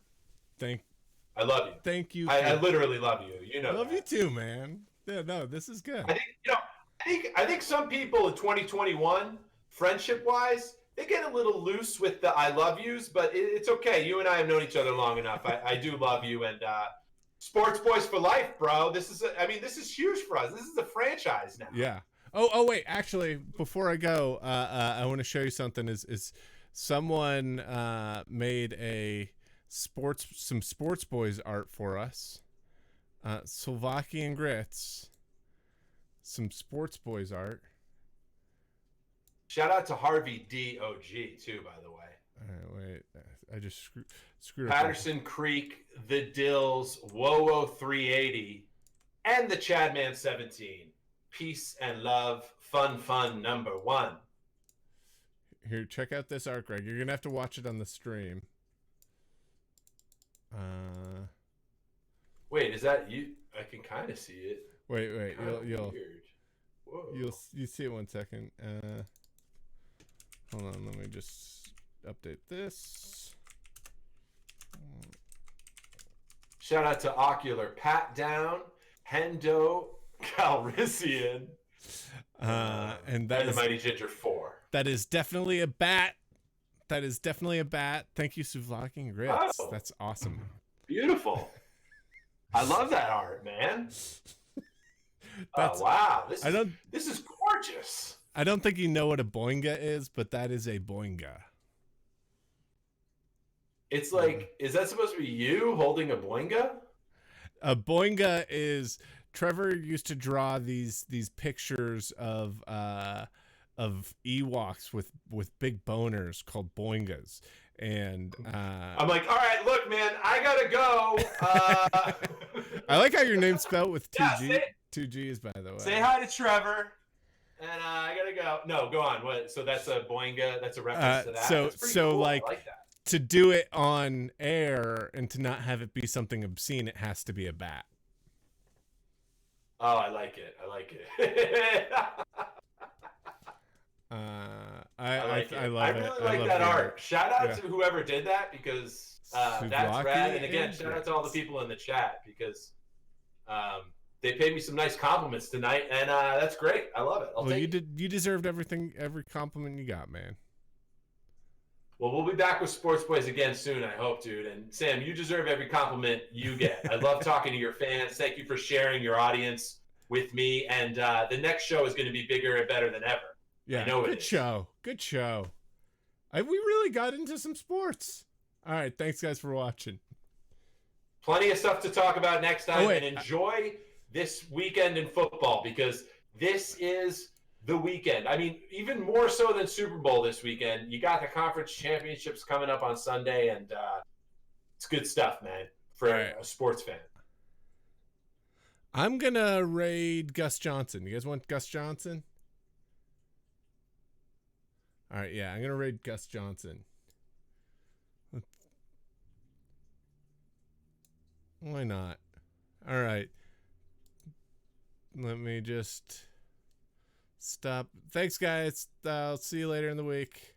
I love you. Thank you. I literally love you. You know, I love you too, man. Yeah, no, this is good. I think some people in 2021, friendship wise, they get a little loose with the I love yous, but it's okay. You and I have known each other long enough. I do love you, and Sportsboyz for life, bro. This is huge for us. This is a franchise now. Yeah. Oh wait, actually, before I go, I want to show you something. Is someone made some Sportsboyz art for us? SouvlakiandGrits, some Sportsboyz art. Shout out to Harvey DOG too, by the way. All right, wait, I just screwed up. Patterson Creek, the Dills, Wowo 380, and the Chadman 17. Peace and love, fun #1. Here, check out this art, Greg. You're gonna have to watch it on the stream. Wait, is that you? I can kind of see it. Wait, you'll you see it 1 second. Hold on, let me just update this. Shout out to Ocular Pat Down, Hendo Calrissian, and the Mighty Ginger 4. That is definitely a bat. Thank you, SouvlakiandGrits. Oh. That's awesome. Beautiful. I love that art, man. Oh, wow. This is gorgeous. I don't think you know what a boinga is, but that is a boinga. It's like, is that supposed to be you holding a boinga? A boinga is, Trevor used to draw these pictures of Ewoks with big boners called boingas. And I'm like, all right, look, man, I gotta go. I like how your name's spelled with two G's, by the way. Say hi to Trevor. And I gotta go. No, go on. What? So that's a boinga. That's a reference to that. So cool. like, I like that. To do it on air and to not have it be something obscene, it has to be a bat. Oh, I like it. I like it. I love I it. really I like love that the art. Shout out Yeah. to whoever did that because that's rad. And again, shout out to all the Souvlaki people in the chat because they paid me some nice compliments tonight, and that's great. I love it. I'll take it. You deserved every compliment you got, man. Well, we'll be back with Sportsboyz again soon, I hope, dude. And Sam, you deserve every compliment you get. I love talking to your fans. Thank you for sharing your audience with me. And the next show is going to be bigger and better than ever. Yeah, I know it good is. show. Good show. We really got into some sports. All right, thanks guys for watching. Plenty of stuff to talk about next time, and enjoy this weekend in football because this is the weekend. I mean, even more so than Super Bowl this weekend. You got the conference championships coming up on Sunday, and it's good stuff, man, for a sports fan. I'm going to raid Gus Johnson. You guys want Gus Johnson? All right, yeah, I'm going to raid Gus Johnson. Why not? All right. Let me just stop. Thanks, guys. I'll see you later in the week.